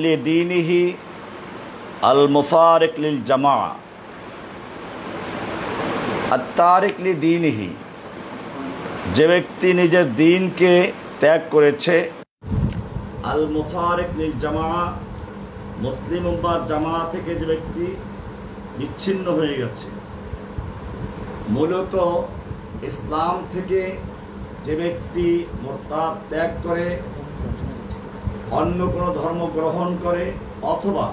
লিদীনিহি আল মুফারিক লিল জামাআ। আত-তারিক লিদীনিহি, যে ব্যক্তি নিজের দ্বীনকে ত্যাগ করেছে, আল মুফারিক লিল জামাআ, মুসলিম উম্মাহর জামাআ থেকে যে ব্যক্তি বিচ্ছিন্ন হয়ে গেছে। মূলত ইসলাম থেকে যে ব্যক্তি মুরতাদ ত্যাগ করে অন্য কোনো ধর্ম গ্রহণ করে অথবা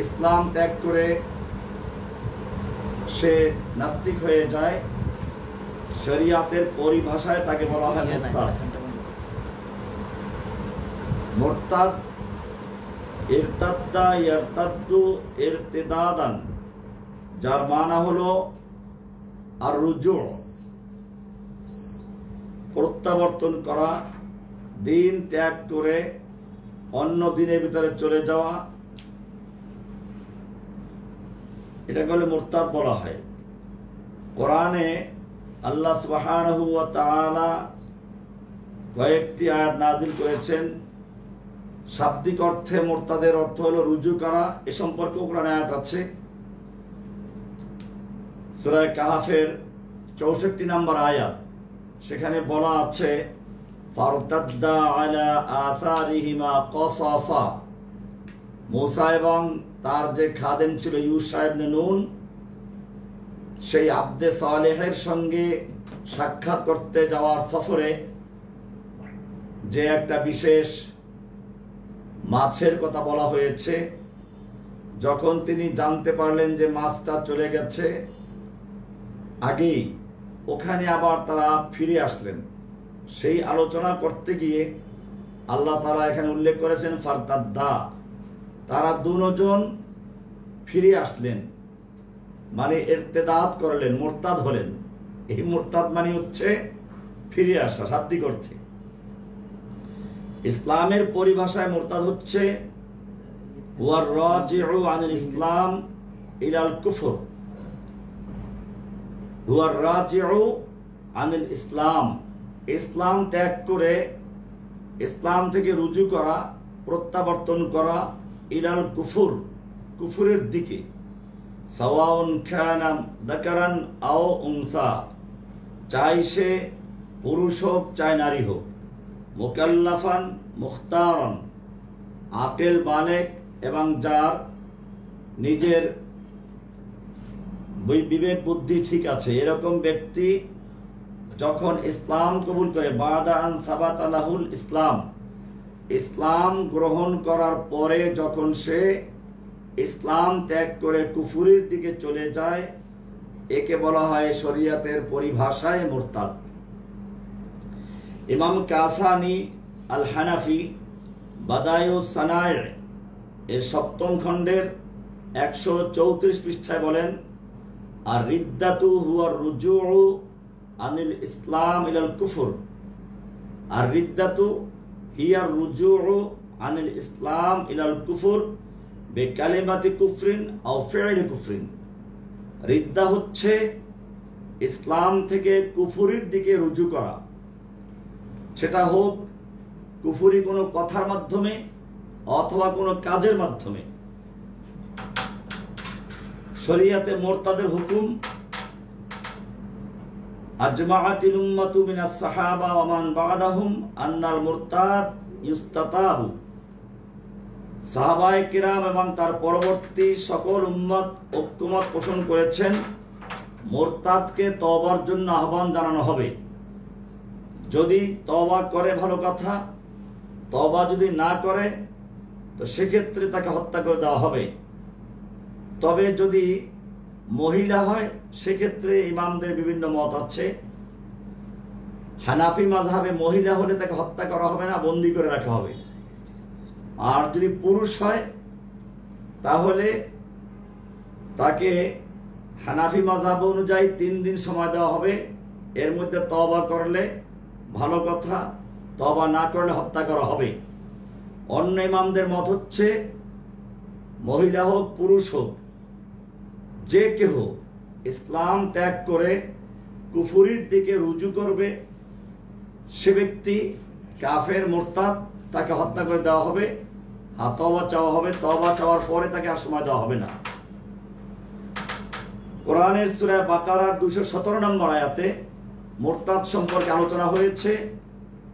ইসলাম ত্যাগ করে সে নাস্তিক হয়ে যায়, শরিয়াতের পরিভাষায় তাকে বলা হয় মুরতাদ। মুরতাদ ইরতাদ্দা ইয়ারতাদ্দু ইরতিদাদান, যার মানা হলো আর রুজু, প্রত্যাবর্তন করা, দিন ত্যাগ করে অন্য দিনের ভিতরে চলে যাওয়া, এটাকে বলে মুরতাদ বলা হয়। কোরআনে আল্লাহ সুবহানাহু ওয়া তাআলা কয়েকটি আয়াত নাযিল করেছেন। শাব্দিক অর্থে মুরতাদের অর্থ হলো রুজু করা, এ সম্পর্কে কোরআনে আয়াত আছে। সূরা কাহফের 64 নম্বর আয়াত, সেখানে বলা আছে ফারতাদ্দা আলা আসারিহিমা কসাসা। মূসা এবং তার যে খাদেম ছিল ইউশা ইবনে নুন, সেই আবদে সালেহের সঙ্গে সাক্ষাৎ করতে যাওয়ার সফরে যে একটা বিশেষ মাছের কথা বলা হয়েছে, যখন তিনি জানতে পারলেন যে মাছটা চলে গেছে আগেই, ওখানে আবার তারা ফিরে আসলেন। সেই আলোচনা করতে গিয়ে আল্লাহ তাআলা এখানে উল্লেখ করেছেন ফারতাদ্দা, তারা দুজন ফিরে আসলেন, মানে ইরতিদাদ করলেন, মুরতাদ হলেন। এই মুরতাদ মানে হচ্ছে ফিরে আসা শাব্দিক অর্থে। ইসলামের পরিভাষায় মুরতাদ হচ্ছে হুয়ার রাজিউ আনিল ইসলাম ইলাল কুফর। হুয়ার রাজিউ আনিল ইসলাম, ইসলাম ত্যাগ করে ইসলাম থেকে রুজু করা, প্রত্যাবর্তন করা, ইলাল কুফর, কুফরের দিকে। সাওয়াউন কানা যাকারান আও উনসা, চাই সে পুরুষ হোক চাই নারী হোক, মুকাল্লাফান মুখতারান, আকেল বালেক এবং যার নিজের বিবেক বুদ্ধি ঠিক আছে, এরকম ব্যক্তি যখন ইসলাম কবুল করে, বাদা আন সাবাতা লাহুল ইসলাম, ইসলাম গ্রহণ করার পরে যখন সে ইসলাম ত্যাগ করে কুফুরির দিকে চলে যায়, একে বলা হয় শরিয়াতের পরিভাষায় মুরতাদ। ইমাম কাসানি আল হানাফি বাদায়ুস সানায় এর 7ম খণ্ডের 134 পৃষ্ঠায় বলেন, আর রিদ্দাতু হুয়ার রুজুউ আনিল ইসলাম ইলাল কুফর। আর রিদ্দাতু হিয়ার রুজুউ আনিল ইসলাম ইলাল কুফর বিকালিমাতি কুফরিন আও ফি'লি কুফরিন। রিদ্দা হচ্ছে ইসলাম থেকে কুফরির দিকে রুজু করা, সেটা হোক কুফরি কোনো কথার মাধ্যমে অথবা কোনো কাজের মাধ্যমে। শরিয়াতে মুরতাদের হুকুম আজমাআতিল উম্মাতু মিনাস সাহাবা ওয়া মান বা'দাহুম আন্নাল মুরতাদ ইউস্তাতাবু। সাহাবায়ে কিরাম এবং তার পরবর্তী সকল উম্মত ঐক্যমত পোষণ করেছেন, মুরতাদকে তওবার জন্য আহ্বান জানানো হবে। যদি তওবা করে ভালো কথা, তওবা যদি না করে তো সেক্ষেত্রে তাকে হত্যা করে দেওয়া হবে। তবে যদি মহিলা হয় সেক্ষেত্রে ইমামদের বিভিন্ন মত আছে। হানাফি মাযহাবে মহিলা হলে তাকে হত্যা করা হবে না, বন্দী করে রাখা হবে। আর যদি পুরুষ হয় তাহলে তাকে হানাফি মাযহাব অনুযায়ী 3 দিন সময় দেওয়া হবে। এর মধ্যে তওবা করলে ভালো কথা, তওবা না করলে হত্যা করা হবে। অন্য ইমামদের মত হচ্ছে মহিলা হোক পুরুষ হোক, যে কেহ ইসলাম ত্যাগ করে কুফরির দিকে রুজু করবে সে ব্যক্তি কাফের মুরতাদ, তাকে হত্যা করে দেওয়া হবে। হ্যাঁ, তওবা চাওয়া হবে। তওবা চাওয়ার পরে তাকে আর সময় দেওয়া হবে না। কোরআনের সূরা বাকারার 217 নম্বর আয়াতে মুরতাদ সম্পর্কে আলোচনা হয়েছে।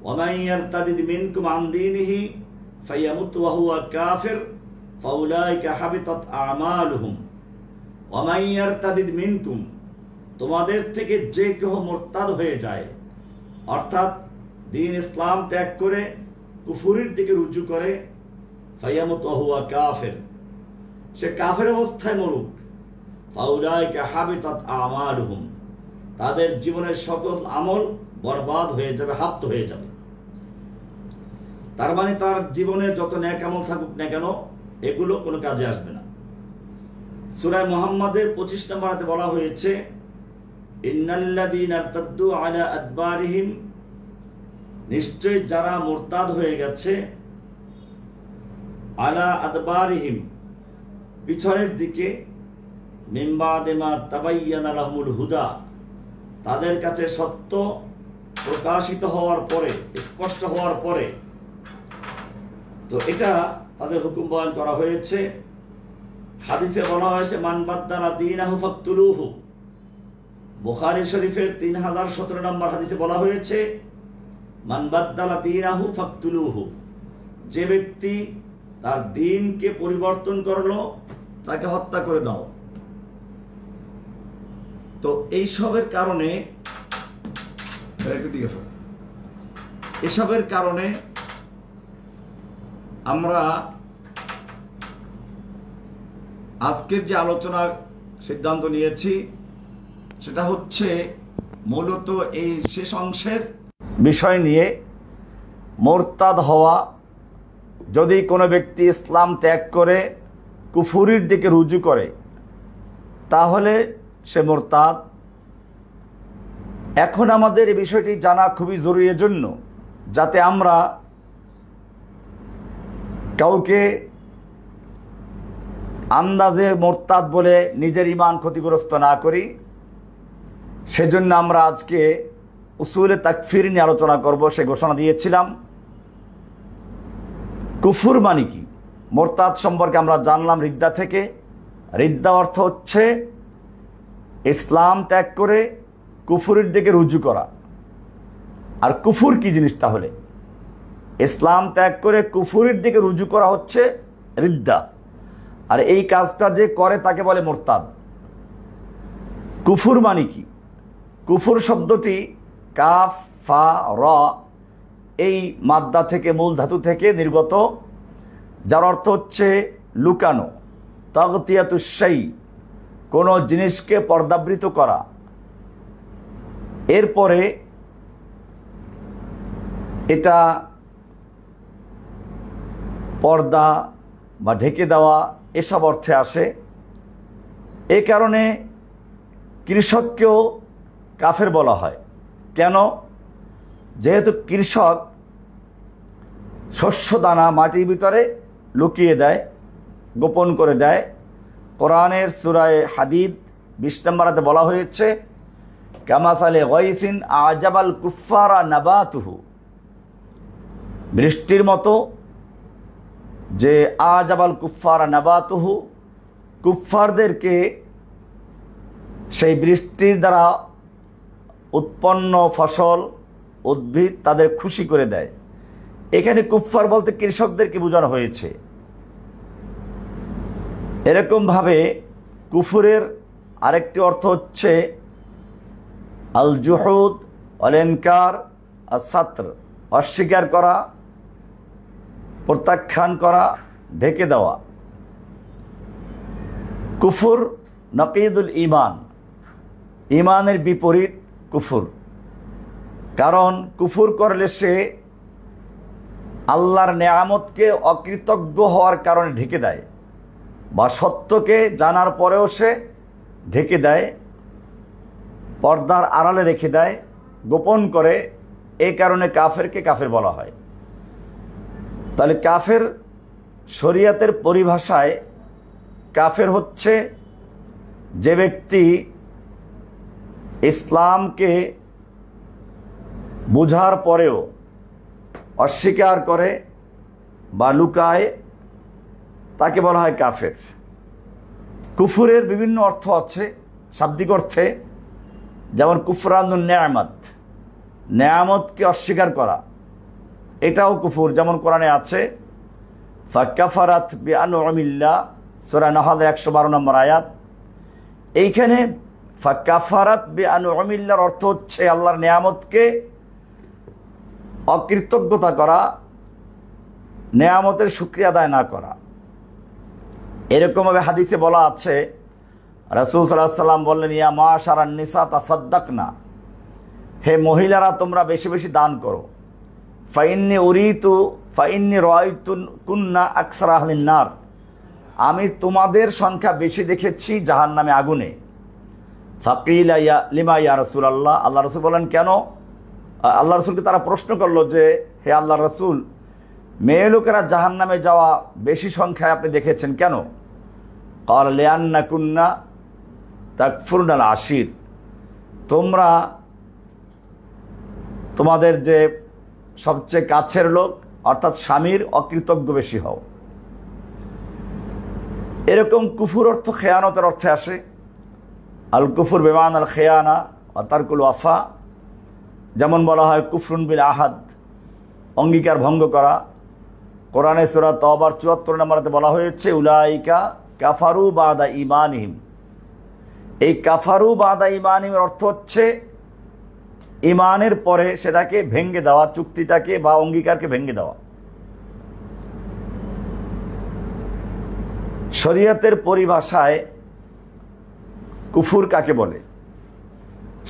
ওয়ামান ইয়ারতাদিদ মিনকুম আন দীনিহি ফায়ামুত ওয়া হুয়া কাফির ফাউলাইকা হাবিতাত আমালুহুম। ওয়ামান ইয়ারতাদিদ মিনকুম, তোমাদের থেকে যে কেউ মুরতাদ হয়ে যায়, অর্থাৎ দ্বীন ইসলাম ত্যাগ করে কুফুরের দিকে রুজু করে, ফায়ামুত ওয়া হুয়া কাফির, সে কাফের অবস্থায় মরুক, ফাউলাইকা হাবিতাত আমালুহুম, তাদের জীবনের সকল আমল বরবাদ হয়ে যাবে, হাপ্ত হয়ে যাবে। তার মানে তার জীবনে যত নেক আমল থাকুক না কেন, এগুলো কোনো কাজে আসবে না। সূরা মুহাম্মাদের 25 নম্বর আয়াতে বলা হয়েছে, ইন্নাল্লাযীনা ইরতাদ্দু আলা আদবারিহিম, নিশ্চয় যারা মুরতাদ হয়ে গেছে, আলা আদবারিহিম, পিছনের দিকে, মিন বাদি মা তাবায়্যানা লাহুমুল হুদা, তাদের কাছে সত্য প্রকাশিত হওয়ার পরে, স্পষ্ট হওয়ার পরে। তো এটা তাদের হুকুম বয়ান করা হয়েছে। হাদিসে বলা হয়েছে, মান বাদ্দালা দীনাহু ফাকতুলুহু। বুখারী শরীফের 3017 নম্বর হাদিসে বলা হয়েছে, মান বাদ্দালা দীনাহু ফাকতুলুহু, যে ব্যক্তি তার দ্বীনকে পরিবর্তন করলো তাকে হত্যা করে দাও। তো এইসবের কারণে আমরা আজকের যে আলোচনার সিদ্ধান্ত নিয়েছি সেটা হচ্ছে মূলত এই শেষ অংশের বিষয় নিয়ে, মুরতাদ হওয়া। যদি কোনো ব্যক্তি ইসলাম ত্যাগ করে কুফুরির দিকে রুজু করে তাহলে সে মুরতাদ। এখন আমাদের এই বিষয়টি জানা খুবই জরুরি, জন্য যাতে আমরা কাউকে আন্দাজে মুরতাদ বলে নিজের ঈমান ক্ষতিগ্রস্ত না করি। সেজন্য আমরা আজকে উসুলে তাকফির নিয়ে আলোচনা করব। সে ঘোষণা দিয়েছিলাম। কুফুর মানে কি? মুরতাদ সম্পর্কে আমরা জানলাম রিদ্দা থেকে। রিদ্দা অর্থ হচ্ছে ইসলাম ত্যাগ করে কুফুরের দিকে রুজু করা। আর কুফুর কি জিনিস? তাহলে ইসলাম ত্যাগ করে কুফুরের দিকে রুজু করা হচ্ছে রিদ্দা, আর এই কাজটা যে করে তাকে বলে মুরতাদ। কুফুর মানে কি? কুফুর শব্দটি কাফ ফা র এই মাদ্দা থেকে, মূল ধাতু থেকে নির্গত, যার অর্থ হচ্ছে লুকানো, তাগতিয়াতুশ শাই, কোনো জিনিসকে পর্দাবৃত করা। এরপরে এটা পর্দা বা ঢেকে দেওয়া এসব অর্থে আসে। এই কারণে কৃষককেও কাফের বলা হয়। কেন? যেহেতু কৃষক শস্য দানা মাটির ভিতরে লুকিয়ে দেয়, গোপন করে দেয়। কোরআনের সূরা হাদিদ 20 নম্বর আয়াতে বলা হয়েছে, কামাসালে গায়সিন আজাবাল কুফারা নাবাতুহু, বৃষ্টির মতো যে আজাবাল কুফারা নাবাতুহু, কুফফারদেরকে সেই বৃষ্টির দ্বারা উৎপন্ন ফসল, উদ্ভিদ তাদের খুশি করে দেয়। এখানে কুফফার বলতে কৃষকদেরকে বোঝানো হয়েছে। এরকমভাবে কুফুরের আরেকটি অর্থ হচ্ছে আল জুহুদ ওয়াল ইনকার আস সাতর, অস্বীকার করা, প্রত্যাখ্যান করা, ঢেকে দেওয়া। কুফুর নাকিদুল ঈমান, ঈমানের বিপরীত কুফুর। কারণ কুফুর করলে সে আল্লাহর নেয়ামতকে অকৃতজ্ঞ হওয়ার কারণে ঢেকে দেয়, বা সত্যকে জানার পরেও সে ঢেকে দেয়, পর্দার আড়ালে রেখে দেয়, গোপন করে। এই কারণে কাফেরকে কাফের বলা হয়। তাহলে কাফের শরিয়াতের পরিভাষায় কাফের হচ্ছে যে ব্যক্তি ইসলামকে বোঝার পরেও অস্বীকার করে বা লুকায় তাকে বলা হয় কাফের। কুফুরের বিভিন্ন অর্থ আছে শাব্দিক অর্থে, যেমন কুফরানুন নেয়ামত, নেয়ামতকে অস্বীকার করা, এটাও কুফুর। যেমন কোরআনে আছে ফাকাফারাত বিআনউমিল্লাহ, সূরা নাহল 112 নম্বর আয়াত। এইখানে ফাকাফারাত বিআনউমিল্লাহর অর্থ হচ্ছে আল্লাহর নেয়ামতকে অকৃতজ্ঞতা করা, নেয়ামতের শুকরিয়া আদায় না করা। এরকমভাবে হাদিসে বলা আছে, রাসূল সাল্লাল্লাহু আলাইহি ওয়াসাল্লাম বললেন, ইয়া মাশারান নিসা তাসাদ্দাকনা, হে মহিলারা তোমরা বেশি বেশি দান করো। ফাইন্নি রাআইতু কুন্না আকসারা আহলিন নার, আমি তোমাদের সংখ্যা বেশি দেখেছি জাহান্নামে আগুনে। ফাকিলা ইয়া লিমা ইয়া রাসূলুল্লাহ, আল্লাহ রাসূল বলেন কেন? আল্লাহ রাসূলকে তারা প্রশ্ন করলো যে হে আল্লাহ রাসূল, মেয়ে লোকেরা জাহান্নামে যাওয়া বেশি সংখ্যায় আপনি দেখেছেন কেন? ক্বাল লিআন্না কুন্না তাকফুরনাল আশির, তোমরা তোমাদের যে সবচেয়ে কাছের লোক অর্থাৎ স্বামীর অকৃতজ্ঞ বেশি হও। এরকম কুফুর অর্থ খেয়ানতের অর্থে আসে। আল কুফুর বিমান আল খেয়ানা ও তারকুল ওয়াফা, যেমন বলা হয় কুফরুন বিল আহাদ, অঙ্গীকার ভঙ্গ করা। কোরআনে সূরা তাওবার 74 নম্বরে বলা হয়েছে উলাইকা কাফারু বাদা ঈমানিহিম। এই কাফারু বাদা ঈমানিহিমের অর্থ হচ্ছে ঈমানের পরে সেটাকে ভেঙে দেওয়া, চুক্তিটাকে বা অঙ্গীকারকে ভেঙে দেওয়া। শরীয়তের পরিভাষায় কুফুর কাকে বলে?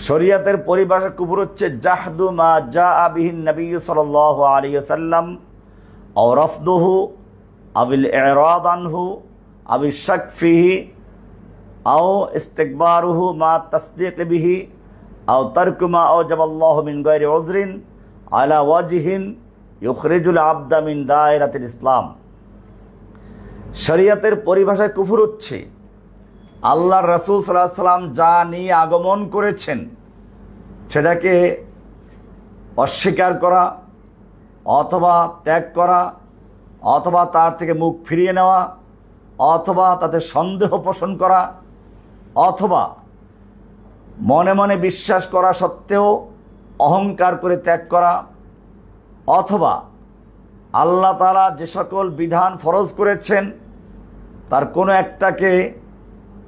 শরীয়তের পরিভাষায় কুফুর হচ্ছে জাহদু মা জাআ বিহিন নবী সাল্লাল্লাহু আলাইহি ওয়াসাল্লাম আও রাফদুহু আবিল ইরাদ আনহু আবিল শাক ফিহি আও ইস্তিকবারুহু মা তাসদীক বিহি আও তারকু মা আওজাবাল্লাহু মিন গায়রি উযরিন আলা ওয়াজহিন ইউখরিজুল আবদা মিন দায়রাতিল ইসলাম। শরীয়তের পরিভাষায় কুফর হচ্ছে আল্লাহর রাসূল সাল্লাল্লাহু আলাইহি ওয়াসাল্লাম যা নিয়ে আগমন করেছেন সেটাকে অস্বীকার করা অথবা ত্যাগ করা অথবা তার থেকে মুখ ফিরিয়ে নেওয়া অথবা তাতে সন্দেহ পোষণ করা অথবা মনে মনে বিশ্বাস করা সত্ত্বেও অহংকার করে ত্যাগ করা অথবা আল্লাহ তাআলা যে সকল বিধান ফরজ করেছেন তার কোনো একটাকে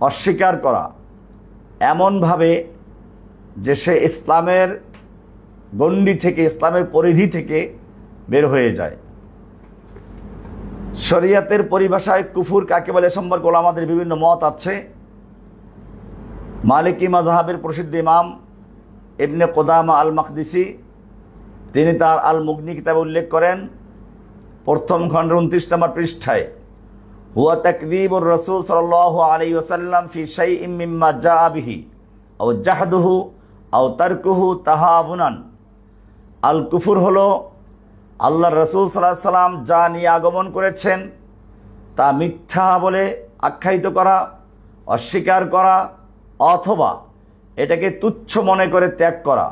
অস্বীকার করা, এমনভাবে যে সে ইসলামের গণ্ডি থেকে ইসলামের পরিধি থেকে বের হয়ে যায়। শরীয়তের পরিভাষায় কুফুর কাকে বলে সম্পর্কে ওলামাদের বিভিন্ন মত আছে। মালিকি মাযহাবের প্রসিদ্ধ ইমাম ইবনে কুদামা আল মাকদিসি তিনি তার আল মুগনি কিতাবে উল্লেখ করেন প্রথম খণ্ডের 29 নম্বর পৃষ্ঠায়, হুয়া তাকযীবুর রাসূল সাল্লাল্লাহু আলাইহি ওয়াসাল্লাম ফি শাইইন মিম্মা জাআ বিহি আও জাহদুহু আও তারকুহু তাহাবুনান। আল কুফুর হলো আল্লাহর রাসূল সাল্লাল্লাহু আলাইহি ওয়াসাল্লাম যা নিয়ে আগমন করেছেন তা মিথ্যা বলে আখ্যায়িত করা, অস্বীকার করা অথবা এটাকে তুচ্ছ মনে করে ত্যাগ করা,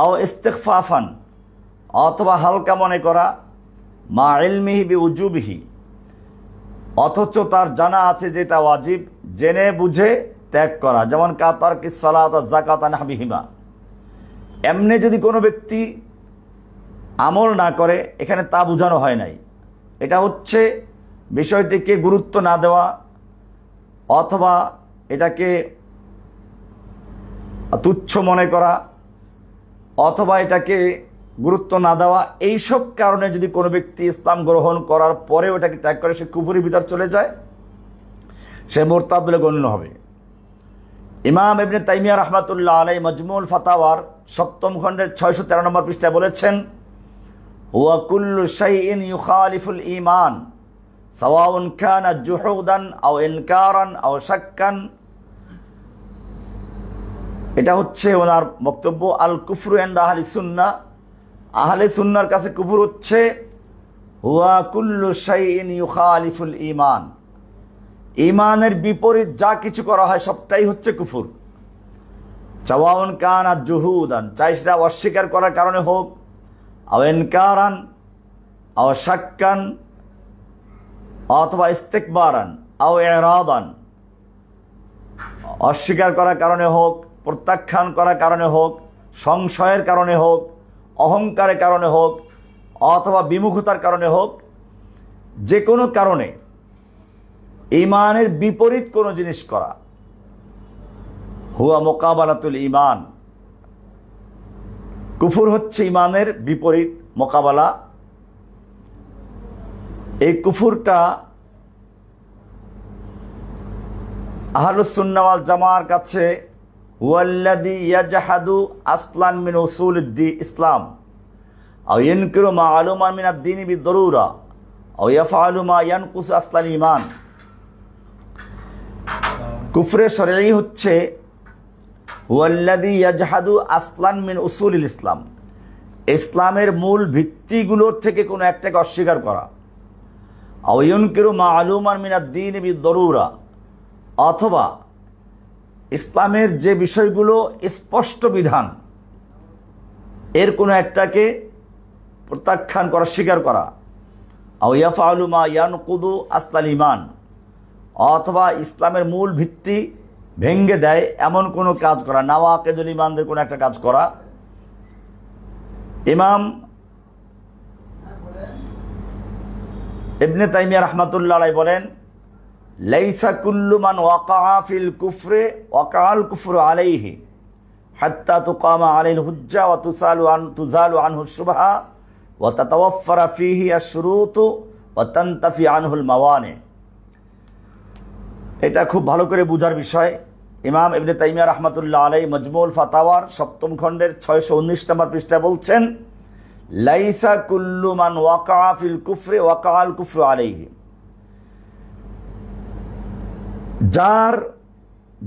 আও ইস্তিগফাফান অথবা হালকা মনে করা, মা ইলমিহি বিউজুবিহি অথচ তার জানা আছে যেটা ওয়াজিব জেনে বুঝে ত্যাগ করা, যেমন কাতারকিস সালাত ওয়া যাকাত নাহবিহিমা। এমনি যদি কোনো ব্যক্তি আমল না করে, এখানে তা বোঝানো হয় নাই, এটা হচ্ছে বিষয়টিকে গুরুত্ব না দেওয়া অথবা এটাকে তুচ্ছ মনে করা অথবা এটাকে গুরুত্ব না দেওয়া, এইসব কারণে যদি কোনো ব্যক্তি ইসলাম গ্রহণ করার পরে ওটাকে ত্যাগ করে সে কুফরের ভিতর চলে যায়, সে মুরতাদ বলে গণ্য হবে। ইমাম ইবনে তাইমিয়া রাহমাতুল্লাহ আলাইহি মাজমুউল ফাতাওয়ার 7ম খণ্ডের 613 নম্বর পৃষ্ঠায় বলেছেন, হুয়া কুল্লু শাইইন ইউখালিফুল ঈমান সাওয়াউন কানা জুহুদান আও ইনকারান আও শাক্কান। এটা হচ্ছে ওনার বক্তব্য। আল কুফরু ইনদা আহলি সুন্নাহ, আহলে সুন্নাহর কাছে কুফর হচ্ছে হুয়া কুল্লু শাইইন ইউখালিফুল ঈমান, ঈমানের বিপরীত যা কিছু করা হয় সবটাই হচ্ছে কুফর। সাওয়াউন কানা জুহুদান, চাই সেটা অস্বীকার করার কারণে হোক, আও ইনকারান আও শাক্কান অথবা ইস্তেকবারান আও ইরাদান, অস্বীকার করার কারণে হোক, প্রত্যাখ্যান করার কারণে হোক, সংশয়ের কারণে হোক, অহংকারের কারণে হোক, অথবা বিমুখতার কারণে হোক, যে কোনো কারণে ঈমানের বিপরীত কোনো জিনিস করা, হুয়া মুকাবালাতুল ঈমান। কুফর হচ্ছে ঈমানের বিপরীত, মোকাবেলা। এই কুফরটা আহলুস সুন্নাহ ওয়াল জামাআর কাছে হুয়াল্লাযী ইয়াজহাদু আসলান মিন উসুলিদ ইসলাম আও ইনকিরু মা'লুমান মিন আদ-দীন বিদ-দারুরা আও ইয়াফআলু মা ইয়ানকুসু আসলাল ঈমান। কুফরে শরঈ হচ্ছে হুয়াল্লাযী ইয়াজহাদু আসলান মিন উসুলিল ইসলাম, ইসলামের মূল ভিত্তিগুলোর থেকে কোনো একটাকে অস্বীকার করা। আও ইনকিরু মা'লুমান মিন আদ-দীন বিদ-দারুরা, অথবা ইসলামের যে বিষয়গুলো স্পষ্ট বিধান এর কোনো একটাকে প্রত্যাখ্যান করা, স্বীকার করা। আও ইয়াফআলু মা ইয়ানকুদু আসলাল ঈমান, অথবা ইসলামের মূল ভিত্তি ভেঙ্গে দেয় এমন কোনো কাজ করা, নাওয়াকিদুল ঈমানদের কোনো একটা কাজ করা। ইমাম ইবনে তাইমিয়া রাহমাতুল্লাহ আলাইহি বলেন, লাইসা কুল্লু মান ওয়াকাআ ফিল কুফরে ওয়াকাআল কুফরু আলাইহি হাত্তা তুকামা আলাইহিল হুজ্জা ওয়া তুজালু আনহু শুবহা ওয়া তাতাওয়াফফারা ফীহি আশ-শুরুতু ওয়া তানতাফি আনহুল মাওয়ানি। এটা খুব ভালো করে বুঝার বিষয়। ইমাম ইবনে তাইমিয়া রাহমাতুল্লাহ আলাইহি মজমুউল ফাতাওয়ার 7ম খণ্ডের 619 নম্বর পৃষ্ঠায় বলছেন, লাইসা কুল্লু মান ওয়াকাআ ফিল কুফরে ওয়াকাআল কুফরু আলাইহি,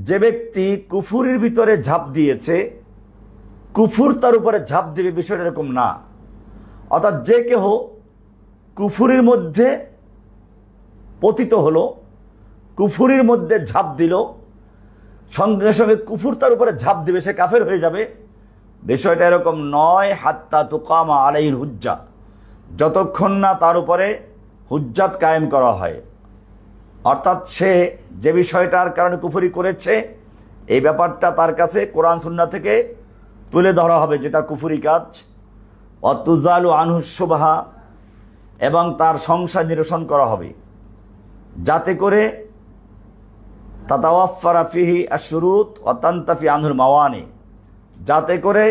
যে ব্যক্তি কুফুরের ভিতরে ঝাঁপ দিয়েছে, কুফুর তার উপরে ঝাঁপ দিবে, বিষয়টা এরকম না। অর্থাৎ যে কেহ কুফুরের মধ্যে পতিত হলো, কুফুরের মধ্যে ঝাঁপ দিল, সঙ্গে সঙ্গে কুফুর তার উপরে ঝাঁপ দিবে, সে কাফের হয়ে যাবে, বিষয়টা এরকম নয়। হাত্তা তুকামা আলাইহিল হুজ্জা, যতক্ষণ না তার উপরে হুজ্জাত কায়েম করা হয়। অর্থাৎ সে যে বিষয়টার কারণে কুফরি করেছে এই ব্যাপারটা তার কাছে কোরআন সুন্নাহ থেকে তুলে ধরা হবে, যেটা কুফরি কাজ। অতুজালু আনহু শুবহা, এবং তার সংশয় নিরসন করা হবে, যাতে করে তাতাওয়াফফারা ফীহি আশ-শুরুত ওয়া তানতাফি আনহুল মাওয়ানি, যাতে করে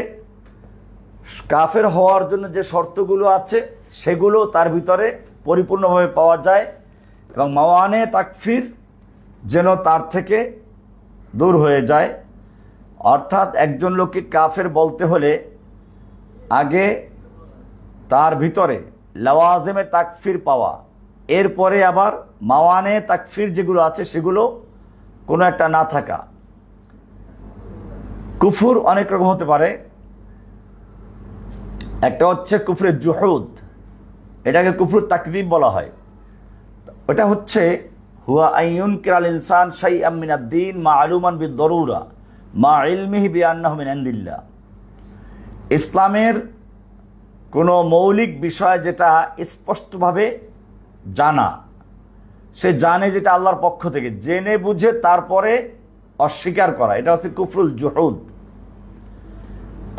কাফের হওয়ার জন্য যে শর্তগুলো আছে সেগুলো তার ভিতরে পরিপূর্ণভাবে পাওয়া যায়, এবং মাওয়ানে তাকফির যেন তার থেকে দূর হয়ে যায়। অর্থাৎ একজন লোককে কাফের বলতে হলে আগে তার ভিতরে লাওয়াজিমে তাকফির পাওয়া, এরপরে আবার মাওয়ানে তাকফির যেগুলো আছে সেগুলো কোনো একটা না থাকা। কুফর অনেক রকম হতে পারে। একটা হচ্ছে কুফরে জুহুদ, এটাকে কুফর তাকযীব বলা হয়। ওটা হচ্ছে হুয়া আইয়ুনকিরাল ইনসান শাইআম মিনাদ-দীন মা'লুমান বিদ-দারুরা মা ইলমিহি বিআন্নাহু মিন ইনদিল্লাহ। ইসলামের কোনো মৌলিক বিষয় যেটা স্পষ্টভাবে জানা, সে জানে যেটা আল্লাহর পক্ষ থেকে, জেনে বুঝে তারপরে অস্বীকার করা, এটা হচ্ছে কুফরুল জুহুদ।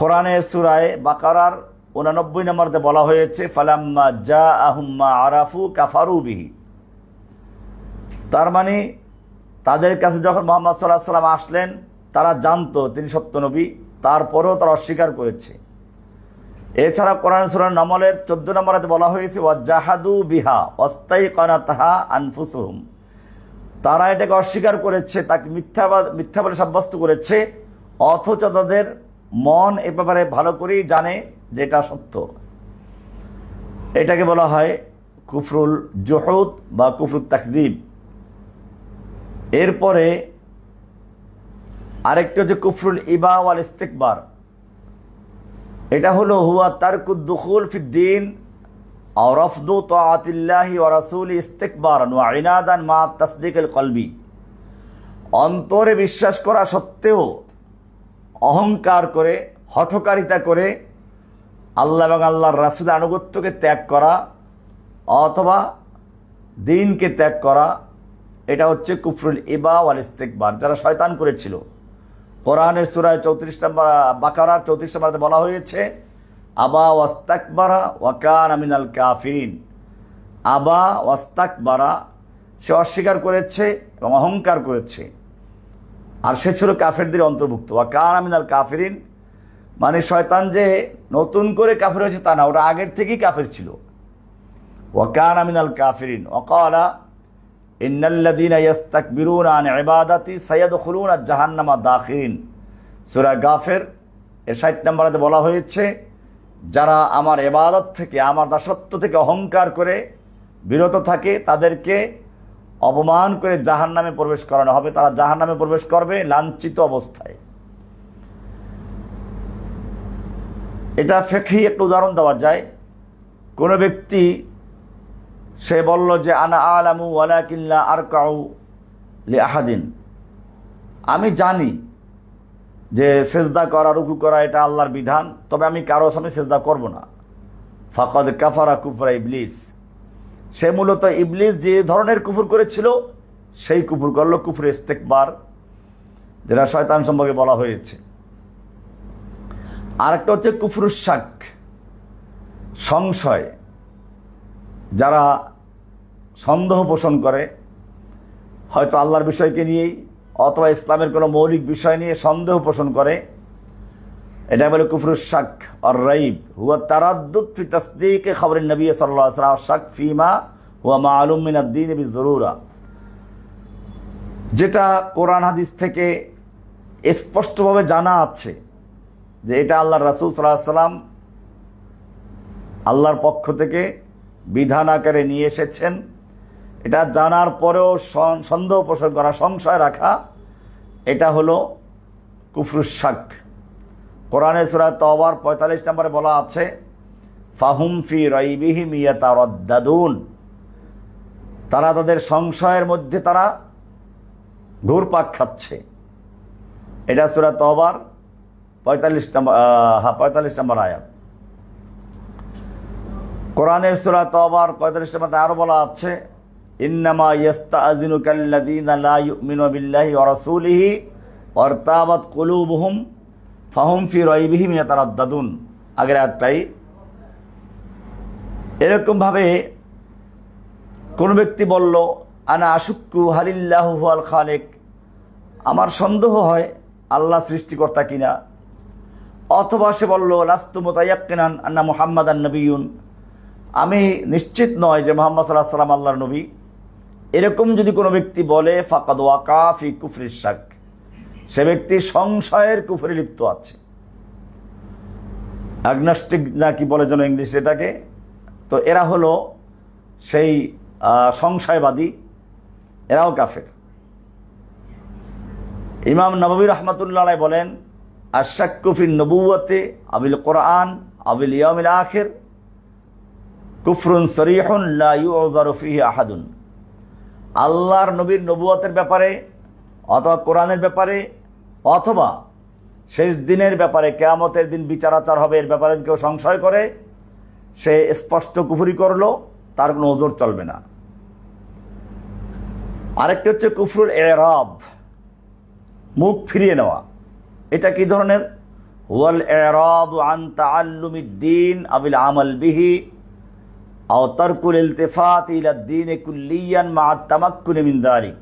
কোরআনের সূরা বাকারার 89 নম্বরে বলা হয়েছে, ফালাম্মা জাআহুম মা আরাফু কাফারু বিহি। তার মানে তাদের কাছে যখন মুহাম্মদ সাল্লাল্লাহু আলাইহি ওয়াসাল্লাম আসলেন, তারা জানতো তিনি সত্য নবী, তারপরেও তারা অস্বীকার করেছে। এছাড়া কোরআনের সূরা নামলের 14 নম্বরে বলা হয়েছে, ওয়াজাহাদু বিহা ওয়াস্তাইকানাতহা আনফুসুহুম। তারা এটাকে অস্বীকার করেছে, তাকে মিথ্যা বলে সাব্যস্ত করেছে, অথচ তাদের মন এ ব্যাপারে ভালো করেই জানে যে এটা সত্য। এটাকে বলা হয় কুফরুল জুহুদ বা কুফরুত তাকযীব। এরপরে আরেকটি হচ্ছে কুফরুল ইবা ওয়াল ইস্তিকবার। এটা হলো হুয়া তারকুদ দুখুল ফিদ্দিন আও রাফদু তাআতিল্লাহি ওয়া রাসূলি ইস্তিকবারান ওয়া ইনাদান মা তাসদীকিল কলবি। অন্তরে বিশ্বাস করা সত্ত্বেও অহংকার করে, হঠকারিতা করে আল্লাহ এবং আল্লাহর রাসূলের আনুগত্যকে ত্যাগ করা, অথবা দিনকে ত্যাগ করা, এটা হচ্ছে কুফরুল ইবা ওয়াল ইস্তিকবার, যারা শয়তান করেছিল। কোরআনের সূরা 34 নম্বর বাকারার 34 নম্বরে বলা হয়েছে আবা ওয়াস্তাকবারা ওয়া কানা মিনাল কাফিরিন। আবা ওয়াস্তাকবারা, সে অস্বীকার করেছে এবং অহংকার করেছে, আর সে ছিল কাফেরদের অন্তর্ভুক্ত। ওয়া কানা মিনাল কাফিরিন মানে শয়তান যে নতুন করে কাফের হয়েছে তা না, ওটা আগের থেকেই কাফের ছিল। ওয়া কানা মিনাল কাফিরিন ওয়া ক্বালা ইন্নাল্লাযীনা ইস্তাকবিরুনা আন ইবাদাতি সায়াদখুলুনা জাহান্নামা দাখিরিন। সূরা গাফির এর 60 নম্বরে বলা হয়েছে যারা আমার ইবাদত থেকে, আমার দাসত্ব থেকে অহংকার করে বিরত থাকে তাদেরকে অপমান করে জাহান্নামে প্রবেশ করানো হবে, তারা জাহান্নামে প্রবেশ করবে লাঞ্ছিত অবস্থায়। এটা ফিকহি একটা উদাহরণ দেওয়া যায়। কোনো ব্যক্তি সে বলল যে আনা আলামু ওয়ালাকিন লা আরকাউ লিআহাদিন, আমি জানি যে সেজদা করা, রুকু করা এটা আল্লাহর বিধান, তবে আমি কারো সামনে সেজদা করব না। ফাকাদ কাফারা কুফরা ইবলিস, সে মূলত ইবলিস যে ধরনের কুফর করেছিল সেই কুফর করলো, কুফরে ইস্তিকবার, যেটা শয়তান সম্পর্কে বলা হয়েছে। আরেকটা হচ্ছে কুফরুশ শাক, সংশয়, যারা সন্দেহ পোষণ করে হয়তো আল্লাহর বিষয়কে নিয়েই অথবা ইসলামের কোনো মৌলিক বিষয় নিয়ে সন্দেহ পোষণ করে, এটা বলে কুফরুশ শাক। আর রাইব হুয়া তারাদ্দুদ ফি তাসদীক খবরের নবী সাল্লাল্লাহু আলাইহি ওয়াসাল্লাম, শাক ফিমা হুয়া মালুম মিন আদ-দীন বিজরুরা, যেটা কোরআন হাদিস থেকে স্পষ্টভাবে জানা আছে যে এটা আল্লাহর রাসূল সাল্লাল্লাহু আলাইহি ওয়াসাল্লাম আল্লাহর পক্ষ থেকে বিধান আকারে নিয়ে এসেছেন। এটা জানার পরেও সন্দেহ পোষণ করা, সংশয় রাখা, এটা হলো কুফরুশ শাক। কোরআনের সূরা তাওবার 45 নম্বরে বলা আছে ফাহুম ফি রাইবিহিম ইয়াতারাদ্দাদুন, তারা তাদের সংশয়ের মধ্যে তারা ঘুরপাক খাচ্ছে। এটা সূরা তাওবার 45 নম্বর আয়াত। কোরআনের সূরা তাওবার 45 নম্বরে আরো বলা আছে ইন্নামা ইয়াস্তাযিনুকাল্লাযীনা লা ইউমিনুনা বিল্লাহি ওয়া রাসূলিহি ওয়ারতাবাত কুলুবুহুম ফাহুম ফি রাইবিহিম ইয়াতারাদ্দাদুন, আগের আয়াতটাই। এরকমভাবে কোন ব্যক্তি বলল আনা আশুক্কু হালিল্লাহু হুয়াল খালিক, আমার সন্দেহ হয় আল্লাহ সৃষ্টিকর্তা কিনা, অথবা সে বলল লাস্তু মুতায়াক্কিনান আন্না মুহাম্মাদান নবিয়্যুন, আমি নিশ্চিত নয় যে মুহাম্মদ সাল্লাল্লাহু আলাইহি ওয়াসাল্লাম আল্লাহর নবী। এরকম যদি কোনো ব্যক্তি বলে ফাকাদ ওয়াকা ফি কুফরিশ শাক, সে ব্যক্তি সংশয়ের কুফরে লিপ্ত আছে। অ্যাগনস্টিক নাকি বলে যেন ইংলিশ এটাকে, তো এরা হলো সেই সংশয়বাদী, এরাও কাফের। ইমাম নববী রাহমাতুল্লাহ আলাইহি বলেন আশ-শাক্কু ফি নবুওয়াতি আবিল কোরআন আবিল ইয়াউমিল আখির কুফরুন সরিহুন লা ইউযারু ফিহি আহাদুন, আল্লাহর নবীর নবুয়তের ব্যাপারে অথবা কোরআনের ব্যাপারে অথবা শেষ দিনের ব্যাপারে, কিয়ামতের দিন বিচার আচার হবে, এর ব্যাপারে কেউ সংশয় করে সে স্পষ্ট কুফরি করলো, তার কোনো ওজর চলবে না। আরেকটি হচ্ছে কুফরুল ইরাদ, মুখ ফিরিয়ে নেওয়া। এটা কি ধরনের? হুয়াল ইরাদু আন তাআল্লুমিদ দ্বীন আবিল আমাল বিহি আও তারকুল ইলতিফাত ইলা দ্বীন কুল্লিয়ান মা তামাক্কুনি মিন যালিক,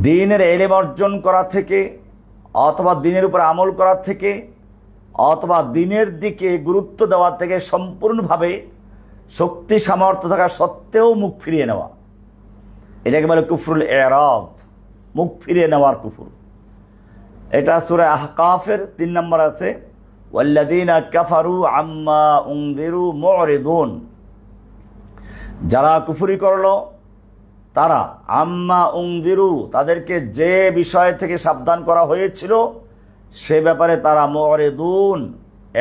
দ্বীনের ইলম অর্জন করা থেকে অথবা দ্বীনের উপর আমল করা থেকে অথবা দ্বীনের দিকে গুরুত্ব দেওয়া থেকে সম্পূর্ণভাবে শক্তি সামর্থ্য থাকা সত্ত্বেও মুখ ফিরিয়ে নেওয়া, এটাকে বলে কুফরুল ইরাদ, মুখ ফিরিয়ে নেওয়ার কুফর। এটা সূরা আহকাফের 3 নম্বর আছে ওয়াল্লাযীনা কাফারু আম্মা উনযিরু মু'রিদুন, যারা কুফরি করলো তারা আম্মা উনযিরু, তাদেরকে যে বিষয় থেকে সাবধান করা হয়েছিল সে ব্যাপারে তারা মু'রিদুন,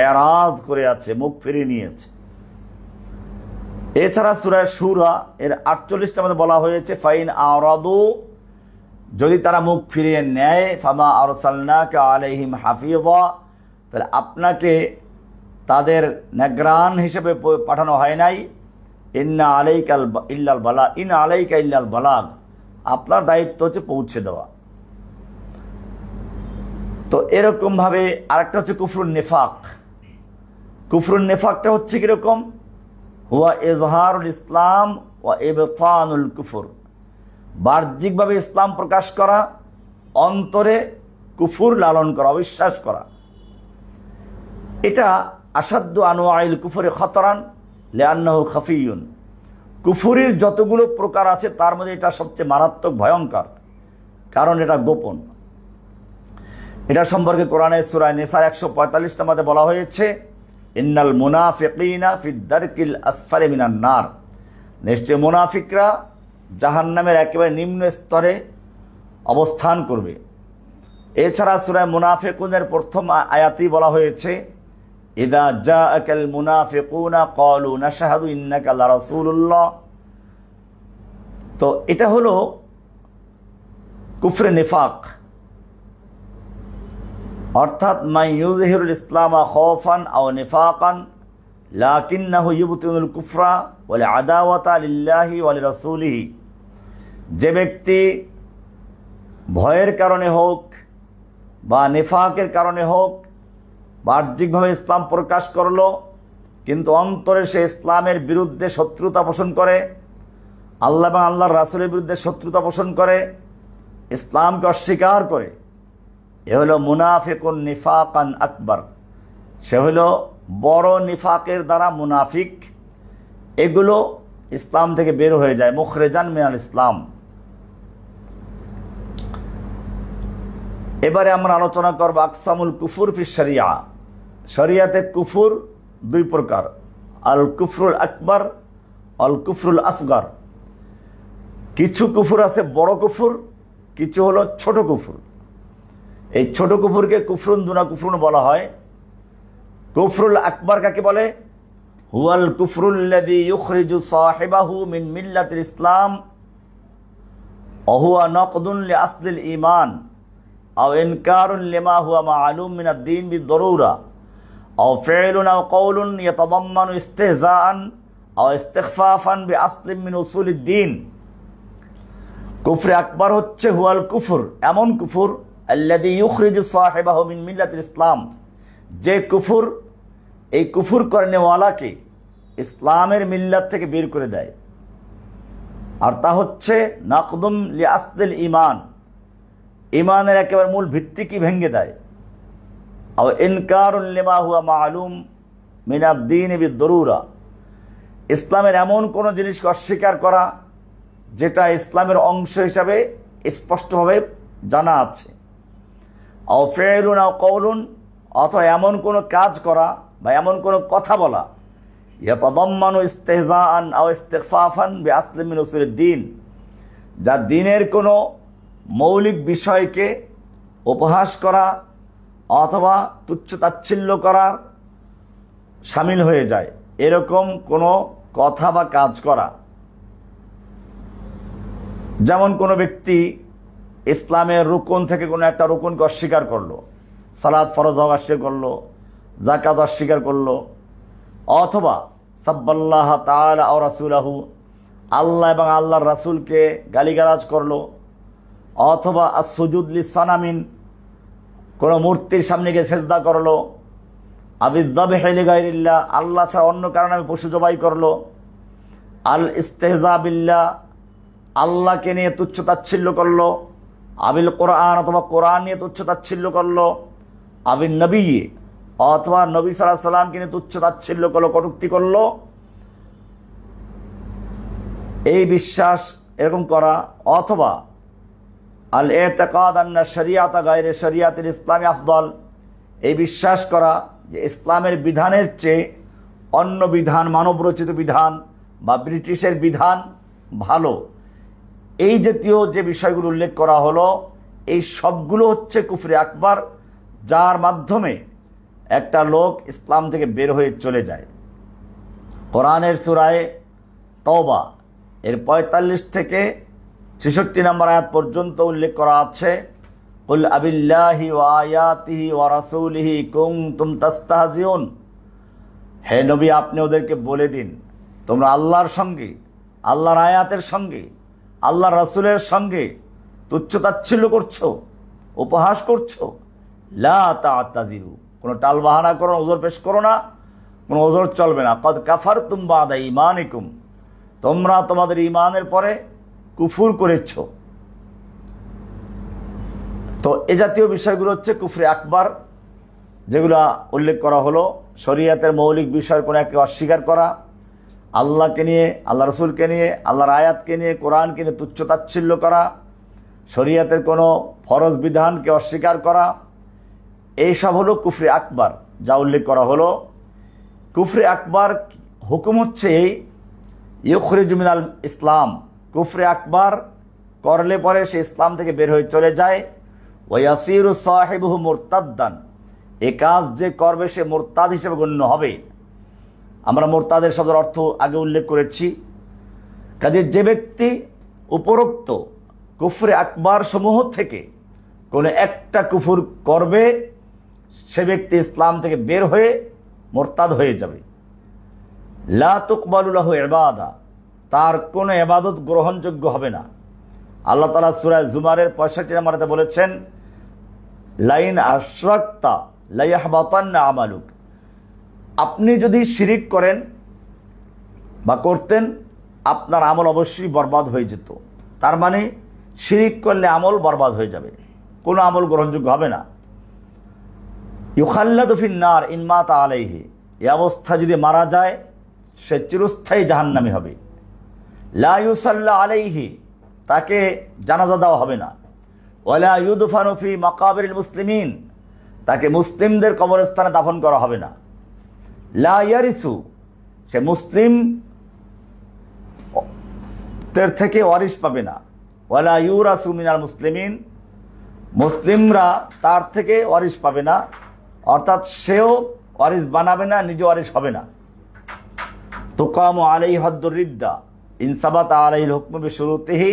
এরাজ করে আছে, মুখ ফিরিয়ে নিয়েছে। এছাড়া সূরা শুরা এর 48 নম্বরে বলা হয়েছে ফাইন আরাদু, যদি তারা মুখ ফিরিয়ে নেয় ফামা আরসালনাকা আলাইহিম হাফিযা, তাহলে আপনাকে তাদের নিগরান হিসেবে পাঠানো হয় নাই, ইন্না আলাইকা ইল্লাল বালাগ, ইন আলাইকা ইল্লাল বালাগ, আপনার দায়িত্ব হচ্ছে পৌঁছে দেওয়া। তো এরকম ভাবে আরেকটা হচ্ছে কুফরুন নিফাক। কুফরুন নিফাকটা হচ্ছে কিরকম? হুয়া ইজহারুল ইসলাম ওয়া ইবতানুল কুফর, বাহ্যিকভাবে ইসলাম প্রকাশ করা, অন্তরে কুফর লালন করা, অবিশ্বাস করা। এটা আসাদ্দু আনওয়াইল কুফরে খতরান লিআন্নাহু খাফিয়ুন, কুফরির যতগুলো প্রকার আছে তার মধ্যে এটা সবচেয়ে মারাত্মক ভয়ঙ্কর, কারণ এটা গোপন। এটা সম্পর্কে কোরআনের সূরা নিসার 145 নম্বরে বলা হয়েছে, ইন্নাল মুনাফিকিনা ফিদ দারকিল আসফালি মিনান নার, নিশ্চয় মুনাফিকরা জাহান্নামের একেবারে নিম্ন স্তরে অবস্থান করবে। এছাড়া সূরা মুনাফিকুনের প্রথম আয়াতেই বলা হয়েছে, ইদা জাআকাল মুনাফিকুনা ক্বালু নাশহাদু ইন্নাকা লারাসূলুল্লাহ। তো এটা হলো কুফরে নিফাক, অর্থাৎ মান ইউযহিরুল ইসলামা খাওফান আও নিফাকান লাকিন্নাহু ইউবতিনুল কুফরা ওয়াল আদাওয়াতা লিল্লাহি ওয়া লিরাসূলিহি, যে ব্যক্তি ভয়ের কারণে হোক বা নিফাকের কারণে হোক বাহ্যিকভাবে ইসলাম প্রকাশ করলো, কিন্তু অন্তরে সে ইসলামের বিরুদ্ধে শত্রুতা পোষণ করে, আল্লাহ এবং আল্লাহর রাসূলের বিরুদ্ধে শত্রুতা পোষণ করে, ইসলামকে অস্বীকার করে, এ হলো মুনাফিকুন নিফাকান আকবার, সে হলো বড় নিফাকের দ্বারা মুনাফিক। এগুলো ইসলাম থেকে বের হয়ে যায়, মুখরেজান মিনাল ইসলাম। এবারে আমরা আলোচনা করব আকসামুল কুফুর ফি শরিয়া। শরিয়াতে কুফুর দুই প্রকার, আল কুফরুল আকবার, আল কুফরুল আসগর। কিছু কুফুর আছে বড় কুফুর, কিছু হলো ছোট কুফুর। এই ছোট কুফুরকে কুফরুন দুনা কুফরুন বলা হয়। কুফরুল আকবার কাকে বলে? হুয়াল কুফরুল্লাযী ইউখরিজু সাহিবাহু মিন মিল্লাতিল ইসলাম ওয়া হুয়া নাকদুন লিআসলিল ঈমান আও ইনকারুন লিমা হুয়া মা'লুম মিনাদ দ্বীন বিদ-দারুরা আও ফি'লুন আও কাওলুন ইয়াতাদাম্মানু ইস্তিহজাআন আও ইস্তিখফাফান বিআসলিন মিন উসুলিদ দ্বীন। কুফরে আকবার হচ্ছে হুয়াল কুফর, এমন কুফর আল্লাযী ইউখরিজু সাহিবাহু মিন মিল্লাতিল ইসলাম, যে কুফর এই কুফর করেনেওয়ালাকে ইসলামের মিল্লাত থেকে বের করে দেয়, আর তা হচ্ছে নাকদুম লিআসলিল ঈমান, ঈমানের একেবারে মূল ভিত্তিকে ভেঙে দেয়। আও ইনকারুন লিমা হুয়া মা'লুম মিনাদ দ্বীন বিদ-দারুরা, ইসলামের এমন কোন জিনিসকে অস্বীকার করা যেটা ইসলামের অংশ হিসাবে স্পষ্টভাবে জানা আছে। আও ফি'লুন আও কাওলুন, অথবা এমন কোনো কাজ করা বা এমন কোনো কথা বলা, ইয়াতাদাম্মানু ইস্তিহজাআন আও ইস্তিখফাফান বিআসলিন মিন উসুলিদ দ্বীন, যা দ্বীনের কোনো মৌলিক বিষয়কে উপহাস করা অথবা তুচ্ছ তাচ্ছিল্য করার শামিল হয়ে যায়, এরকম কোনো কথা বা কাজ করা। যেমন কোনো ব্যক্তি ইসলামের রুকন থেকে কোনো একটা রুকনকে অস্বীকার করলো, সালাত ফরজ হওয়া অস্বীকার করলো, যাকাত অস্বীকার করলো, অথবা সাব্বাল্লাহ তাআলা ওয়া রাসূলাহু, আল্লাহ এবং আল্লাহর রাসূলকে গালিগালাজ করলো, অথবা আসসুজুদ লিসসানামিন, কোনো মূর্তির সামনে গিয়ে সেজদা করলো, আবিযযাবহি লিগাইরিল্লাহ, আল্লাহ ছাড়া অন্য কারণে আমি পশু জবাই করলো, আল ইস্তিহজা বিল্লাহ, আল্লাহকে নিয়ে তুচ্ছ তাচ্ছিল্য করলো, আবিল কোরআন, অথবা কোরআন নিয়ে তুচ্ছ তাচ্ছিল্য করলো, আবিন নবী, অথবা নবী সাল্লাল্লাহু আলাইহি সাল্লামকে নিয়ে তুচ্ছ তাচ্ছিল্য করলো, কটূক্তি করলো। এই বিশ্বাস এরকম করা, অথবা আল ইতিকাদ আন্না শরিয়াতা গায়রে শরিয়াতিল ইসলামি আফদল, এই বিশ্বাস করা যে ইসলামের বিধানের চেয়ে অন্য বিধান, মানবরচিত বিধান বা ব্রিটিশের বিধান ভালো। এই জাতীয় যে বিষয়গুলো উল্লেখ করা হলো, এই সবগুলো হচ্ছে কুফরে আকবার, যার মাধ্যমে একটা লোক ইসলাম থেকে বের হয়ে চলে যায়। কোরআনের সূরায়ে তওবা এর 45 থেকে 66 নম্বর আয়াত পর্যন্ত উল্লেখ করা আছে, কুল আবিল্লাহি ওয়া আয়াতিহি ওয়া রাসূলিহি কুনতুম তাস্তাহজিউন, হে নবী আপনি ওদেরকে বলে দিন, তোমরা আল্লাহর সঙ্গে, আল্লাহর আয়াতের সঙ্গে, আল্লাহর রাসূলের সঙ্গে তুচ্ছতাচ্ছিল্য করছো, উপহাস করছো। লা তা'তাযিরু, কোনো টালবাহানা করো না, ওজর পেশ করো না, কোনো ওজর চলবে না। ক্বাদ কাফারতুম বা'দা ঈমানিকুম, তোমরা তোমাদের ঈমানের পরে কুফর করেছো। তো এ জাতীয় বিষয়গুলো হচ্ছে কুফরে আকবার, যেগুলা উল্লেখ করা হলো। শরীয়তের মৌলিক বিষয়ের কোনো একটি অস্বীকার করা, আল্লাহকে নিয়ে, আল্লাহ রসুলকে নিয়ে, আল্লাহর আয়াতকে নিয়ে, কোরআনকে নিয়ে তুচ্ছতাচ্ছিল্য করা, শরীয়তের কোনো ফরজ বিধানকে অস্বীকার করা, এইসব হলো কুফরে আকবার, যা উল্লেখ করা হলো। কুফরে আকবার হুকুম হচ্ছে এই, ইউখরিজু মিনাল ইসলাম, কুফরে আকবার করলে পরে সে ইসলাম থেকে বের হয়ে চলে যায়। ওয়াসিরু সাহিবুহু মুরতাদ্দান, এ কাজ যে করবে সে মুরতাদ হিসেবে গণ্য হবে। আমরা মুরতাদের শব্দের অর্থ আগে উল্লেখ করেছি। কাজে যে ব্যক্তি উপরোক্ত কুফরে আকবার সমূহ থেকে কোনো একটা কুফর করবে, সে ব্যক্তি ইসলাম থেকে বের হয়ে মুরতাদ হয়ে যাবে। লা তুকবালু লাহু ইবাদা, তার কোনো ইবাদত গ্রহণযোগ্য হবে না। আল্লাহ তাআলা সূরা জুমারের 65 নম্বরে বলেছেন, লাইন আশরাকতা লা ইয়াহবাতান্না আমালুক, আপনি যদি শিরিক করেন বা করতেন, আপনার আমল অবশ্যই বরবাদ হয়ে যেত। তার মানে শিরিক করলে আমল বরবাদ হয়ে যাবে, কোনো আমল গ্রহণযোগ্য হবে না। ইউখাল্লাদু ফিন-নার ইন মাতা আলাইহি, এই অবস্থা যদি মারা যায় সে চিরস্থায়ী জাহান্নামী হবে। লা ইউসাল্লা আলাইহি, তাকে জানাজা দেওয়া হবে না। ওয়ালা ইউদফানু ফি মাকাবিরিল মুসলিমিন, তাকে মুসলিমদের কবরস্থানে দাফন করা হবে না। লা ইয়ারিসু, সে মুসলিমদের থেকে ওয়ারিস পাবে না। ওয়ালা ইউরাসু মিনাল মুসলিমিন, মুসলিমরা তার থেকে ওয়ারিস পাবে না, অর্থাৎ সেও ওয়ারিস বানাবে না, নিজে ওয়ারিস হবে না। তুকামু আলাইহি হাদ্দুর রিদ্দা ইন সাবাতা আলাইহিল হুকমু বিশুরুতিহি,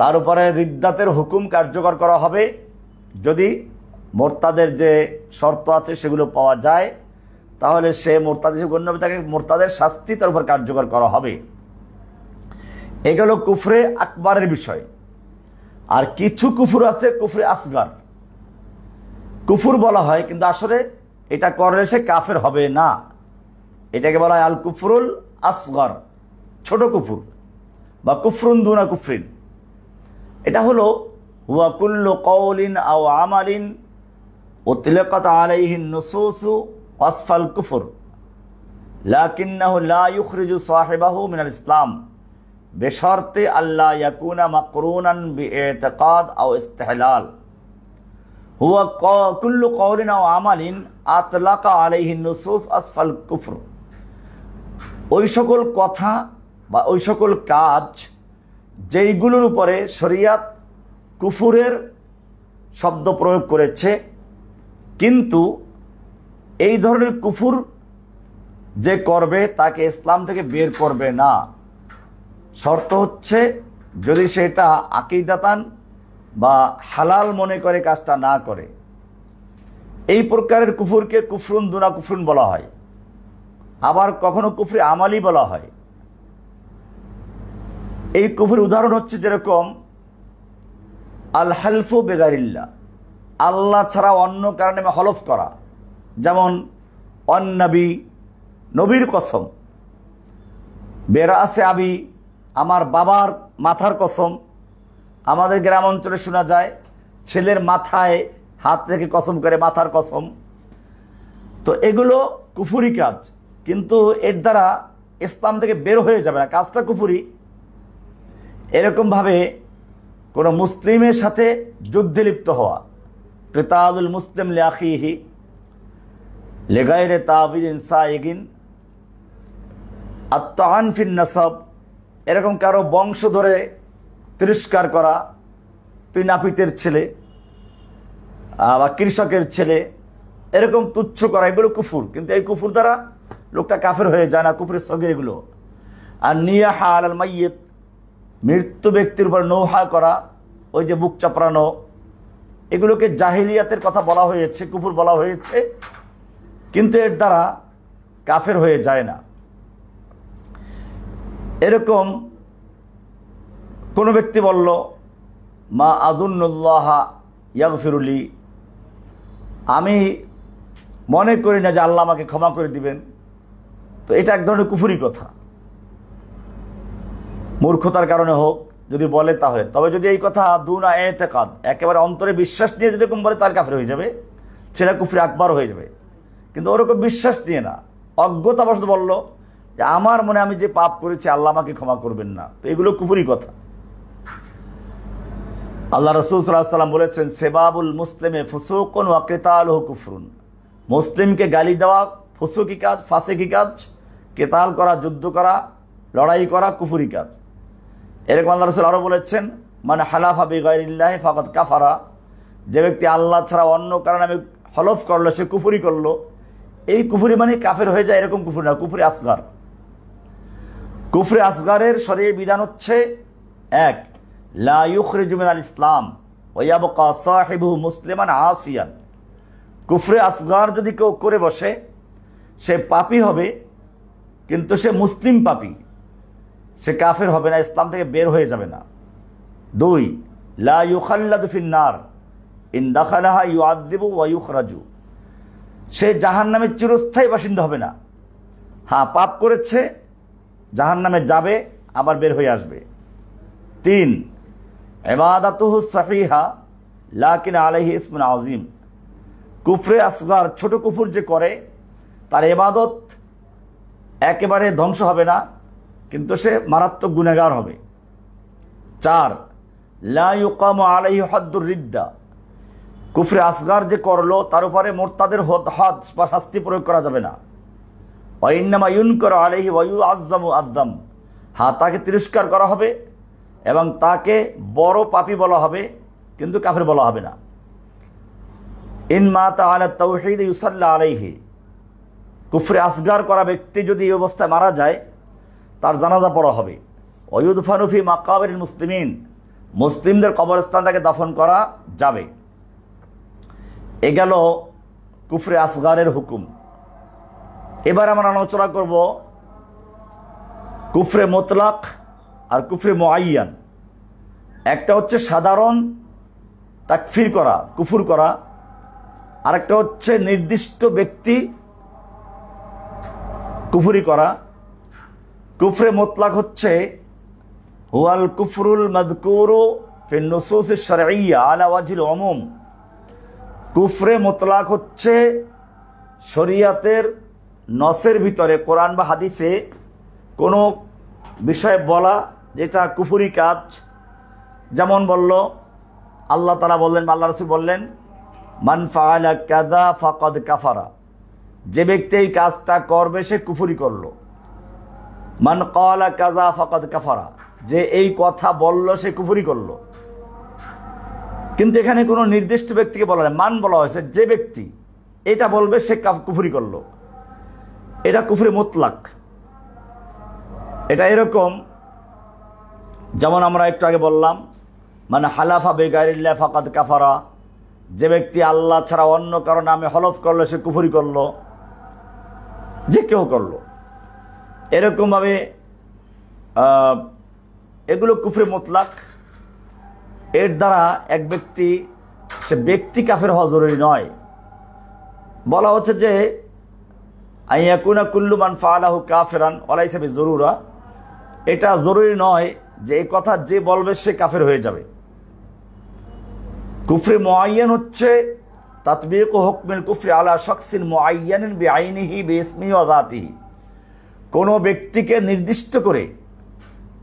তার উপরে রিদ্দাতের হুকুম কার্যকর করা হবে যদি মোরতাদের যে শর্ত আছে সেগুলো পাওয়া যায়, তাহলে সে মোরতাদ হিসেবে গণ্য হবে, তাকে মোরতাদের শাস্তি তার উপর কার্যকর করা হবে। এগুলো কুফরে আকবারের বিষয়। আর কিছু কুফর আছে কুফরে আসগার, কুফর বলা হয় কিন্তু আসলে এটা করলে সে কাফের হবে না। এটাকে বলা হয় আল কুফরুল আসগর, ছোট কুফর বা কুফরুন দুনা কুফরিন। এটা হলো হুয়া কুল্লু কওলিন আও আমালিন উতলাকাত আলাইহি নুসুসু ওয়াসফাল কুফর লাকিন্নাহু লা ইউখরিজু সাহিবাহু মিনাল ইসলাম বিশর্তে আল্লা ইয়াকুনা মাকরুনান বিইতিকাদ আও ইস্তিহলাল। হুয়া কুল্লু কওলিন আও আমালিন আতলাকা আলাইহি নুসুস আসফাল কুফর, ওই সকল কথা বা ওই সকল কাজ যেইগুলোর উপরে শরিয়াত কুফুরের শব্দ প্রয়োগ করেছে, কিন্তু এই ধরনের কুফুর যে করবে তাকে ইসলাম থেকে বের করবে না। শর্ত হচ্ছে যদি সেটা আকীদাতান বা হালাল মনে করে কাজটা না করে। এই প্রকারের কুফুরকে কুফরুন দুনা কুফরুন বলা হয়, আবার কখনো কুফরে আমালি বলা হয়। এই কুফরের উদাহরণ হচ্ছে যেরকম আল হালফু বেগারিল্লাহ, আল্লাহ ছাড়া অন্য কারণে হলফ করা, যেমন অন্নবী, নবীর কসম, বেরাসে আবি, আমার বাবার মাথার কসম। আমাদের গ্রাম অঞ্চলে শোনা যায় ছেলের মাথায় হাত রেখে কসম করে, মাথার কসম। তো এগুলো কুফুরি কাজ, কিন্তু এর দ্বারা ইসলাম থেকে বের হয়ে যাবে না, কাজটা কুফুরি। এরকমভাবে কোনো মুসলিমের সাথে যুদ্ধে লিপ্ত হওয়া, কিতালুল মুসলিম লিআখিহি লিগাইরি তাবিদিন সাইগিন, আত-তাআন ফিন নাসাব, এরকম কারো বংশ ধরে তিরস্কার করা, তুই নাপিতের ছেলে বা কৃষকের ছেলে, এরকম তুচ্ছ করা, এগুলো কুফুর। কিন্তু এই কুফুর দ্বারা লোকটা কাফের হয়ে যায় না, কুফরের সগীর এগুলো। আর নিয়াহা আলাল মাইয়িত, মৃত্যু ব্যক্তির উপর নৌহা করা, ওই যে বুক চাপড়ানো, এগুলোকে জাহিলিয়াতের কথা বলা হয়েছে, কুফুর বলা হয়েছে, কিন্তু এর দ্বারা কাফের হয়ে যায় না। এরকম কোনো ব্যক্তি বলল মা আযুন্নুল্লাহ ইয়াগফিরুলি, আমি মনে করি না যে আল্লাহ আমাকে ক্ষমা করে দিবেন, তো এটা এক ধরনের কুফরি কথা, মূর্খতার কারণে হোক যদি বলে তাহলে। তবে যদি এই কথা দুনা এতেকাদ, একেবারে অন্তরে বিশ্বাস নিয়ে যদি এরকম বলে তাহলে কাফের হয়ে যাবে, সেটা কুফরি আকবার হয়ে যাবে। কিন্তু ওরকম বিশ্বাস নিয়ে না, অজ্ঞতাবশত বলল যে আমার মনে আমি যে পাপ করেছি আল্লাহ আমাকে ক্ষমা করবেন না, তো এগুলো কুফরি কথা। আল্লাহ রাসূল সাল্লাল্লাহু আলাইহি ওয়াসাল্লাম বলেছেন সেবাবুল মুসলিমে ফুসুকুন ওয়া কিতালুহু কুফরুন, মুসলিমকে গালি দেওয়া ফুসুকি কাজ, ফাসিকি কাজ, কেতাল করা, যুদ্ধ করা, লড়াই করা কুফরি কাজ। এরকম আল্লাহ রাসূল আরও বলেছেন মানে হালাফা বিগাইরিল্লাহি ফাকাদ কাফারা, যে ব্যক্তি আল্লাহ ছাড়া অন্য কারণে আমি হলফ করলো সে কুফরি করলো। এই কুফরি মানে কাফের হয়ে যায় এরকম কুফরি না, কুফরি আসগার। কুফরি আসগারের শরীয়ত বিধান হচ্ছে এক, লা ইউখরিজু মিনাল ইসলাম ওয়া ইয়াবকা সাহিবুহু মুসলিমান আসিয়ান। কুফরি আসগার যদি কেউ করে বসে সে পাপী হবে, কিন্তু সে মুসলিম পাপী, সে কাফের হবে না, ইসলাম থেকে বের হয়ে যাবে না। দুই, লা ইউখাল্লাদু ফিন্নার ইন দাখালাহা ইউআযযিবু ওয়া ইউখরাজু, সে জাহান্নামের চিরস্থায়ী বাসিন্দা হবে না। হ্যাঁ, পাপ করেছে, জাহান্নামে যাবে, আবার বের হয়ে আসবে। তিন, ইবাদাতুহু সহিহা লাকিন আলাইহি ইসমুন আযীম, কুফরে আসগার ছোট কুফর যে করে তার ইবাদত একেবারে ধ্বংস হবে না, কিন্তু সে মারাত্মক গুনাহগার হবে। চার, লা ইউকামু আলাইহি হাদ্দুর রিদ্দা, কুফরে আসগার যে করলো তার উপরে মুরতাদের হদ বা শাস্তি প্রয়োগ করা যাবে না। ওয়া ইন্নামা ইউনকারু আলাইহি ওয়া ইউআযযামু আযযাম, হ্যাঁ তাকে তিরস্কার করা হবে এবং তাকে বড় পাপী বলা হবে, কিন্তু কাফের বলা হবে না। ইন মাতা আলা তাওহীদ ইউসাল্লা আলাইহি, কুফরে আসগার করা ব্যক্তি যদি এই অবস্থায় মারা যায় তার জানাজা পড়া হবে। ওয়া ইউদফানু ফি মাকাবিরিল মুসলিমিন, মুসলিমদের কবরস্থান থেকে দাফন করা যাবে। এ গেল কুফরে আসগারের হুকুম। এবার আমরা আলোচনা করব কুফরে মুতলাক আর কুফরে মুআয়্যান। একটা হচ্ছে সাধারণ তাকফির করা, কুফর করা, আরেকটা হচ্ছে নির্দিষ্ট ব্যক্তি কুফরি করা। কুফরে মুতলাক হচ্ছে হুয়াল কুফরুল মাযকুরু ফিন নুসুসিশ শারঈয়্যা আলা ওয়াজহিল উমুম, কুফরে মুতলাক হচ্ছে শরীয়তের নসের ভিতরে কোরআন বা হাদিসে কোনো বিষয় বলা যেটা কুফরি কাজ। যেমন বলল আল্লাহ তাআলা বললেন, আল্লাহ রাসূল বললেন মান ফাআলা কাযা ফাকাদ কাফারা, যে ব্যক্তি এই কাজটা করবে সে কুফরি করলো। মান ক্বালা কাযা ফাকাদ কাফারা, যে এই কথা বলল সে কুফরি করলো। কিন্তু এখানে কোনো নির্দিষ্ট ব্যক্তিকে বলা হয়, মান বলা হয়েছে, যে ব্যক্তি এটা বলবে সে কুফরি করলো, এটা কুফরি মুতলাক। এটা এরকম যেমন আমরা একটু আগে বললাম মানে হালাফা বিগাইরিল্লাহ ফাকাদ কাফারা, যে ব্যক্তি আল্লাহ ছাড়া অন্য কারো নামে হলফ করলো সে কুফরি করলো, যে কেউ করলো। এরকমভাবে এগুলো কুফরি মুতলাক। এর দ্বারা এক ব্যক্তি সে ব্যক্তি কাফের হওয়া জরুরি নয়। বলা হচ্ছে যে আইয়াকুনা কুল্লু মান ফাআলাহু কাফিরান ওয়ালাইসা বিজরুরা, এটা জরুরি নয় যে এই কথা যে বলবে সে কাফের হয়ে যাবে। কুফরে মুআয়্যান হচ্ছে তাতবিক হুকমিল কুফরি আলা শাখসিন মুআয়্যানিন বিআইনিহি বিইসমিহি ওয়া যাতিহি, কোনো ব্যক্তিকে নির্দিষ্ট করে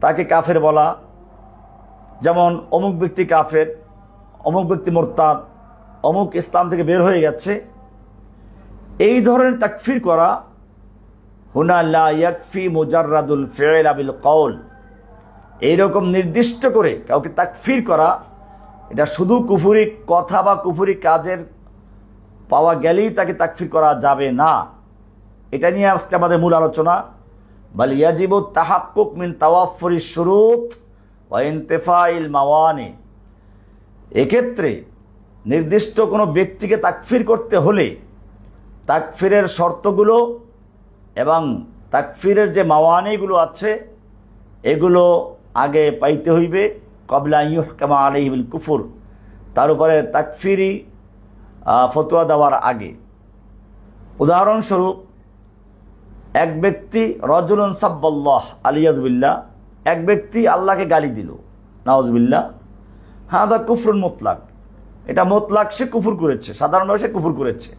তাকে কাফের বলা, যেমন অমুক ব্যক্তি কাফের, অমুক ব্যক্তি মুরতাদ, অমুক ইসলাম থেকে বের হয়ে গেছে, এই ধরনের তাকফির করা হুনা লা ইয়াকফি মুজাররাদুল ফি'ল বিল কওল, এইরকম নির্দিষ্ট করে কাউকে তাকফির করা এটা শুধু কুফরি কথা বা কুফরি কাজের পাওয়া গেলেই তাকে তাকফির করা যাবে না। এটা নিয়ে আজকে আমাদের মূল আলোচনা। বাল ইয়াজিবু তাহাক্কুক মিন তাওয়াফফুরিশ শুরুত ওয়া ইনতিফাইল মাওয়ানি, এক্ষেত্রে নির্দিষ্ট কোনো ব্যক্তিকে তাকফির করতে হলে তাকফিরের শর্তগুলো এবং তাকফিরের যে মাওয়ানিগুলো আছে এগুলো আগে পাইতে হইবে কবলা ইউহকামা আলাইহি বিল কুফর, তার উপরে তাকফিরি ফতোয়া দেওয়ার আগে। উদাহরণস্বরূপ, এক ব্যক্তি রজুলুন সাব্বাল্লাহ আলিয়াজবিল্লাহ, এক ব্যক্তি আল্লাহকে গালি দিল, নাউজবিল্লাহ, হাদা কুফরুন মুতলাক, এটা মুতলাক সে কুফর করেছে, সাধারণভাবে সে কুফর করেছে।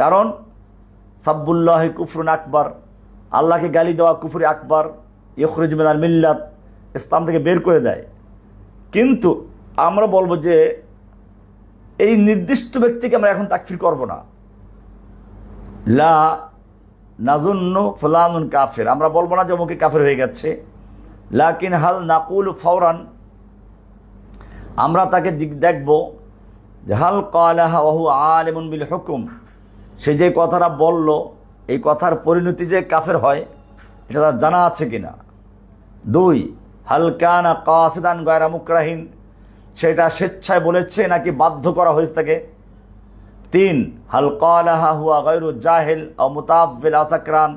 কারণ সাব্বুল্লাহি কুফরুন আকবার, আল্লাহকে গালি দেওয়া কুফরে আকবার, ইখরিজ মিনাল মিল্লাত, ইসলাম থেকে বের করে দেয়। কিন্তু আমরা বলবো যে এই নির্দিষ্ট ব্যক্তিকে আমরা এখন তাকফির করব না, লা নাজুন্নু ফুলানুন কাফের, আমরা বলবো না যে অমুকে কাফের হয়ে গেছে। লাকিন হাল নাকুল ফাওরান, আমরা তাকে দেখব যে হাল ক্বালাহা ওয়া হুয়া আলিমুন বিল হুকুম, সে যে কথাটা বলল এই কথার পরিণতি যে কাফের হয় এটা তার জানা আছে কিনা। 2, হাল কানা কাসিদান গায়রা মুকরাহিন, সেটা স্বেচ্ছায় বলেছে নাকি বাধ্য করা হয়েছে তাকে। 3, হাল ক্বালাহা হুয়া গায়রু জাহিল আও মুতাআফফিল আও সাকরান,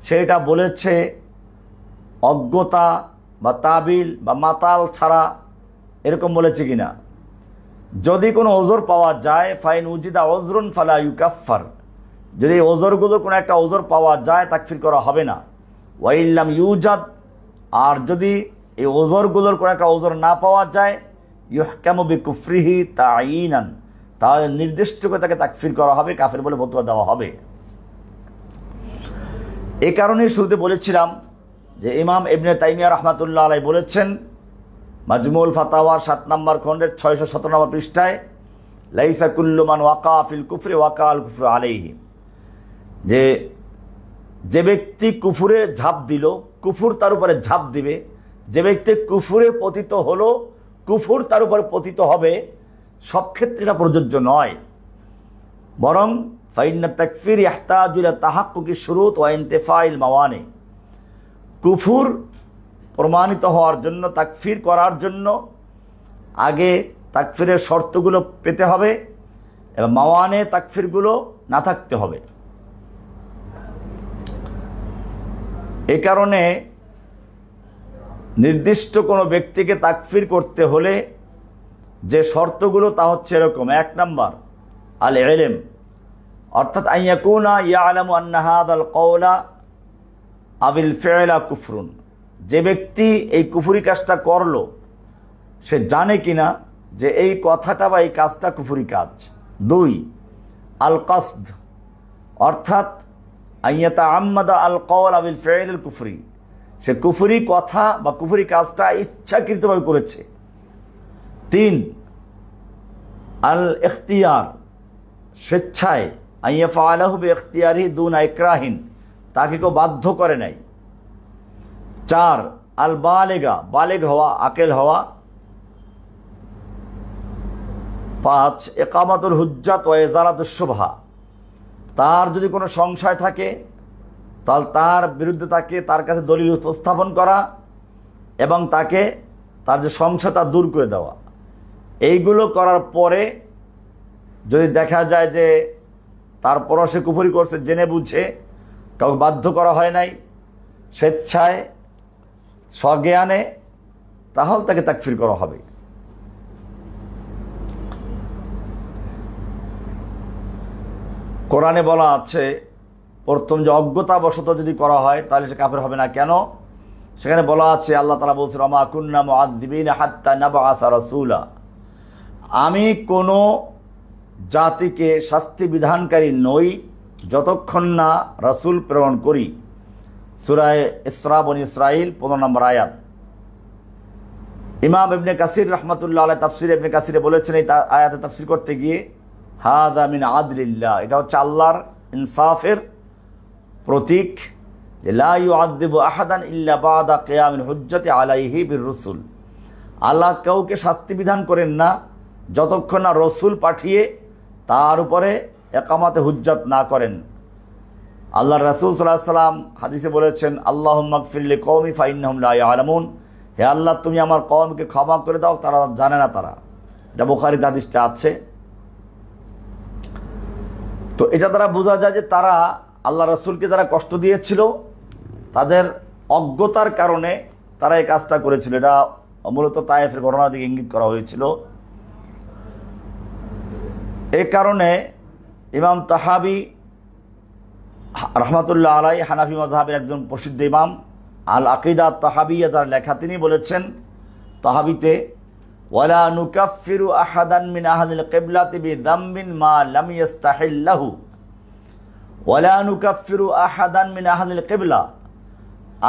সেটা বলেছে অজ্ঞতা বা তাবিল বা মাতাল ছাড়া, এরকম বলেছে কিনা। যদি কোনো ওজর পাওয়া যায়, ফাইন উজিদা ওজরুন ফালা ইউকাফফার, যদি ওজরগুলো কোনো একটা ওজর পাওয়া যায় তাকফির করা হবে না। ওয়াইল্লাম ইউজাদ, আর যদি এই ওজরগুলোর কোনো একটা ওজর না পাওয়া যায়, ইউহকামু বিকুফরিহি তাঈনান, তাহলে নির্দিষ্ট করে তাকে তাকফির করা হবে, কাফের বলে ফতোয়া দেওয়া হবে। এই কারণেই শুরুতে বলেছিলাম যে ইমাম ইবনে তাইমিয়া রাহমাতুল্লাহ আলাইহি বলেছেন মাজমুল ফাতাওয়ার 7 নম্বর খণ্ডের 617 নম্বর পৃষ্ঠায়, লাইসা কুল্লু মান ওয়াকা ফিল কুফরি ওয়াকা আল কুফরু আলাইহি, যে ব্যক্তি কুফুরে ঝাঁপ দিল কুফুর তার উপরে ঝাঁপ দিবে, যে ব্যক্তি কুফুরে পতিত হলো কুফুর তার উপরে পতিত হবে, সব ক্ষেত্রে এটা প্রযোজ্য নয়। বরং ফাইন্না তাকফির ইহতাজু ইলা তাহাক্কুকি শুরুত ওয়া ইনতিফাইল মাওয়ানি, কুফুর প্রমাণিত হওয়ার জন্য, তাকফির করার জন্য আগে তাকফিরের শর্তগুলো পেতে হবে এবং মাওয়ানে তাকফিরগুলো না থাকতে হবে। এই কারণে নির্দিষ্ট কোনো ব্যক্তিকে তাকফির করতে হলে যে শর্তগুলো তা হচ্ছে এরকম। 1 নম্বর আল ইলম, অর্থাৎ আইয়াকুনা ইয়ালামু আন্না হাদাল কওলা আবিল ফি'লা কুফরুন, যে ব্যক্তি এই কুফরি কাজটা করলো সে জানে কিনা যে এই কথাটা বা এই কাজটা কুফরি কাজ। 2, আল কসদ, অর্থাৎ আইয়াতা আম্মাদা আল কওল আবিল ফি'ল আল কুফরি, সে কুফরি কথা বা কুফরি কাজটা ইচ্ছাকৃতভাবে করেছে। 3, আল ইখতিয়ার, স্বেচ্ছায়, আইয়া ফাআলাহু বিইখতিয়ারি দুনা ইকরাহিন, তাকে কেউ বাধ্য করে নাই। 4, আল বালেগা, বালেগ হওয়া, আকেল হওয়া। 5, ইকামাতুল হুজ্জাত ওয়া ইজালাতুশ শুবহা, তার যদি কোনো সংশয় থাকে তাহলে তার বিরুদ্ধে তার কাছে দলিল উপস্থাপন করা এবং তাকে তার যে সংশয়টা দূর করে দেওয়া। এইগুলো করার পরে যদি দেখা যায় যে তারপরও সে কুফরি করছে জেনে বুঝে, কাউকে বাধ্য করা হয় নাই, স্বেচ্ছায় স্বজ্ঞানে, তাহলে তাকে তাকফির করা হবে। কোরআনে বলা আছে প্রথম যে অজ্ঞতাবশত যদি করা হয় তাহলে সে কাফের হবে না। কেন? সেখানে বলা আছে, আল্লাহ তাআলা বলছেন ওয়া মা কুন্না মুআযযিবিনা হাত্তা নাবআসা রাসূলা, আমি কোনো জাতিকে শাস্তি বিধানকারী নই যতক্ষণ না রাসূল প্রেরণ করি। সূরা ইসরা বনী ইসরাইল 15 নম্বর আয়াত। ইমাম ইবনে কাসির রাহমাতুল্লাহ আলাইহি তাফসীর ইবনে কাসিরে বলেছেন এই আয়াতে তাফসীর করতে গিয়ে, হাদা মিন আদলিল্লাহ, এটা হচ্ছে আল্লাহর ইনসাফের প্রতীক, যে লা ইউআযযিবু আহাদান ইল্লা বা'দা কিয়ামিল হুজ্জাতি আলাইহি বির-রুসুল, আল্লাহ কাউকে শাস্তি বিধান করেন না যতক্ষণ না রসুল পাঠিয়ে তার উপরে একামাতে হুজ্জাত না করেন। আল্লাহ রাসূল সাল্লাল্লাহু আলাইহি ওয়াসাল্লাম হাদিসে বলেছেন, আল্লাহুম্মা গফির লিকওমি ফাইন্নাহুম লা ইয়ালামুন, হে আল্লাহ তুমি আমার কওমকে ক্ষমা করে দাও, তারা জানে না। তারা, এটা বুখারীতে হাদিসটা আছে। তো এটা দ্বারা বোঝা যায় যে তারা আল্লাহ রাসূলকে যারা কষ্ট দিয়েছিল তাদের অজ্ঞতার কারণে তারা এই কাজটা করেছিল। এটা মূলত তায়েফের ঘটনার দিকে ইঙ্গিত করা হয়েছিল। এই কারণে ইমাম তাহাবি রহমাতুল্লাহ আলাই, হানাফি মাযহাবের একজন প্রসিদ্ধ ইমাম, আল আকিদা তাহাবিয়া যার লেখা, তিনি বলেছেন তাহাবিতে, ওয়ালা নুকাফিরু আহাদান মিন আহলিল কিবলাতি বিযামবিন মা লাম ইস্তাহিল্লাহু, ওয়ালা নুকাফিরু আহাদান মিন আহলিল কিবলা,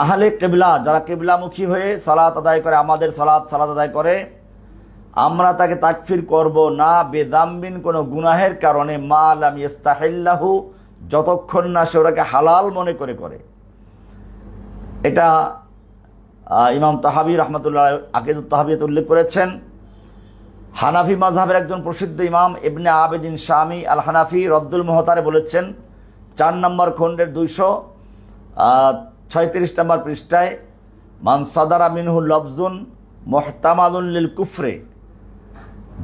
আহলে কিবলা যারা কিবলামুখী হয়ে সালাত আদায় করে, আমাদের সালাত আদায় করে, আমরা তাকে তাকফির করব না বেযামবিন কোনো গুনাহের কারণে, মা লাম ইস্তাহিল্লাহু যতক্ষণ না সে ওটাকে হালাল মনে করে। এটা ইমাম তাহাবি রহমতুল্লাহ আকিদুত তাহাবিয়াতে উল্লেখ করেছেন। হানাফি মাযহাবের একজন প্রসিদ্ধ ইমাম ইবনে আবেদিন শামি আল হানাফি রদ্দুল মুহতারে বলেছেন 4 নম্বর খণ্ডের 236 নম্বর পৃষ্ঠায়, মান সাদারা মিনহু লফজুন মুহতামালুন লিল কুফরে,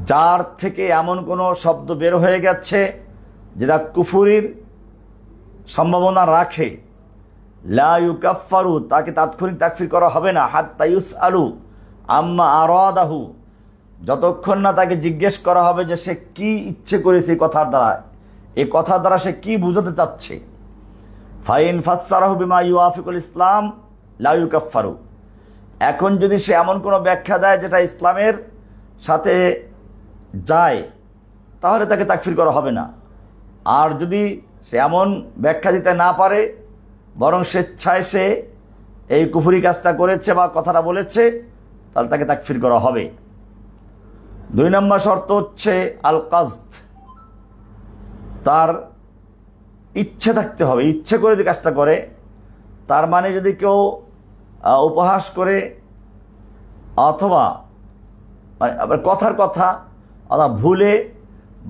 যার থেকে এমন কোনো শব্দ বের হয়ে গেছে যেটা কুফরির সম্ভাবনা রাখে, লা ইউকাফফারু তাকে তাৎক্ষণিক তাকফির করা হবে না, হাত্তা ইউসআলু আম্মা আরাদাহু যতক্ষণ না তাকে জিজ্ঞেস করা হবে যে সে কি ইচ্ছে করেছে এই কথার দ্বারা সে কি বুঝাতে চাচ্ছে। ফাইন ফাসসারাহু বিমা ইউআফিকুল ইসলাম লা ইউকাফফারু, এখন যদি সে এমন কোনো ব্যাখ্যা দেয় যেটা ইসলামের সাথে যায়, তাহলে তাকে তাকফির করা হবে না। আর যদি সে এমন ব্যাখ্যা দিতে না পারে, বরং স্বেচ্ছায় সে এই কুফরি কাজটা করেছে বা কথাটা বলেছে, তাহলে তাকে তাকফির করা হবে। 2 নম্বর শর্ত হচ্ছে আল কাসদ, তার ইচ্ছে থাকতে হবে, ইচ্ছে করে যে কাজটা করে। তার মানে যদি কেউ উপহাস করে অথবা আবার কথার কথা অথবা ভুলে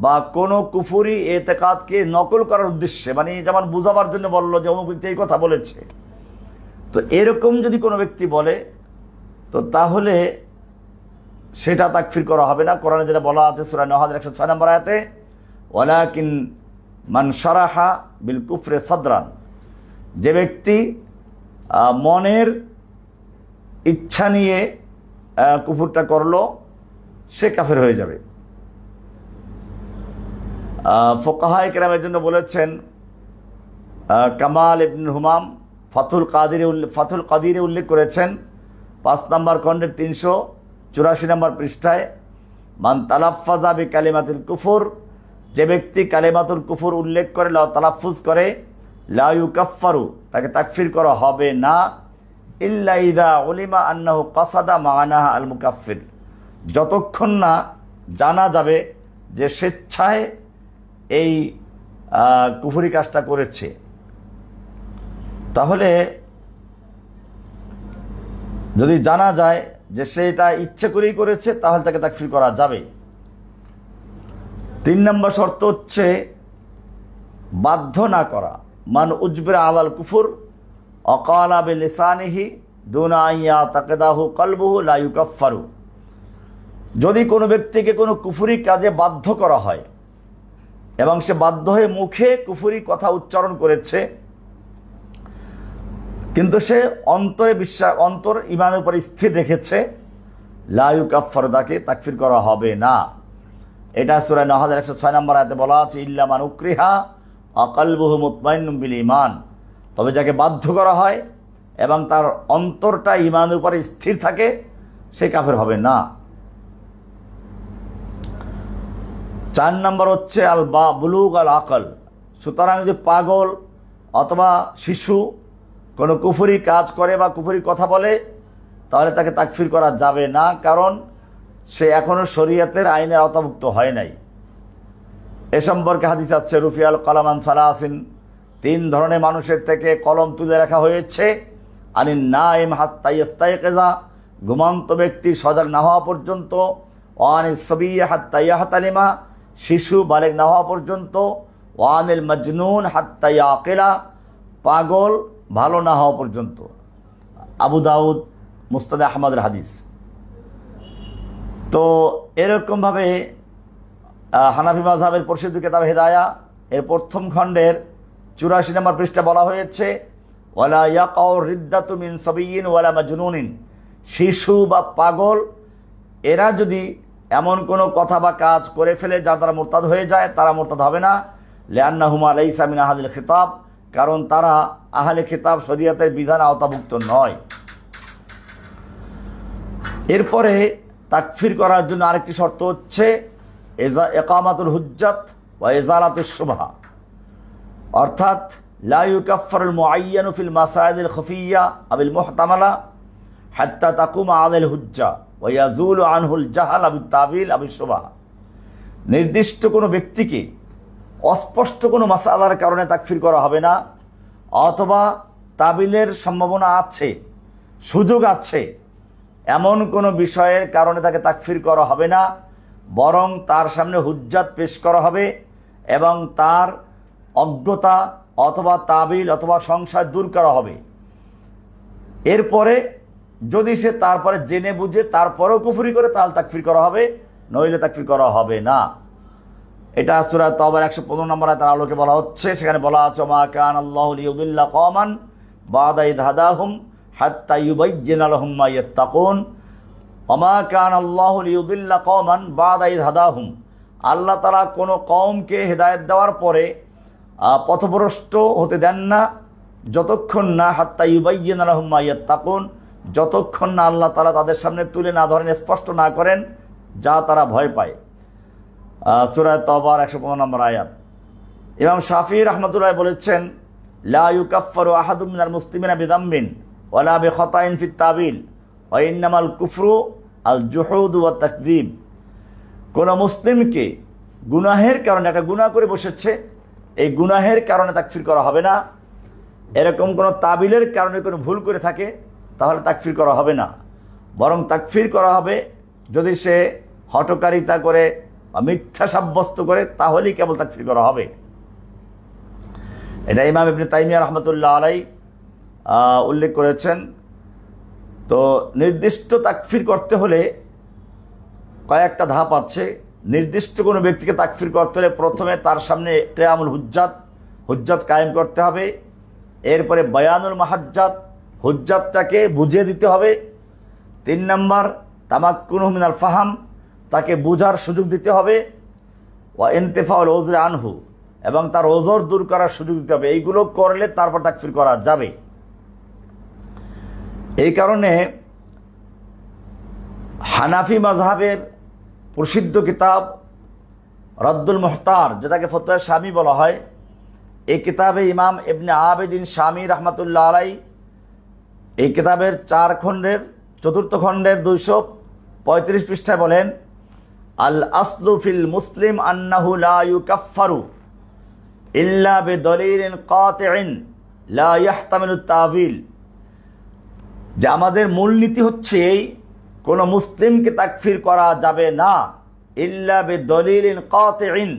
বা কোনো কুফরি এতেকাদকে নকল করার উদ্দেশ্যে, মানে যেমন বুঝাবার জন্য বললো যে অমুক ব্যক্তি এই কথা বলেছে, তো এরকম যদি কোনো ব্যক্তি বলে, তো তাহলে সেটা তাকফির করা হবে না। কোরআনে যেটা বলা আছে সূরা নাহলের 106 নম্বর আয়াতে, ওয়ালাকিন মান শারাহা বিল কুফরে সাদরান, যে ব্যক্তি মনের ইচ্ছা নিয়ে কুফরটা করলো, সে কাফের হয়ে যাবে। ফুকাহায়ে কেরামের জন্য বলেছেন, কামাল ইবনে হুমাম ফাথুল কাদিরে উল্লেখ করেছেন 5 নম্বর খণ্ডের 384 নম্বর পৃষ্ঠায়, মান তালাফফাযা বিকালিমাতিল কুফর, যে ব্যক্তি কালিমাতুল কুফর উল্লেখ করে তালাফফুজ করে, লা ইউকাফফারু তাকে তাকফির করা হবে না, ইল্লা ইযা উলিমা আন্নাহু কাসাদা মা'নাহা আল মুকাফফির, যতক্ষণ না জানা যাবে যে স্বেচ্ছায় এই কুফরি কাজটা করেছে। তাহলে যদি জানা যায় যে সে এটা ইচ্ছে করেই করেছে, তাহলে তাকে তাকফির করা যাবে। 3 নম্বর শর্ত হচ্ছে বাধ্য না করা, মান উজবিরা আলাল কুফর অকালা বিলিসানিহি দুনা আইয়া তাকদাহু কলবুহু লা ইউকাফফারু, যদি কোনো ব্যক্তিকে কোনো কুফরি কাজে বাধ্য করা হয় এবং সে বাধ্য হয়ে মুখে কুফরি কথা উচ্চারণ করেছে, কিন্তু সে অন্তর ঈমানের উপর স্থির রেখেছে, লা ইউকাফফারু তাকে তাকফির করা হবে না। এটা সূরা নাহলের 106 নম্বর আয়াতে বলা আছে, ইল্লা মান উকরিহা আকালবুহু মুতমাইন্নুম বিল ঈমান, তবে যাকে বাধ্য করা হয় এবং তার অন্তরটা ঈমানের উপর স্থির থাকে, সে কাফের হবে না। 4 নম্বর হচ্ছে আল বুলুগ আল আকল, সুতরাং যদি পাগল অথবা শিশু কোনো কুফরি কাজ করে বা কুফরি কথা বলে, তাহলে তাকে তাকফির করা যাবে না, কারণ সে এখনো শরীয়তের আইনের আওতাভুক্ত হয় নাই। এ সম্পর্কে হাদিস আছে, রুফিয়াল কলামান সালাসিন, 3 ধরনের মানুষের থেকে কলম তুলে রাখা হয়েছে, আনিন নাইম হাত্তা ইস্তাইকিযা, ঘুমন্ত ব্যক্তি সজাগ না হওয়া পর্যন্ত, ওয়ানিস সাবিয়্যা হাত্তা ইয়াহতালিমা, শিশু বালেগ না হওয়া পর্যন্ত, ওয়ানিল মাজনুন হাত্তা ইয়াকিলা, পাগল ভালো না হওয়া পর্যন্ত। আবু দাউদ মুসনাদ আহমদের হাদিস। তো এরকমভাবে হানাফি মাযহাবের প্রসিদ্ধ কিতাব হেদায়া এর 1ম খণ্ডের 84 নম্বর পৃষ্ঠা বলা হয়েছে, ওয়ালা ইয়াকাউ রিদ্দাতু মিন সাবিয়্যিন ওয়ালা মাজনুনিন, শিশু বা পাগল এরা যদি এমন কোনো কথা বা কাজ করে ফেলে যা তারা মুরতাদ হয়ে যায়, তারা মুরতাদ হবে না। লিআন্নাহুমা লাইসা মিন আহলিল খিতাব, কারণ তারা আহলে খিতাব শরীয়তের বিধান আওতাভুক্ত নয়। এরপরে তাকফির করার জন্য আরেকটি শর্ত হচ্ছে ইকামাতুল হুজ্জাত ওয়া ইজালাতুশ শুবহা, অর্থাৎ লা ইউকাফফারুল মুআয়্যানু ফিল মাসাইলিল খুফিয়্যা আবিল মুহতামালা হাত্তা তাকুমা আলাইহিল হুজ্জা ওয়া ইয়াজুলু আনহুল জাহাল আবিত তাবিল আবিশ শুবহা। নির্দিষ্ট কোনো ব্যক্তিকে অস্পষ্ট কোনো মাসালার কারণে তাকফির করা হবে না, অথবা তাবিলের সম্ভাবনা আছে, সুযোগ আছে, এমন কোনো বিষয়ের কারণে তাকে তাকফির করা হবে না, বরং তার সামনে হুজ্জাত পেশ করা হবে এবং তার অজ্ঞতা অথবা তাবিল অথবা সংশয় দূর করা হবে। এরপরে যদি সে তারপরে জেনে বুঝে তারপরেও কুফরি করে, তাহলে তাকফির করা হবে, নইলে তাকফির করা হবে না। এটা সূরা তাওবার 115 নম্বর আয়াতের আলোকে বলা হচ্ছে। সেখানে বলা আছে, মা কানা আল্লাহু লিইউদিল্লা কওমান বা'দা ইয হাদাহুম হাত্তা ইউবাইয়্যিনা লাহুম মা ইয়াত্তাকুন। ওমা কানা আল্লাহু লিইউদিল্লা কওমান বা'দা ইয হাদাহুম, আল্লাহ তাআলা কোনো কওমকে হেদায়েত দেওয়ার পরে পথভ্রষ্ট হতে দেন না যতক্ষণ না হাত্তা ইউবাইয়্যিনা লাহুম মা ইয়াত্তাকুন, যতক্ষণ না আল্লাহ তাআলা তাদের সামনে তুলে না ধরেন, স্পষ্ট না করেন যা তারা ভয় পায়। সূরা তাওবার 115 নম্বর আয়াত। ইমাম শাফিঈ রাহমাতুল্লাহ বলেছেন, লা ইউকাফফারু আহাদুম মিনাল মুসলিমিনা বিযামবিন ওয়ালা বিখাতাইন ফিত তাবিল ওয়া ইন্নামাল কুফরু আল জুহুদ ওয়া তাকযীব। কোন মুসলিমকে গুনাহের কারণে, একটা গুনাহ করে বসেছে, এই গুনাহের কারণে তাকফির করা হবে না। এরকম কোনো তাবিলের কারণে কোনো ভুল করে থাকে তাহলে তাকফির করা হবে না, বরং তাকফির করা হবে যদি সে হঠকারিতা করে বা মিথ্যা সাব্যস্ত করে, তাহলেই কেবল তাকফির করা হবে। এটা ইমাম ইবনে তাইমিয়া রাহমাতুল্লাহ আলাইহি উল্লেখ করেছেন। তো নির্দিষ্ট তাকফির করতে হলে কয়েকটা ধাপ আছে। নির্দিষ্ট কোনো ব্যক্তিকে তাকফির করতে হলে প্রথমে তার সামনে কিয়ামুল হুজ্জাত কায়েম করতে হবে। এরপরে বায়ানুল মাহাজ্জাত, হুজ্জাতটাকে বুঝিয়ে দিতে হবে। 3 নম্বর তামাক্কুনহু মিনাল ফাহাম, তাকে বুঝার সুযোগ দিতে হবে। ওয়া ইনতিফাউল উযরি আনহু, এবং তার ওজর দূর করার সুযোগ দিতে হবে। এইগুলো করলে তারপর তাকফির করা যাবে। এই কারণে হানাফি মাযহাবের প্রসিদ্ধ কিতাব রদ্দুল মুহতার, যেটাকে ফতোয়া শামী বলা হয়, এই কিতাবে ইমাম ইবনে আবিদিন শামী রাহমাতুল্লাহ আলাইহি এই কিতাবের 4 খণ্ডের 4th খণ্ডের 235 পৃষ্ঠায় বলেন, আল আসলু ফিল মুসলিম আন্নাহু লা ইউকাফফারু ইল্লা বিদলিলিন কাতিইন লা ইয়াহতামিলু তাবিল। যে আমাদের মূলনীতি হচ্ছে এই, কোন মুসলিমকে তাকফির করা যাবে না ইল্লা বিদলিলিন কাতিইন,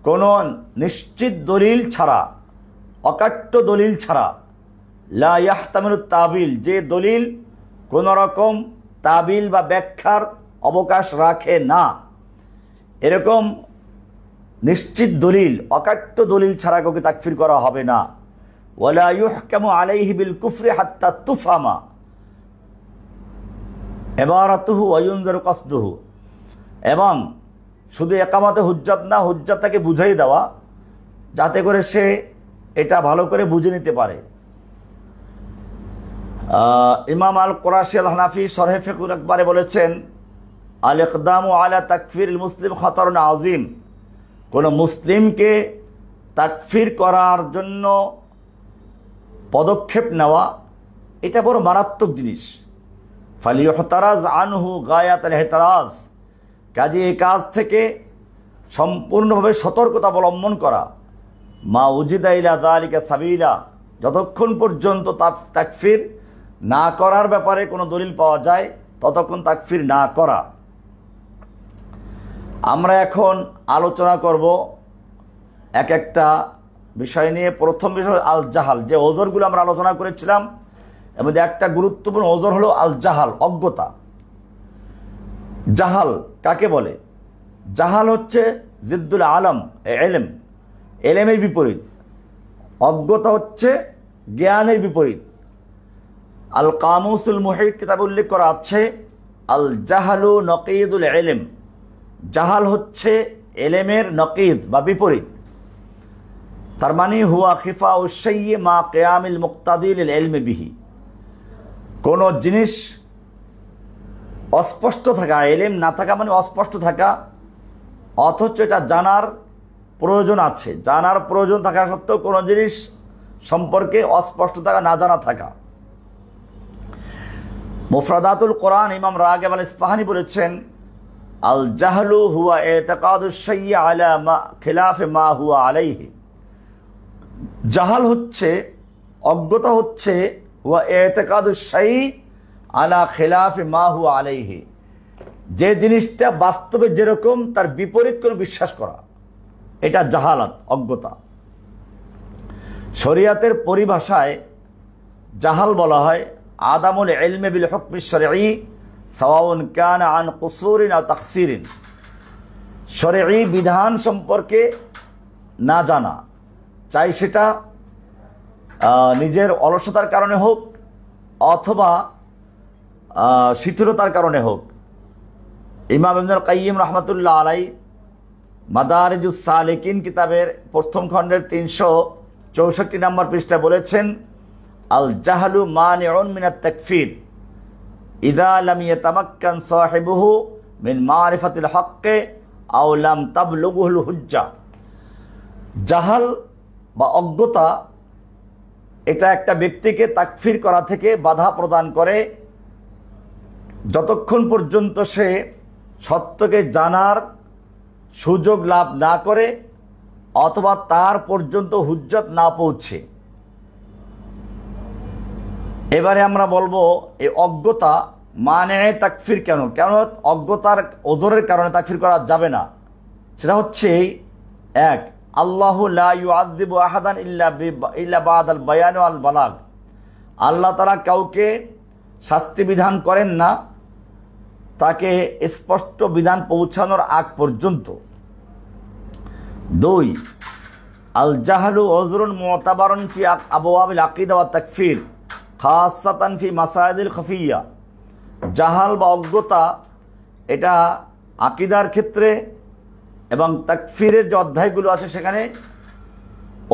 কোন নিশ্চিত দলিল ছাড়া, অকাট্য দলিল ছাড়া, লা ইয়াহতামিলু তাবিল, যে দলিল কোন রকম তাবিল বা ব্যাখ্যার অবকাশ রাখে না, এরকম নিশ্চিত দলিল, অকাট্য দলিল ছাড়া কাউকে তাকফির করা হবে না। ওয়ালা ইউহকামু আলাইহি বিল কুফরি হাত্তা তুফহামা ইবারাতুহু ওয়া ইউনজারু কসদুহু, এবং শুধু ইকামাতে হুজ্জাত না, হুজ্জাতটাকে বুঝাই দেওয়া যাতে করে সে এটা ভালো করে বুঝে নিতে পারে। ইমাম আল কুরাশি আল হানাফি শরহে ফিকহুল আকবরে বলেছেন, আল ইকদামু আলা তাকফিরুল মুসলিম খতরুন আযীম, কোন মুসলিমকে তাকফির করার জন্য পদক্ষেপ নেওয়া এটা বড় মারাত্মক জিনিস। ফালিয়হতারাজ আনহু গায়াতুল ইহতারাজ, কাজে এই কাজ থেকে সম্পূর্ণভাবে সতর্কতা অবলম্বন করা। মা উজিদা ইলা যালিকা সাবিলা, যতক্ষণ পর্যন্ত তাকফির না করার ব্যাপারে কোনো দলিল পাওয়া যায় ততক্ষণ তাকফির না করা। আমরা এখন আলোচনা করব এক একটা বিষয় নিয়ে। প্রথম বিষয় আল জাহাল, যে ওজরগুলো আমরা আলোচনা করেছিলাম এর মধ্যে একটা গুরুত্বপূর্ণ ওজর হলো আল জাহাল, অজ্ঞতা। জাহাল কাকে বলে? জাহাল হচ্ছে জিদ্দুল আলম, এলেমের বিপরীত। অজ্ঞতা হচ্ছে জ্ঞানের বিপরীত। আল কামুসুল মুহিত কিতাবে উল্লেখ করা আছে আল জাহালু নকিদুল ইলম, জাহাল হচ্ছে এলেমের নকিদ বা বিপরীত। তার মানে হুয়া খিফাউ শাইয়্যি মা কিয়ামিল মুক্তাদি লিল ইলমি বিহি, কোন জিনিস অস্পষ্ট থাকা, ইলম না থাকা মানে অস্পষ্ট থাকা, অথচ এটা জানার প্রয়োজন আছে, জানার প্রয়োজন থাকা সত্ত্বেও কোনো জিনিস সম্পর্কে অস্পষ্ট থাকা, না জানা থাকা। মুফরাদাতুল কোরআন ইমাম রাগিব আল ইসফাহানি বলেছেন আল জাহলু হুয়া ইতিকাদুশ শাইয়্যি আলা মা খিলাফে মা হুয়া আলাইহি, জাহাল হচ্ছে, অজ্ঞতা হচ্ছে হুয়া ইতিকাদুশ শাইয়্যি আলা খিলাফে মা হুয়া আলাইহি, যে জিনিসটা বাস্তবে যেরকম তার বিপরীত করে বিশ্বাস করা, এটা জাহালাত, অজ্ঞতা। শরিয়াতের পরিভাষায় জাহাল বলা হয় আদামুল ইলমি বিল হুকমি শরঈ সাওয়াউন কানা আন কুসুরিন আও তাকসিরিন, শরঈ বিধান সম্পর্কে না জানা, চাই সেটা নিজের অলসতার কারণে হোক অথবা শিথিলতার কারণে হোক। ইমাম ইবনুল কাইয়িম রাহমাতুল্লাহ আলাইহি মাদারিজুস সালিকিন কিতাবের প্রথম খণ্ডের 364 নম্বর পৃষ্ঠায় বলেছেন আল জাহলু মানিউন মিনাত তাকফির ইযা লাম ইয়াতামাক্কান সাহিবুহু মিন মারিফাতিল হক্কে আও লাম তাবলুগুল হুজ্জা। জাহাল বা অজ্ঞতা এটা একটা ব্যক্তিকে তাকফির করা থেকে বাধা প্রদান করে যতক্ষণ পর্যন্ত সে সত্যকে জানার সুযোগ লাভ না করে অথবা তার পর্যন্ত হুজ্জত না পৌঁছে। এবারে আমরা বলবো এই অজ্ঞতা মানে তাকফির কেন, কেন অজ্ঞতার ওজরের কারণে তাকফির করা যাবে না। সেটা হচ্ছে এক, আল্লাহু লা ইউআযযিবু আহাদান ইল্লা বাদাল বায়ান ওয়াল বালাগ, আল্লাহ তাআলা কাউকে শাস্তি বিধান করেন না তাকে স্পষ্ট বিধান পৌঁছানোর আগ পর্যন্ত। দুই, আল জাহলু ওযরুন মুতাবারুন ফি আবওয়াবিল আকিদা ওয়াত তাকফির খাসাতান ফি মাসাইলিল খফিয়া, জাহাল বা অজ্ঞতা এটা আকিদার ক্ষেত্রে এবং তাকফিরের যে অধ্যায়গুলো আছে সেখানে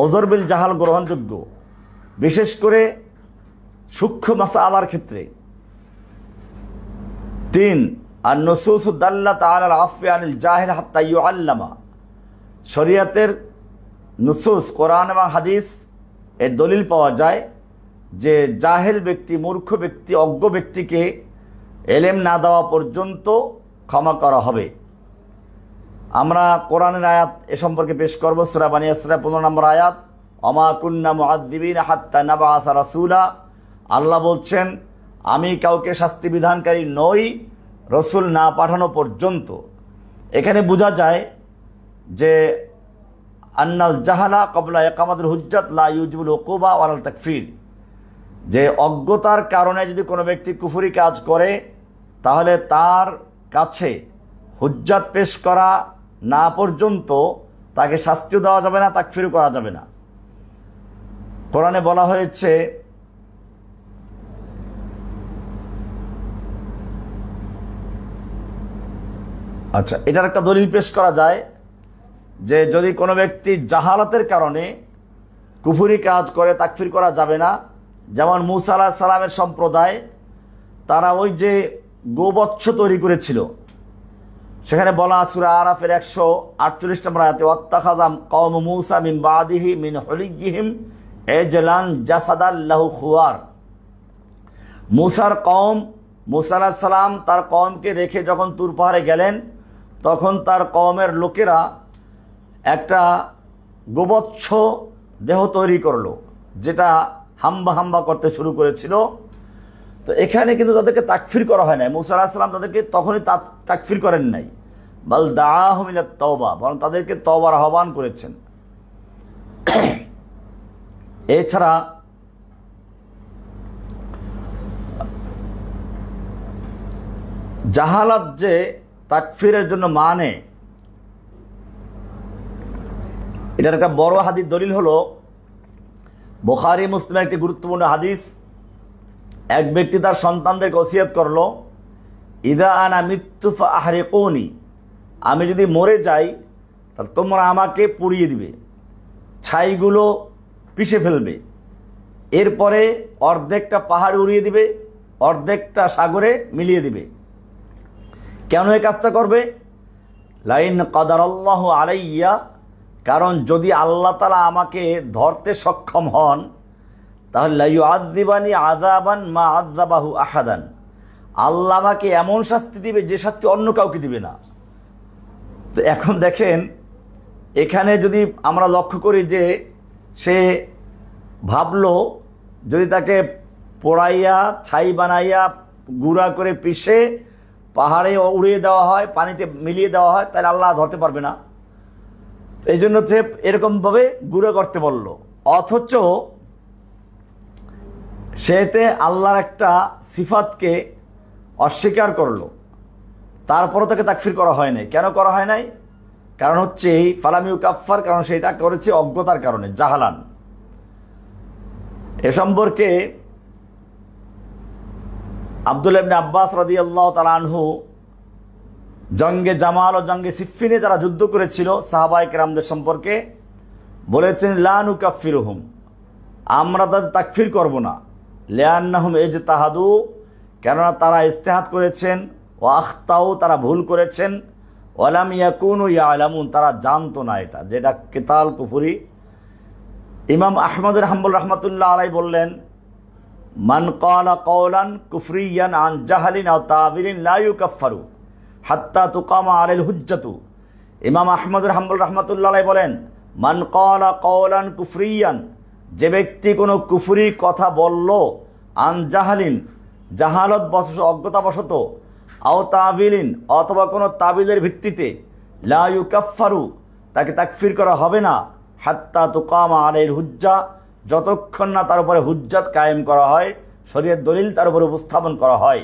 ওযর বিল জাহাল গ্রহণযোগ্য, বিশেষ করে সূক্ষ্ম মাসালার ক্ষেত্রে। তিন, আর নুসুস দাল্লাত আলাল আফwi আনিল জাহিল হাত্তা ইউআল্লামা, শরীয়তের নুসুস কোরআন এবং হাদিস এর দলিল পাওয়া যায় যে জাহেল ব্যক্তি, মূর্খ ব্যক্তি, অজ্ঞ ব্যক্তিকে এলেম না দেওয়া পর্যন্ত ক্ষমা করা হবে। আমরা কোরআনের আয়াত এ সম্পর্কে পেশ করব। সূরা বানী ইসরাঈল 15 নম্বর আয়াত, ওমা কুন্না মুআযযিবিনা হাত্তা নাবআসা রাসূলা, আল্লাহ বলছেন আমি কাউকে শাস্তি বিধানকারী নই রসুল না পাঠানো পর্যন্ত। এখানে বোঝা যায় যে আন্নাল জাহালা ক্বাবলা ইকামাতিল হুজ্জাত লা ইউজিবুল উকুবা ওয়ালাল তাকফির, যে অজ্ঞতার কারণে যদি কোনো ব্যক্তি কুফরি কাজ করে তাহলে তার কাছে হুজ্জাত পেশ করা না পর্যন্ত তাকে শাস্তিও দেওয়া যাবে না, তাকফিরও করা যাবে না। কোরআনে বলা হয়েছে আচ্ছা, এটার একটা দলিল পেশ করা যায় যে যদি কোনো ব্যক্তি জাহালাতের কারণে কুফরি কাজ করে তাকফির করা যাবে না। যেমন মুসা আলাইহিস সালামের সম্প্রদায়, তারা ওই যে গোবৎস তৈরি করেছিল, সেখানে বলা সূরা আরাফের 148 নম্বর আয়াতে ওয়াত্তাখাযা কওমু মুসা মিন বাদিহি মিন হুলিয়্যিহিম ইজলান জাসাদাল লাহু খুয়ার, মুসার কওম, মুসা আলাইহিস সালাম তার কওমকে রেখে যখন তুর পাহাড়ে গেলেন তখন তার কওমের লোকেরা একটা গোবৎস দেহ তৈরি করলো যেটা হাম্বা হাম্বা করতে শুরু করেছিল। তো এখানে কিন্তু তাদেরকে তাকফির করা হয় নাই, মুসা আলাইহিস সালাম তাদেরকে তখনই তাকফির করেন নাই, বাল দাআহুম ইলা তাওবা, বরং তাদেরকে তওবার আহ্বান করেছেন। এছাড়া জাহালাত যে তাকফিরের জন্য মানে, এটার একটা বড় হাদিস দলিল হলো বুখারী মুসলিমের একটি গুরুত্বপূর্ণ হাদিস, এক ব্যক্তি তার সন্তানদেরকে ওসিয়ত করলো, ইদা আনা মিত্তু ফাহরিকুনি, আমি যদি মরে যাই তাহলে তোমরা আমাকে পুড়িয়ে দিবে, ছাইগুলো পিষে ফেলবে, এরপরে অর্ধেকটা পাহাড়ে উড়িয়ে দিবে, অর্ধেকটা সাগরে মিলিয়ে দিবে। কেন এই কাজটা করবে? লাইন কাদারাল্লাহু আলাইয়া, কারণ যদি আল্লাহ তাআলা আমাকে ধরতে সক্ষম হন তাহলে লা ইউআযযিবানি আযাবান মা আযাবাহু আহাদান, আল্লাহ আমাকে এমন শাস্তি দিবে যে শাস্তি অন্য কাউকে দিবে না। তো এখন দেখেন, এখানে যদি আমরা লক্ষ্য করি যে সে ভাবলো যদি তাকে পোড়াইয়া ছাই বানাইয়া গুঁড়া করে পিষে পাহাড়ে উড়িয়ে দেওয়া হয়, পানিতে মিলিয়ে দেওয়া হয়, তাহলে আল্লাহ ধরতে পারবে না। এই জন্য সে এরকমভাবে গুঁড়ো করতে বলল, অথচ সেতে আল্লাহর একটা সিফাতকে অস্বীকার করলো, তারপরও তাকে তাকফির করা হয় নাই। কেন করা হয় নাই? কারণ হচ্ছে এই ফালাম ইউকাফফার, কারণ সেটা করেছে অজ্ঞতার কারণে, জাহালান। এ সম্পর্কে আব্দুল্লাহ ইবনে আব্বাস রাদিয়াল্লাহু তাআলা আনহু জঙ্গে জামাল ও জঙ্গে সিফফিনে যারা যুদ্ধ করেছিল সাহাবায়ে কেরামদের সম্পর্কে বলেছেন, লা নুকাফিরুহুম, আমরা তাদের তাকফির করব না, লিআন্নাহুম ইজতাহাদু, কেননা তারা ইজতিহাদ করেছেন, ও আখতাউ, তারা ভুল করেছেন, ওয়ালাম ইয়াকুনু ইয়ালামুন, তারা জানতো না এটা, যেটা কিতাল কুফরি। ইমাম আহমদ হাম্বল রহমাতুল্লাহ আলাইহি বললেন, মান ক্বালা কওলান কুফরিয়ান আন জাহলিন আও তাবিলিন লা ইউকাফফারু হাত্তা তুকামা আলাইহিল হুজ্জাতু। ইমাম আহমদ হাম্বল রহমাতুল্লাহ আলাইহি বলেন, মান ক্বালা কওলান কুফরিয়ান, যে ব্যক্তি কোনো কুফরি কথা বলল, আন জাহলিন, জাহালত বশত, অজ্ঞতাবশত, আও তাবিলিন, অথবা কোনো তাবিলের ভিত্তিতে, লা ইউকাফফারু, তাকে তাকফির করা হবে না, হাত্তা তুকামা আলাইহিল হুজ্জা, যতক্ষণ না তার উপরে হুজ্জাত কায়েম করা হয়, শরীয়ত দলিল তার উপরে উপস্থাপন করা হয়।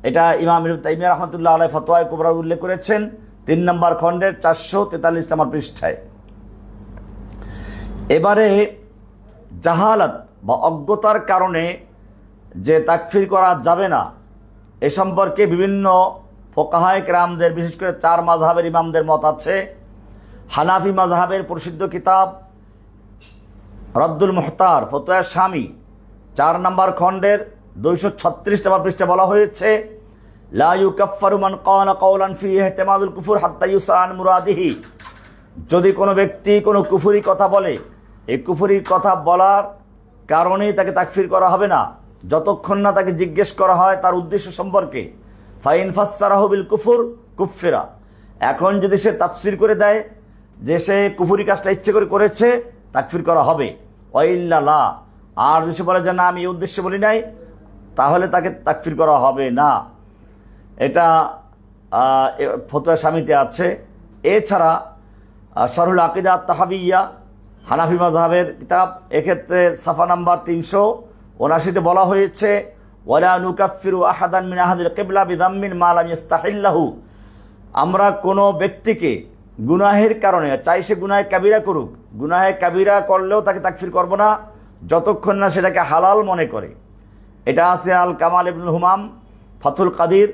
এটা ইমাম ইবনে তাইমিয়া রাহমাতুল্লাহ আলাইহি ফতোয়ায়ে কুবরা উল্লেখ করেছেন 3 নম্বর খণ্ডের 443 নম্বর পৃষ্ঠায়। এবারে জাহালাত বা অজ্ঞতার কারণে যে তাকফির করা যাবে না, এ সম্পর্কে বিভিন্ন ফোকাহায়ে কেরামদের, বিশেষ করে 4 মাযহাবের ইমামদের মত আছে। হানাফি মাযহাবের প্রসিদ্ধ কিতাব রদ্দুল মুহতার ফতোয়া শামী 4 নম্বর খণ্ডের 236 নম্বর পৃষ্ঠা বলা হয়েছে, লা ইউকাফফারু মান ক্বালা কওলান ফি ইহতিমালুল কুফর হাত্তা ইউসআল আন মুরাদিহি, যদি কোনো ব্যক্তি কোনো কুফরি কথা বলে, এই কুফরি কথা বলার কারণেই তাকে তাকফির করা হবে না, যতক্ষণ না তাকে জিজ্ঞেস করা হয় তার উদ্দেশ্য সম্পর্কে। ফাইন ফাসসারাহু বিল কুফর কুফিরা, এখন যদি সে তাফসির করে দেয় যে সে কুফরি কাজটা ইচ্ছে করে করেছে, তাকফির করা হবে। ওয়াইল্লা লা, আর যদি সে বলে যে না আমি এই উদ্দেশ্যে বলি নাই, তাহলে তাকে তাকফির করা হবে না। এটা ফতোয়া শামীতে আছে। এছাড়া শরহুল আকিদা আত-তাহাবিয়া হানাফি মাযহাবের কিতাব, এক্ষেত্রে সাফা নাম্বার 379-তে বলা হয়েছে, ওয়ালা নুকাফিরু আহাদান মিন আহলিল কিবলা বিযাম্মিন মা লাম ইস্তাহিল্লাহু, আমরা কোনো ব্যক্তিকে গুনাহের কারণে, চাই সে গুনাহে কাবিরা করুক, গুনাহে কাবিরা করলেও তাকে তাকফির করব না যতক্ষণ না সেটাকে হালাল মনে করে। এটা আছে আল কামাল ইবনুল হুমাম ফাথুল কাদির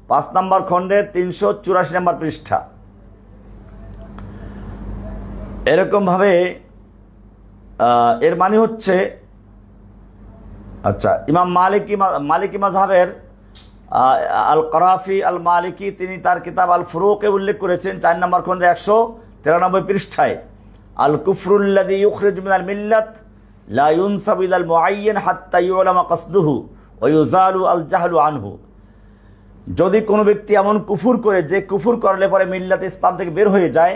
5 নম্বর খণ্ডের 384 নম্বর পৃষ্ঠা। এরকমভাবে এর মানে হচ্ছে, আচ্ছা, ইমাম মালিকি মাযহাবের আল করাফি আল মালিকি, তিনি তার কিতাব আল ফুরুকে উল্লেখ করেছেন 4 নম্বর খণ্ডে 193 পৃষ্ঠায়, আল কুফরুল্লাযী ইউখরিজু মিনাল মিল্লাত লা ইউনসাবু ইলাল মুআয়্যান হাত্তা ইউলামা কসদুহু ওয়া ইউযালু আল জাহলু আনহু, যদি কোনো ব্যক্তি এমন কুফর করে যে কুফর করলে পরে মিল্লাত ইসলাম থেকে বের হয়ে যায়,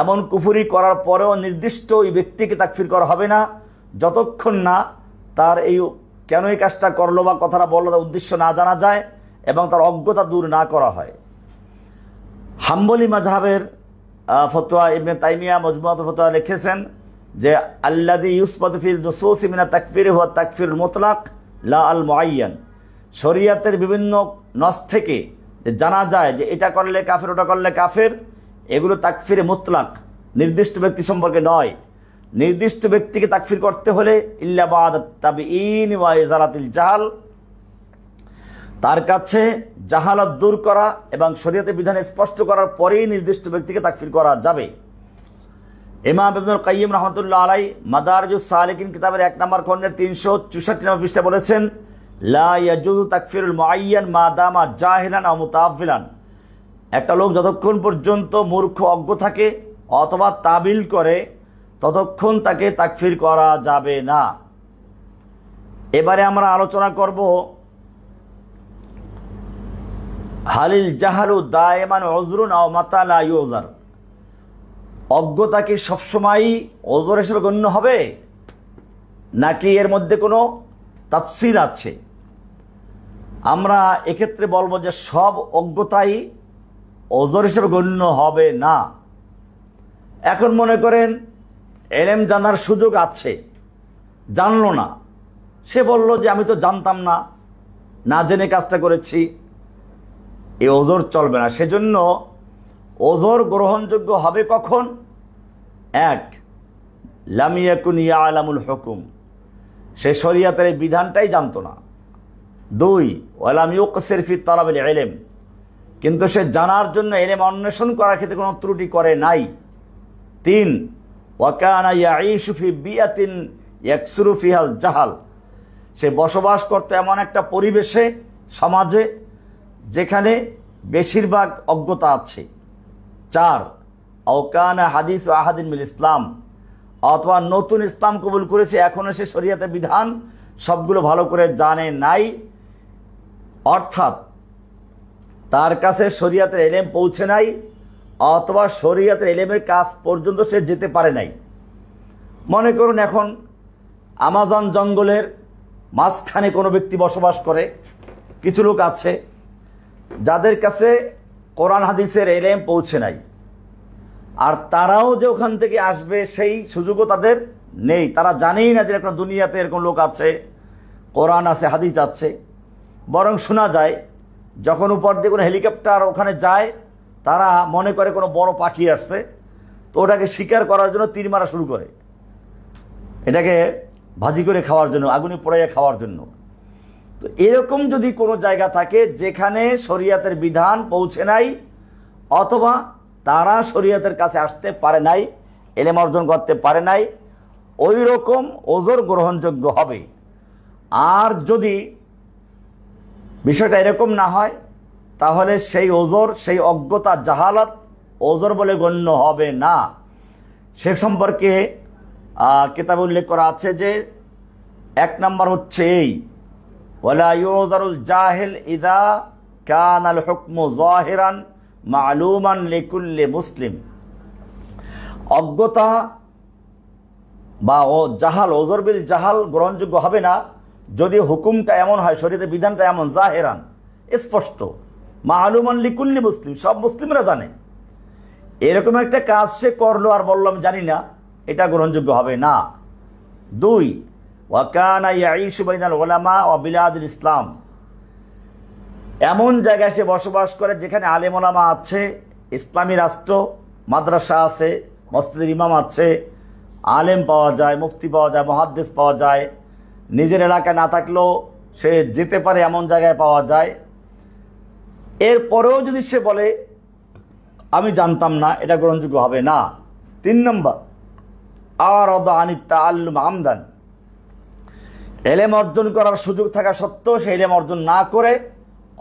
এমন কুফরি করার পরেও নির্দিষ্ট ওই ব্যক্তিকে তাকফির করা হবে না যতক্ষণ না তার এই কেন এই কাজটা করলো বা কথাটা বললো তার উদ্দেশ্য না জানা যায় এবং তার অজ্ঞতা দূর না করা হয়। হাম্বলি মাযহাবের ফতোয়া ইবনে তাইমিয়া মজমুআতুল ফতোয়া লিখেছেন যে আল্লাযী ইউসবাতু ফিল নুসুসি মিনাত তাকফির হুয়া তাকফিরুল মুতলাক লা আল মুআয়্যান, শরীয়তের বিভিন্ন নস থেকে যে জানা যায় যে এটা করলে কাফের, ওটা করলে কাফের, এগুলো তাকফিরে মুতলাক, নির্দিষ্ট ব্যক্তি সম্পর্কে নয়। নির্দিষ্ট ব্যক্তিকে তাকফির করতে হলে ইল্লা বা'দাত তাবঈন ওয়া ইজালাতিল জাহাল, তার কাছে জাহালাত দূর করা এবং শরীয়তের বিধান স্পষ্ট করার পরেই নির্দিষ্ট ব্যক্তিকে তাকফির করা যাবে। ইমাম ইবনুল কাইয়্যিম রাহমাতুল্লাহ আলাইহি মাদারিজুস সালিকিন কিতাবের 1 নম্বর খণ্ডের 364 নম্বর পৃষ্ঠায় বলেছেন, লা ইয়াজুযু তাকফিরুল মুআয়্যান মা দামা জাহিলান আও মুতাআফফিলান। একটা লোক যতক্ষণ পর্যন্ত মূর্খ অজ্ঞ থাকে অথবা তাবিল করে ততক্ষণ তাকে তাকফির করা যাবে না। এবারে আমরা আলোচনা করব হালিল জাহালু দায়মান উযরুন আও মাতা লা ইউযার। অজ্ঞতা কি সবসময়ই ওযর হিসেবে গণ্য হবে নাকি এর মধ্যে কোনো তাফসীর আছে? আমরা এক্ষেত্রে বলবো যে সব অজ্ঞতাই ওযর হিসেবে গণ্য হবে না। এখন মনে করেন ইলম জানার সুযোগ আছে, জানলো না, সে বলল যে আমি তো জানতাম না, না জেনে কাজটা করেছি, এই ওযর চলবে না। সেজন্য ওযর গ্রহণযোগ্য হবে কখন? 1, লাম ইয়াকুন ইয়ালামুল হুকুম, সে শরীয়তের এই বিধানটাই জানতো না। 2, ওয়ালাম ইউকসির ফি তালাবিল ইলম, কিন্তু সে জানার জন্য ইলম অন্বেষণ করার ক্ষেত্রে কোনো ত্রুটি করে নাই। 3, ওয়া কানা ইয়াঈশু ফি বিয়াতিন ইয়াকসুরু ফিহাল জাহাল, সে বসবাস করতে এমন একটা পরিবেশে, সমাজে যেখানে বেশিরভাগ অজ্ঞতা আছে। 4, আও কানা হাদিস আহাদিন মিল ইসলাম, অথবা নতুন ইসলাম কবুল করেছে, এখনও সে শরীয়তের বিধান সবগুলো ভালো করে জানে নাই, অর্থাৎ তার কাছে শরীয়তের ইলম পৌঁছে নাই, অথবা শরীয়তের ইলমের কাজ পর্যন্ত সে যেতে পারে নাই। মনে করুন এখন আমাজন জঙ্গলের মাঝখানে কোনো ব্যক্তি বসবাস করে, কিছু লোক আছে যাদের কাছে কোরআন হাদিসের ইলম পৌঁছে নাই, আর তারাও যে ওখান থেকে আসবে সেই সুযোগও তাদের নেই। তারা জানেই না যে এরকম দুনিয়াতে এরকম লোক আছে, কোরআন আছে, হাদিস আছে। বরং শোনা যায় যখন উপর দিয়ে কোনো হেলিকপ্টার ওখানে যায়, তারা মনে করে কোনো বড় পাখি আসছে, তো ওটাকে শিকার করার জন্য তীর মারা শুরু করে, এটাকে ভাজি করে খাওয়ার জন্য, আগুনে পোড়াইয়া খাওয়ার জন্য। তো এরকম যদি কোনো জায়গা থাকে যেখানে শরীয়তের বিধান পৌঁছে নাই, অথবা তারা শরীয়তের কাছে আসতে পারে নাই, ইলম অর্জন করতে পারে নাই, ওই রকম ওযর গ্রহণযোগ্য হবে। আর যদি বিষয়টা এরকম না হয়, তাহলে সেই ওযর, সেই অজ্ঞতা, জাহালাত ওযর বলে গণ্য হবে না। সে সম্পর্কে কিতাবে উল্লেখ করা আছে যে 1 নম্বর হচ্ছে এই, ওয়ালা ইউযারুল জাহিল ইযা কানাল হুকমু যাহিরান মা'লুমান লিকুল্লি মুসলিম। অজ্ঞতা বা জাহাল, ওযর বিল জাহাল গ্রহণযোগ্য হবে না যদি হুকুমটা এমন হয়, শরীয়তের বিধানটা এমন জাহেরান, স্পষ্ট, মা'লুমান লিকুল্লি মুসলিম, সব মুসলিমরা জানে। এরকম একটা কাজ সে করলো আর বললো আমি জানি না, এটা গ্রহণযোগ্য হবে না। 2, ওয়া কানা ইয়াঈশু বাইনাল উলামা ওয়া বিলাদিল ইসলাম, এমন জায়গায় সে বসবাস করে যেখানে আলেম ওলামা আছে, ইসলামী রাষ্ট্র, মাদ্রাসা আছে, মসজিদের ইমাম আছে, আলেম পাওয়া যায়, মুফতি পাওয়া যায়, মুহাদ্দিস পাওয়া যায়, নিজের এলাকায় না থাকলেও সে যেতে পারে এমন জায়গায় পাওয়া যায়। এরপরেও যদি সে বলে আমি জানতাম না, এটা গ্রহণযোগ্য হবে না। 3 নম্বর, আরাদা আনিত তাআল্লুম আমদান, ইলম অর্জন করার সুযোগ থাকা সত্ত্বেও সে ইলম অর্জন না করে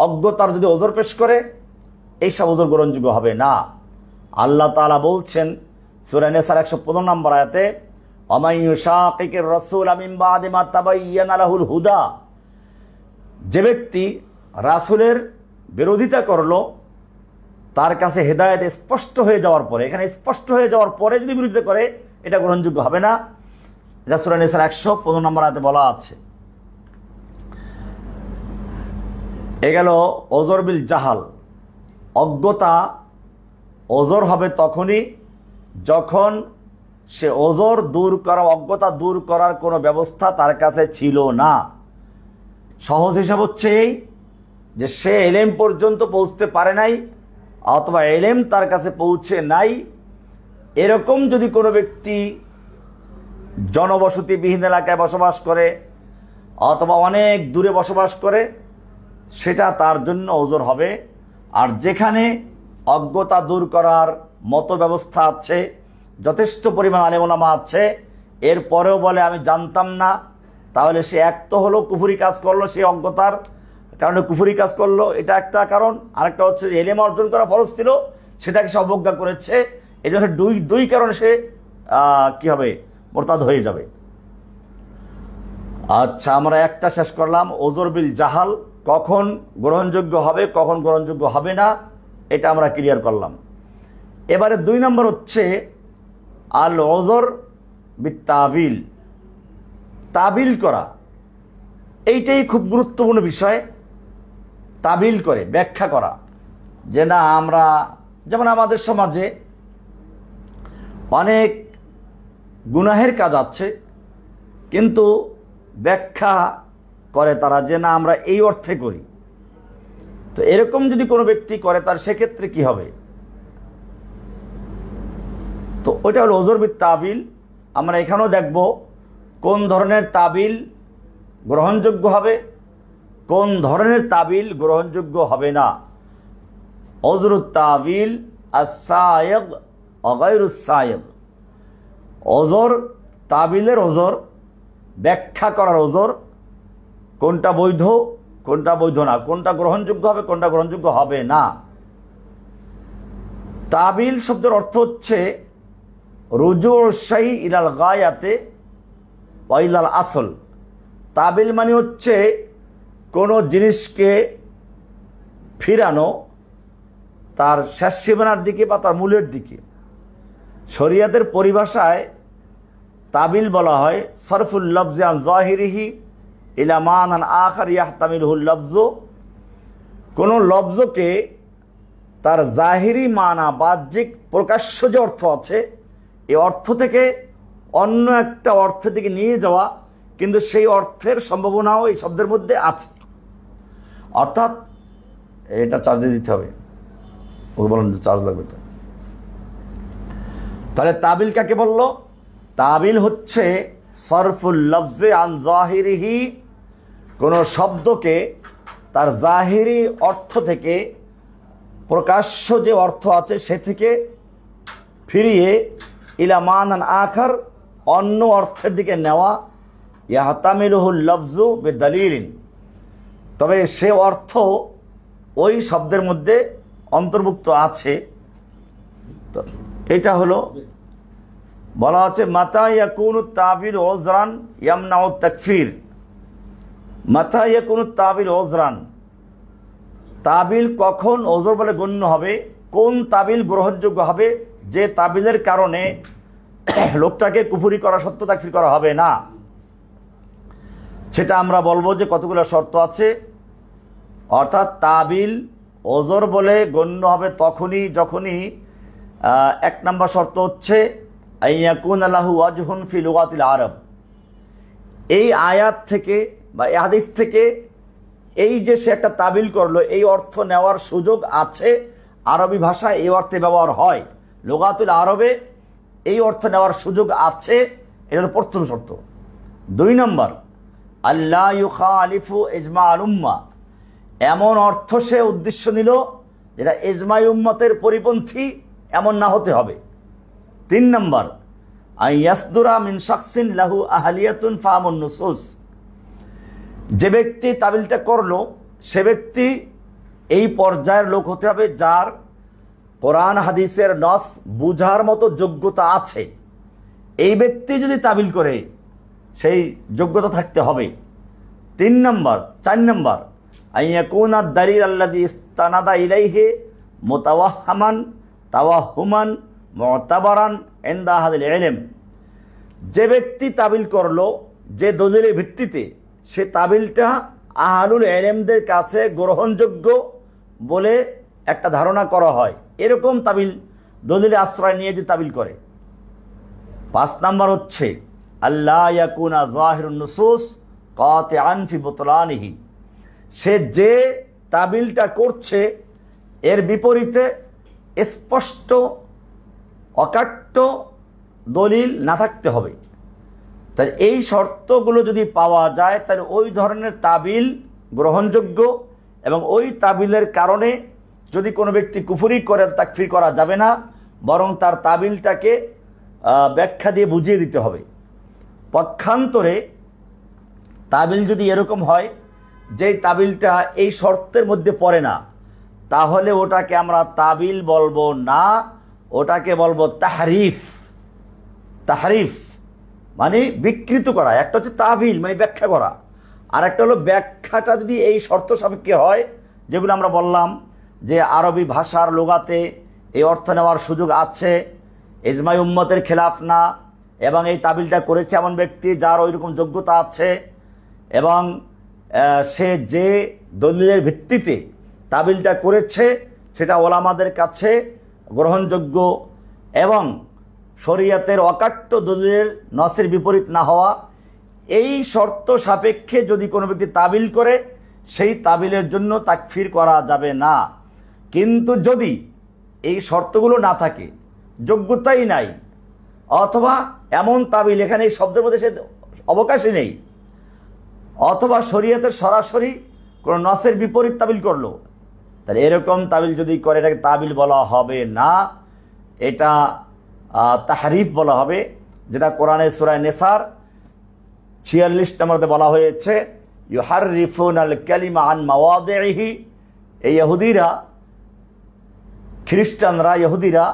অজ্ঞতার যদি ওযর পেশ করে, এইসব ওযর গ্রহণযোগ্য হবে না। আল্লাহ তাআলা বলছেন সূরা নিসার 115 নম্বর আয়াতে, ওয়ামান ইউশাকিকির রাসূল মিন বাদি মা তাবায়্যানা লাহুল হুদা, যে ব্যক্তি রাসূলের বিরোধিতা করলো তার কাছে হেদায়েত স্পষ্ট হয়ে যাওয়ার পরে, এখানে স্পষ্ট হয়ে যাওয়ার পরে যদি বিরোধিতা করে, এটা গ্রহণযোগ্য হবে না। এটা সূরা নিসার 115 নম্বর আয়াতে বলা আছে। এ গেল ওযর বিল জাহাল। অজ্ঞতা ওযর হবে তখনই যখন সে ওযর দূর করা, অজ্ঞতা দূর করার কোনো ব্যবস্থা তার কাছে ছিল না। সহজ হিসাব হচ্ছে এই যে সে ইলম পর্যন্ত পৌঁছতে পারে নাই, অথবা ইলম তার কাছে পৌঁছে নাই। এরকম যদি কোনো ব্যক্তি জনবসতিবিহীন এলাকায় বসবাস করে অথবা অনেক দূরে বসবাস করে, সেটা তার জন্য ওজর হবে। আর যেখানে অজ্ঞতা দূর করার মতো ব্যবস্থা আছে, যথেষ্ট পরিমাণ আলেম ওলামা আছে, এরপরেও বলে আমি জানতাম না, তাহলে সে এক তো হলো কুফরি কাজ করলো, সে অজ্ঞতার কারণে কুফরি কাজ করলো, এটা একটা কারণ। আরেকটা হচ্ছে এলেম অর্জন করা ফরজ ছিল, সেটাকে সে অবজ্ঞা করেছে, এই জন্য দুই কারণে সে কি হবে, মোরতাদ হয়ে যাবে। আচ্ছা, আমরা একটা শেষ করলাম, ওজর বিল জাহাল কখন গ্রহণযোগ্য হবে কখন গ্রহণযোগ্য হবে না, এটা আমরা ক্লিয়ার করলাম। এবারে 2 নম্বর হচ্ছে আল ওজর বিত তাবিল, তাবিল করা। এইটাই খুব গুরুত্বপূর্ণ বিষয়, তাবিল করে ব্যাখ্যা করা। যে না, আমরা যেমন আমাদের সমাজে অনেক গুনাহের কাজ আছে, কিন্তু ব্যাখ্যা করে তারা যে না আমরা এই অর্থে করি। তো এরকম যদি কোনো ব্যক্তি করে, তার সেক্ষেত্রে কি হবে? তো ওইটা হলো ওজর বিত তাবিল। আমরা এখানেও দেখব কোন ধরনের তাবিল গ্রহণযোগ্য হবে, কোন ধরনের তাবিল গ্রহণযোগ্য হবে না। ওজরুত তাবিল আস-সায়গ ওয়া গায়রুস সায়গ, ওজর তাবিলের ওজর, ব্যাখ্যা করার ওজর, কোনটা বৈধ কোনটা বৈধ না, কোনটা গ্রহণযোগ্য হবে কোনটা গ্রহণযোগ্য হবে না। তাবিল শব্দের অর্থ হচ্ছে রুজুউশ শাই ইলাল গায়াতে ওয়া ইলাল আসল। তাবিল মানে হচ্ছে কোনো জিনিসকে ফিরানো তার শেষ সীমানার দিকে বা তার মূলের দিকে। শরিয়াতের পরিভাষায় তাবিল বলা হয় সরফুল লফজ আন যাহিরিহি ইলা মানান আখার ইয়াহতামিলুল লফজ। কোনো লফজকে তার জাহিরি মানা, বাহ্যিক প্রকাশ্য যে অর্থ আছে, এই অর্থ থেকে অন্য একটা অর্থের দিকে নিয়ে যাওয়া, কিন্তু সেই অর্থের সম্ভাবনাও এই শব্দের মধ্যে আছে। অর্থাৎ এটা চার্জে দিতে হবে, ও বলেন চার্জ লাগবে তো। তাহলে তাবিল কাকে বলল? তাবিল হচ্ছে সরফুল লফজে আন জাহিরিহি, কোনো শব্দকে তার জাহিরি অর্থ থেকে, প্রকাশ্য যে অর্থ আছে সে থেকে ফিরিয়ে ইলা মানান আখার, অন্য অর্থের দিকে নেওয়া। ইয়াহতামিলুহুল লফজু বিদালিলিন, তবে সে অর্থ ওই শব্দের মধ্যে অন্তর্ভুক্ত আছে। তো এটা হলো বলা আছে মাতা ইয়াকুনু তাবিল ওজরান ইয়ামনাউ তাকফির। মাতা ইয়াকুনু তাবিল ওজরান, তাবিল কখন ওজর বলে গণ্য হবে, কোন তাবিল গ্রহণযোগ্য হবে? যে তাবিলের কারণে লোকটাকে কুফরি করা সত্ত্বেও তাকফির করা হবে না। সেটা আমরা বলবো যে কতগুলো শর্ত আছে। অর্থাৎ তাবিল ওজর বলে গণ্য হবে তখনই যখনই 1 নম্বর শর্ত হচ্ছে আইয়াকুন লাহু ওয়াজহুন ফি লুগাতিল আরব। এই আয়াত থেকে বা এই হাদিস থেকে এই যে সে একটা তাবিল করলো, এই অর্থ নেওয়ার সুযোগ আছে। আরবি ভাষায় এই অর্থে ব্যবহার হয়, লুগাতুল আরবে এই অর্থ নেওয়ার সুযোগ আছে। এটা হলো প্রথম শর্ত। 2 নম্বর আল্লাহ ইউখালিফু ইজমা আল উম্মাহ, এমন অর্থ সে উদ্দেশ্য নিল যেটা ইজমাই উম্মতের পরিপন্থী, এমন না হতে হবে। 3 নম্বর আইয়াসদুরা মিন শাখসিন লাহু আহলিয়াতুন ফাহামুন নুসুস, যে ব্যক্তি তাবিলটা করলো সে ব্যক্তি এই পর্যায়ের লোক হতে হবে যার কোরআন হাদিসের নস বুঝার মতো যোগ্যতা আছে। এই ব্যক্তি যদি তাবিল করে সেই যোগ্যতা থাকতে হবে। 4 নম্বর আইয়াকুনা দালিল আল্লাযী ইস্তানাদা ইলাইহি মুতাওয়াহহামান তাওয়াহুমান মুতাবারান ইনদা আহলিল ইলম, যে ব্যক্তি তাবিল করলো যে দলিলের ভিত্তিতে সে তাবিলটা আহলুল ইলমদের কাছে গ্রহণযোগ্য বলে একটা ধারণা করা হয়, এরকম তাবিল দলিলের আশ্রয় নিয়ে যে তাবিল করে। 5 নম্বর হচ্ছে আল্লাহ ইয়াকুনা যাহিরুন নুসুস কাতিআন ফি বুতলানিহি, সে যে তাবিলটা করছে এর বিপরীতে স্পষ্ট অকাট্য দলিল না থাকতে হবে। তাই এই শর্তগুলো যদি পাওয়া যায় তাহলে ওই ধরনের তাবিল গ্রহণযোগ্য, এবং ওই তাবিলের কারণে যদি কোনো ব্যক্তি কুফরি করে তাকফির করা যাবে না, বরং তার তাবিলটাকে ব্যাখ্যা দিয়ে বুঝিয়ে দিতে হবে। পক্ষান্তরে তাবিল যদি এরকম হয় যে তাবিলটা এই শর্তের মধ্যে পড়ে না, তাহলে ওটাকে আমরা তাবিল বলবো না, ওটাকে বলবো তাহরিফ। তাহরিফ মানে বিকৃত করা। একটা হচ্ছে তাবিল মানে ব্যাখ্যা করা, আর একটা হলো ব্যাখ্যাটা যদি এই শর্ত সাপেক্ষে হয়, যেগুলো আমরা বললাম যে আরবি ভাষার লুগাতে এই অর্থ নেওয়ার সুযোগ আছে, ইজমাই উম্মতের খেলাফ না, এবং এই তাবিলটা করেছে এমন ব্যক্তি যার ওইরকম যোগ্যতা আছে, এবং সে যে দলিলের ভিত্তিতে তাবিলটা করেছে সেটা ওলামাদের কাছে গ্রহণযোগ্য, এবং শরীয়তের অকাট্য দলিলের নসের বিপরীত না হওয়া, এই শর্ত সাপেক্ষে যদি কোনো ব্যক্তি তাবিল করে সেই তাবিলের জন্য তাকফির করা যাবে না। কিন্তু যদি এই শর্তগুলো না থাকে, যোগ্যতাই নাই, অথবা এমন তাবিল এখানে এই শব্দের মধ্যে সে অবকাশই নেই, অথবা শরীয়তের সরাসরি কোনো নসের বিপরীত তাবিল করলো, তাহলে এরকম তাবিল যদি করে এটাকে তাবিল বলা হবে না, এটা তাহরিফ বলা হবে, যেটা কোরআনের সূরা নিসার 46 নম্বরে বলা হয়েছে ইউহাররিফুনাল কালিমা আন মাওয়াদিহি। এই ইহুদিরা, খ্রিস্টানরা, ইহুদিরা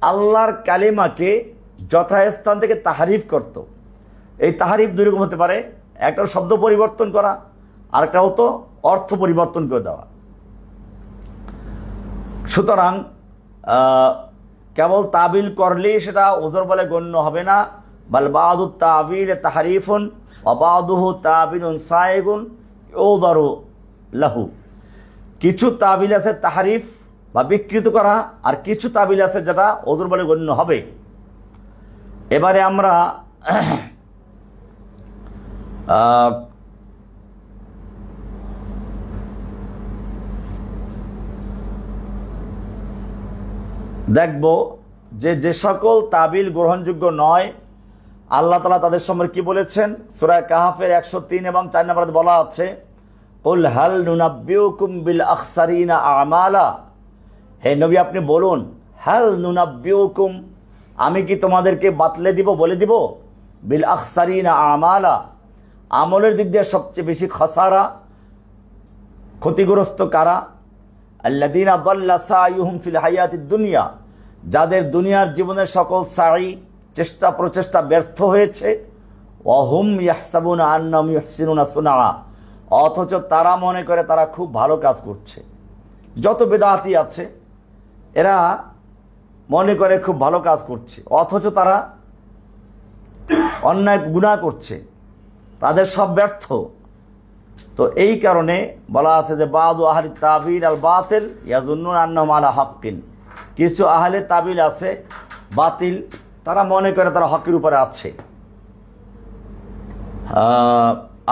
আল্লাহর কালিমাকে যথাস্থান থেকে তাহরিফ করত। এই তাহরিফ দুই রকম হতে পারে, একটা শব্দ পরিবর্তন করা, আর একটা হতো অর্থ পরিবর্তন করে দেওয়া। সুতরাং কেবল তাবিল করলেই সেটা ওজর বলে গণ্য হবে না, বাল বাদু তাবিল তাহরিফুন ওয়া বাদুহু তাবিলুন সাইগুন ইউদারু লাহু। কিছু তাবিল আছে তাহরিফ বা বিকৃত করা, আর কিছু তাবিল আছে যেটা ওজর বলে গণ্য হবে। এবারে আমরা দেখব যে সকল তাবিল গ্রহণযোগ্য নয়, আল্লাহ তাআলা তাদের সম্পর্কে কি বলেছেন। সূরা কাহফের 103 এবং 4 নম্বরে বলা আছে, কুল হাল নুনাব্বিউকুম বিল আখসারিনা আমালা। হে নবী আপনি বলুন, হাল নুনাব্বিউকুম, আমি কি তোমাদেরকে বাতলে দিব, বলে দিব, বিল আখসারিনা আমালা, আমলের দিক দিয়ে সবচেয়ে বেশি খসারা, ক্ষতিগ্রস্ত কারা। আল্লাযীনা দাল্লা সাইয়ুহুম ফিল হায়াতিদ দুনিয়া, যাদের দুনিয়ার জীবনের সকল সাই, চেষ্টা প্রচেষ্টা ব্যর্থ হয়েছে। ওয়া হুম ইয়াহসাবুনা আন্নাহুম ইউহসিনুনা সুনা, অথচ তারা মনে করে তারা খুব ভালো কাজ করছে। যত বেদাতি আছে এরা মনে করে খুব ভালো কাজ করছে, অথচ তারা অন্যায় গুনাহ করছে, তাদের সব ব্যর্থ। তো এই কারণে বলা আছে যে বাদু আহলি তাবিল আল বাতিল ইয়াজুন্নুনা আন্নাহুম আলা হাক্কিন, কিছু আহলে তাবিল আছে বাতিল, তারা মনে করে তারা হকের উপরে আছে।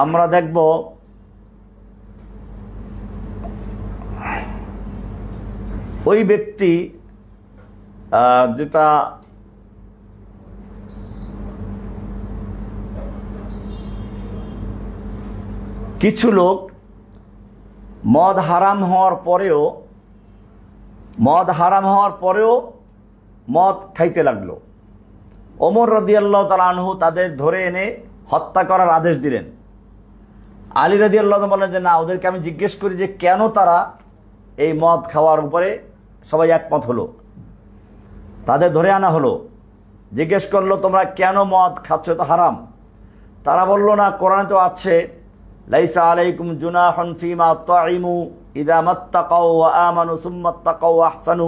আমরা দেখব ওই ব্যক্তি যেটা কিছু লোক মদ হারাম হওয়ার পরেও মদ খাইতে লাগলো। ওমর রাদিয়াল্লাহু তাআলা আনহু তাদের ধরে এনে হত্যা করার আদেশ দিলেন। আলী রাদিয়াল্লাহু তাআলা বলেন যে না, ওদেরকে আমি জিজ্ঞেস করি যে কেন তারা এই মদ খাওয়ার উপরে সবাই একমত হলো। তাদের ধরে আনা হলো, জিজ্ঞেস করলো তোমরা কেন মদ খাচ্ছ, তো হারাম। তারা বলল না, কোরআনে তো আছে লাইসা আলাইকুম জুনাহুন ফিমা তাইমু ইযা মাত্তাকাউ ওয়া আমানু সুম্মা তাকাউ ওয়া আহসানু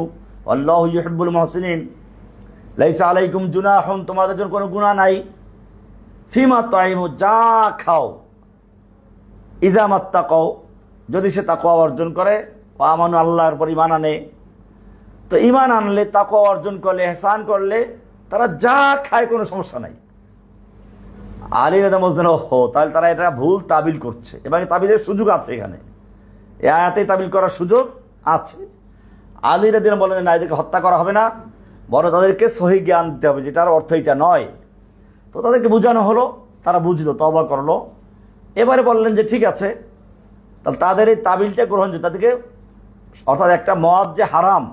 আল্লাহু ইউহিব্বুল মুহসিনিন। লাইসা আলাইকুম জুনাহুন, তোমাদের জন্য কোনো গুনাহ নাই, ফিমা তাইমু, যা খাও, ইযা মাত্তাকাউ, যদি সে তাকওয়া অর্জন করে, ওয়া আমানু, আল্লাহর উপর ঈমান আনে। তো ঈমান আনলে, তাকওয়া অর্জন করলে, ইহসান করলে তারা যা খায় কোনো সমস্যা নাই। আলী রাদিয়াল্লাহু তাআলা তাহলে তারা এটা ভুল তাবিল করছে, এবং তাবিলের সুযোগ আছে, এখানে এই আয়াতে তাবিল করার সুযোগ আছে। আলী রাদিয়াল্লাহু বলেন না, এদেরকে হত্যা করা হবে না, বরং তাদেরকে সহি জ্ঞান দিতে হবে, যেটার অর্থ এটা নয়। তো তাদেরকে বোঝানো হলো তারা বুঝলো, তওবা করলো। এবারে বললেন যে ঠিক আছে, তাহলে তাদের এই তাবিলটা গ্রহণযোগ্য। তাদেরকে অর্থাৎ একটা মদ যে হারাম,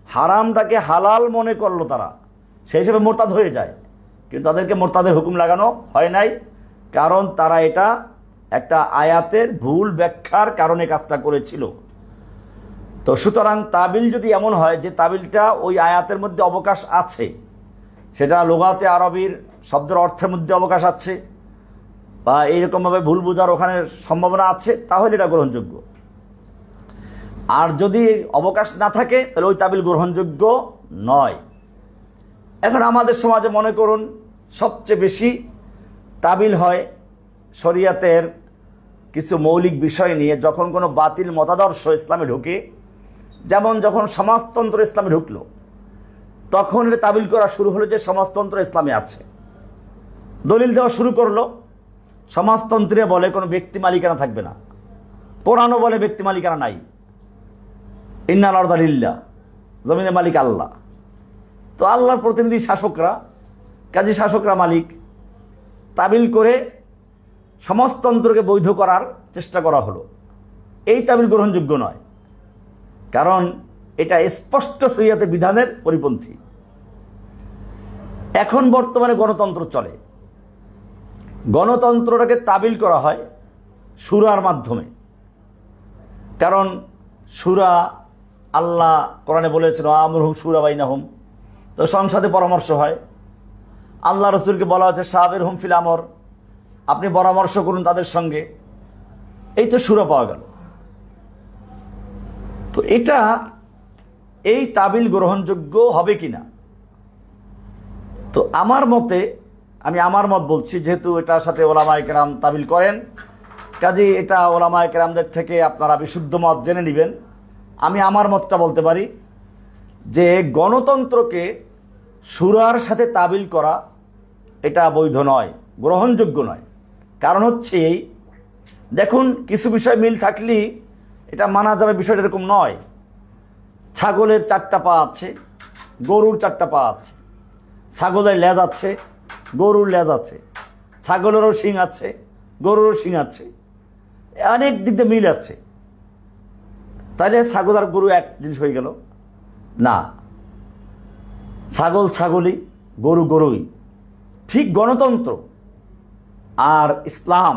হারামটাকে হালাল মনে করলো তারা, সেই হিসেবে মোরতাদ হয়ে যায়। কিন্তু তাদেরকে মোরতাদের হুকুম লাগানো হয় নাই, কারণ তারা এটা একটা আয়াতের ভুল ব্যাখ্যার কারণে কাজটা করেছিল। তো সুতরাং তাবিল যদি এমন হয় যে তাবিলটা ওই আয়াতের মধ্যে অবকাশ আছে, সেটা লুগাতে আরবির শব্দের অর্থের মধ্যে অবকাশ আছে, বা এইরকমভাবে ভুল বোঝার ওখানে সম্ভাবনা আছে, তাহলে এটা গ্রহণযোগ্য। আর যদি অবকাশ না থাকে তাহলে ওই তাবিল গ্রহণযোগ্য নয়। এখন আমাদের সমাজে মনে করুন সবচেয়ে বেশি তাবিল হয় শরিয়াতের কিছু মৌলিক বিষয় নিয়ে। যখন কোনো বাতিল মতাদর্শ ইসলামে ঢুকে, যেমন যখন সমাজতন্ত্র ইসলামে ঢুকলো, তখন এটা তাবিল করা শুরু হলো যে সমাজতন্ত্র ইসলামে আছে। দলিল দেওয়া শুরু করলো, সমাজতন্ত্রে বলে কোনো ব্যক্তি মালিকানা থাকবে না, কোরআনও বলে ব্যক্তি মালিকানা নাই, ইন্নাল আরদা লিল্লাহ, জমিনের মালিক আল্লাহ। তো আল্লাহর প্রতিনিধি শাসকরা, কাজী শাসকরা মালিক। তাবিল করে সমাজতন্ত্রকে বৈধ করার চেষ্টা করা হলো। এই তাবিল গ্রহণযোগ্য নয়, কারণ এটা স্পষ্ট শরিয়াতের বিধানের পরিপন্থী। এখন বর্তমানে গণতন্ত্র চলে, গণতন্ত্রটাকে তাবিল করা হয় সূরার মাধ্যমে। কারণ সূরা আল্লাহ কোরআনে বলেছেন আমরুহুম সূরা বাইনাহুম, তো সংসদে পরামর্শ হয়। আল্লাহ রসুলকে বলা হচ্ছে শাবিরহুম ফিল আমর, আপনি পরামর্শ করুন তাদের সঙ্গে। এই তো সূরা পাওয়া গেল। তো এটা এই তাবিল গ্রহণযোগ্য হবে কিনা? তো আমার মতে, আমি আমার মত বলছি, যেহেতু এটার সাথে ওলামায়ে কেরাম তাবিল করেন, কাজেই এটা ওলামায়ে কেরামদের থেকে আপনারা বিশুদ্ধ মত জেনে নেবেন। আমি আমার মতটা বলতে পারি যে গণতন্ত্রকে সূরার সাথে তাবিল করা এটা বৈধ নয়, গ্রহণযোগ্য নয়। কারণ হচ্ছে এই, দেখুন কিছু বিষয় মিল থাকলেই এটা মানা যাবে, বিষয়টা এরকম নয়। ছাগলের 4টা পা আছে, গরুর 4টা পা আছে। ছাগলের লেজ আছে, গরুর লেজ আছে। ছাগলেরও শিং আছে, গরুরও শিং আছে, অনেক দিক দিয়ে মিল আছে। তাহলে ছাগল আর গরু এক জিনিস হয়ে গেল না, ছাগল ছাগলই, গরু গরুই। ঠিক গণতন্ত্র আর ইসলাম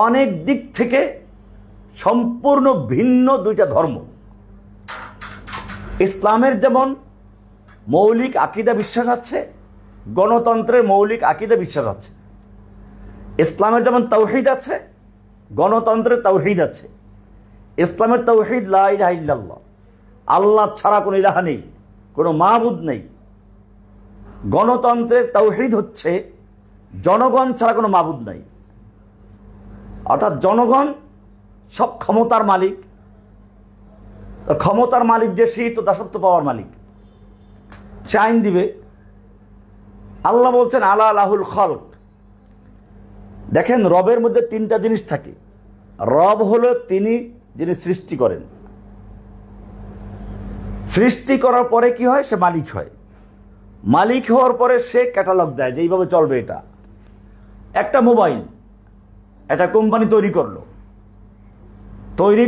অনেক দিক থেকে সম্পূর্ণ ভিন্ন দুইটা ধর্ম। ইসলামের যেমন মৌলিক আকীদা বিশ্বাস আছে, গণতন্ত্রের মৌলিক আকীদা বিশ্বাস আছে। ইসলামের যেমন তাওহীদ আছে, গণতন্ত্রের তাওহীদ আছে। ইসলামের তাওহীদ লা ইলাহা ইল্লাল্লাহ, আল্লাহ ছাড়া কোনো ইলাহা নেই, কোনো মাবুদ নেই। গণতন্ত্রের তাওহীদ হচ্ছে জনগণ ছাড়া কোনো মাবুদ নাই, অর্থাৎ জনগণ সব ক্ষমতার মালিক। ক্ষমতার মালিক যে, সেই তো দাসত্ব পাওয়ার মালিক, সে আইন দিবে। আল্লাহ বলছেন আলা লাহুল খালক। দেখেন রবের মধ্যে 3টা জিনিস থাকে। রব হলো তিনি যিনি সৃষ্টি করেন, সৃষ্টি করার পরে কি হয়, সে মালিক হয়। মালিক হওয়ার পরে সে ক্যাটালগ দেয় যে এইভাবে চলবে। এটা একটা মোবাইল, একটা কোম্পানি তৈরি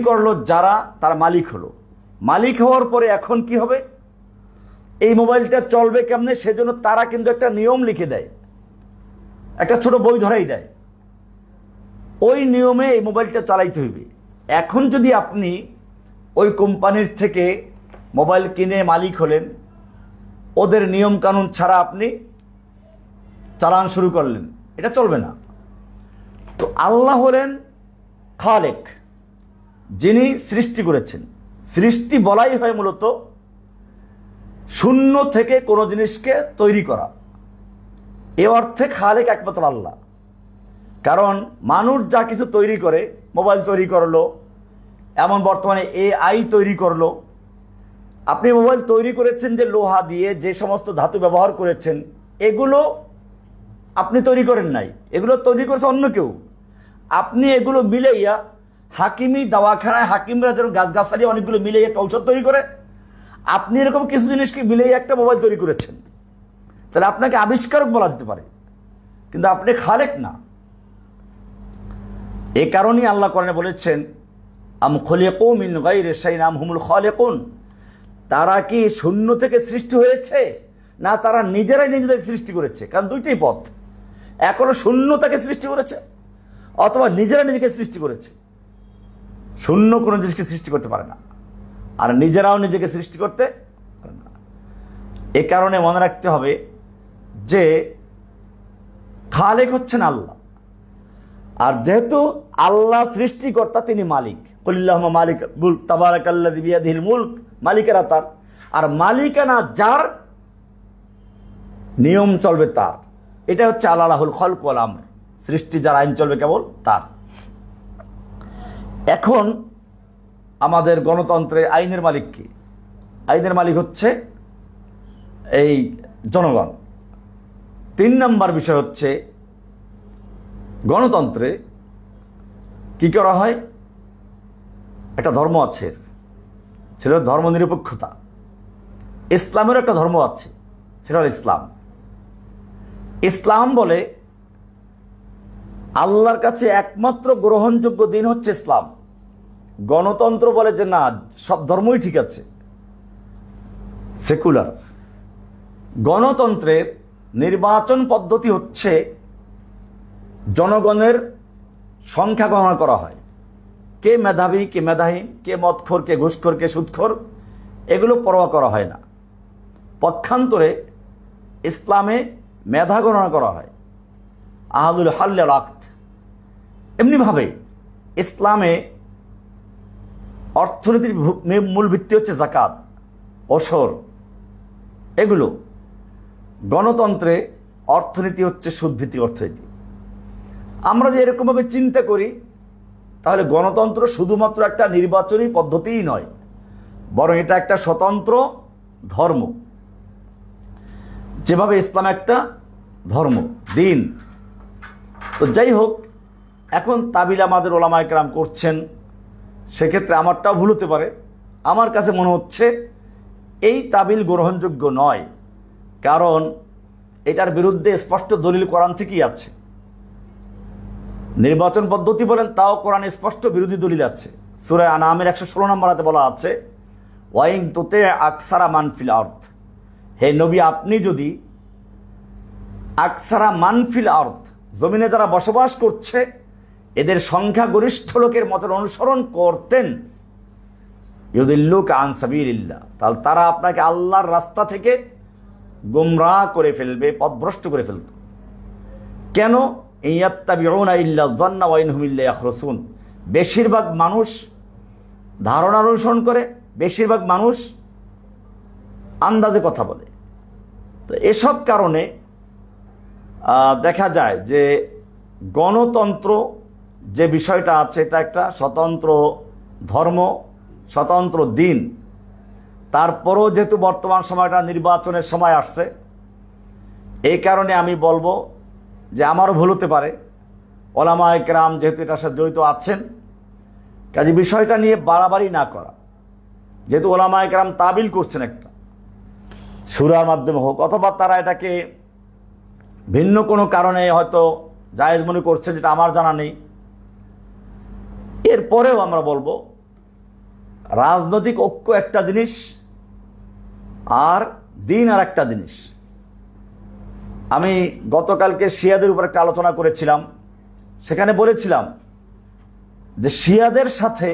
করলো যারা, তার মালিক হলো। মালিক হওয়ার পরে এখন কি হবে, এই মোবাইলটা চলবে কেমনে, সেজন্য তারা কিন্তু একটা নিয়ম লিখে দেয়, একটা ছোট বই ধরাই দেয়, ওই নিয়মে এই মোবাইলটা চালাইতে হইবে। এখন যদি আপনি ওই কোম্পানির থেকে মোবাইল কিনে মালিক হলেন, ওদের নিয়ম কানুন ছাড়া আপনি চালান শুরু করলেন, এটা চলবে না। তো আল্লাহ হলেন খালেক, যিনি সৃষ্টি করেছেন। সৃষ্টি বলাই হয় মূলত শূন্য থেকে কোনো জিনিসকে তৈরি করা। এ অর্থে খালেক একমাত্র আল্লাহ। কারণ মানুষ যা কিছু তৈরি করে, মোবাইল তৈরি করলো, এমন বর্তমানে AI তৈরি করলো। আপনি মোবাইল তৈরি করেছেন যে লোহা দিয়ে, যে সমস্ত ধাতু ব্যবহার করেছেন, এগুলো আপনি তৈরি করেন নাই, এগুলো তৈরি করেছে অন্য কেউ। আপনি এগুলো মিলাইয়া, হাকিমি দাওয়াখানায় হাকিমরা যেন গাছগাছালি অনেকগুলো মিলাইয়া একটা ঔষধ তৈরি করে, আপনি এরকম কিছু জিনিসকে মিলাইয়া একটা মোবাইল তৈরি করেছেন। তাহলে আপনাকে আবিষ্কারক বলা যেতে পারে। কিন্তু আপনি খালেক না। এই কারণেই আল্লাহ কোরআনে বলেছেন, আম খুলিকু মিন গায়রি শাইইন আম হুমুল খালিকুন, তারা কি শূন্য থেকে সৃষ্টি হয়েছে, না তারা নিজেরাই নিজেদের সৃষ্টি করেছে? কারণ দুইটাই পথ, এখনো শূন্য থেকে সৃষ্টি করেছে অথবা নিজেরা নিজেকে সৃষ্টি করেছে। শূন্য কোনো জিনিসকে সৃষ্টি করতে পারে না, আর নিজেরাও নিজেকে সৃষ্টি করতে পারে না। এ কারণে মনে রাখতে হবে যে খালেক হচ্ছেন আল্লাহ, আর যেহেতু আল্লাহ সৃষ্টিকর্তা, তিনি মালিক। কুল্লাহুম্মা মালিক মুলক তাবারাকাল্লাযী বিয়াদিহিল মুলক, মালিকেরা তার, আর মালিকানা যার, নিয়ম চলবে তার। এটা হচ্ছে আলাহুল খালক ওয়াল আমর, সৃষ্টি যার, আইন চলবে কেবল তার। এখন আমাদের গণতন্ত্রে আইনের মালিক কি? আইনের মালিক হচ্ছে এই জনগণ। 3 নম্বর বিষয় হচ্ছে গণতন্ত্রে কি করা হয়, একটা ধর্ম আছে, সেটা ধর্ম নিরপেক্ষতা। ইসলামের একটা ধর্ম আছে, সেটা হল ইসলাম। ইসলাম বলে আল্লাহর কাছে একমাত্র গ্রহণযোগ্য দিন হচ্ছে ইসলাম। গণতন্ত্র বলে যে না, সব ধর্মই ঠিক আছে, সেকুলার। গণতন্ত্রের নির্বাচন পদ্ধতি হচ্ছে জনগণের সংখ্যা গণনা করা হয়, কে মেধাবী কে মেধাহীন, কে মদখোর কে ঘুষখোর কে সুদখোর, এগুলো পরোয়া করা হয় না। পক্ষান্তরে ইসলামে মেধা গণনা করা হয়, আহাদুল হাল্লাল আক্ত। এমনিভাবে ইসলামে অর্থনীতির মূল ভিত্তি হচ্ছে যাকাত, ওশর, এগুলো। গণতন্ত্রে অর্থনীতি হচ্ছে সুদভিত্তিক অর্থনীতি। আমরা যে এরকমভাবে চিন্তা করি, তাহলে গণতন্ত্র শুধুমাত্র একটা নির্বাচনী পদ্ধতিই নয়, বরং এটা একটা স্বতন্ত্র ধর্ম, যেভাবে ইসলাম একটা ধর্ম, দিন। তো যাই হোক, এখন তাবিল আমাদের ওলামায়ে কেরাম করছেন, সেক্ষেত্রে আমারটাও ভুল হতে পারে। আমার কাছে মনে হচ্ছে এই তাবিল গ্রহণযোগ্য নয়, কারণ এটার বিরুদ্ধে স্পষ্ট দলিল কোরআন থেকেই আছে। নির্বাচন পদ্ধতি বলেন, তাও কোরআনে স্পষ্ট বিরোধী দলিল আছে। সূরা আনামের 116 নম্বর আয়াতে বলা আছে, ওয়াইন তুতে আকসারা মান ফিল আরদ, হে নবী আপনি যদি আকসারা মান ফিল আরদ, জমিনে যারা বসবাস করছে এদের সংখ্যাগরিষ্ঠ লোকের মতের অনুসরণ করতেন, ইউদিল্লুকা আন সাবিলিল্লাহ, তাহলে তারা আপনাকে আল্লাহর রাস্তা থেকে গোমরাহ করে ফেলবে, পথভ্রষ্ট করে ফেলত। কেন? ইয়াত্তাবিউনা ইল্লা যান্না ওয়া ইনহুম ইল্লা ইয়াখরুসুন, বেশিরভাগ মানুষ ধারণা অনুসরণ করে, বেশিরভাগ মানুষ আন্দাজে কথা বলে। তো এসব কারণে দেখা যায় যে গণতন্ত্র যে বিষয়টা আছে, এটা একটা স্বতন্ত্র ধর্ম, স্বতন্ত্র দিন। তারপরও যেহেতু বর্তমান সময়টা নির্বাচনের সময় আসছে, এই কারণে আমি বলবো যে আমারও ভুল হতে পারে, ওলামায়ে কেরাম যেহেতু এটার সাথে জড়িত আছেন, কাজে বিষয়টা নিয়ে বাড়াবাড়ি না করা। যেহেতু ওলামায়ে কেরাম তাবিল করছেন একটা সূরার মাধ্যমে হোক, অথবা তারা এটাকে ভিন্ন কোনো কারণে হয়তো জায়েজ মনে করছে, যেটা আমার জানা নেই। এরপরেও আমরা বলবো রাজনৈতিক ঐক্য একটা জিনিস, আর দিন আর একটা জিনিস। আমি গতকালকে শিয়াদের উপর একটা আলোচনা করেছিলাম, সেখানে বলেছিলাম যে শিয়াদের সাথে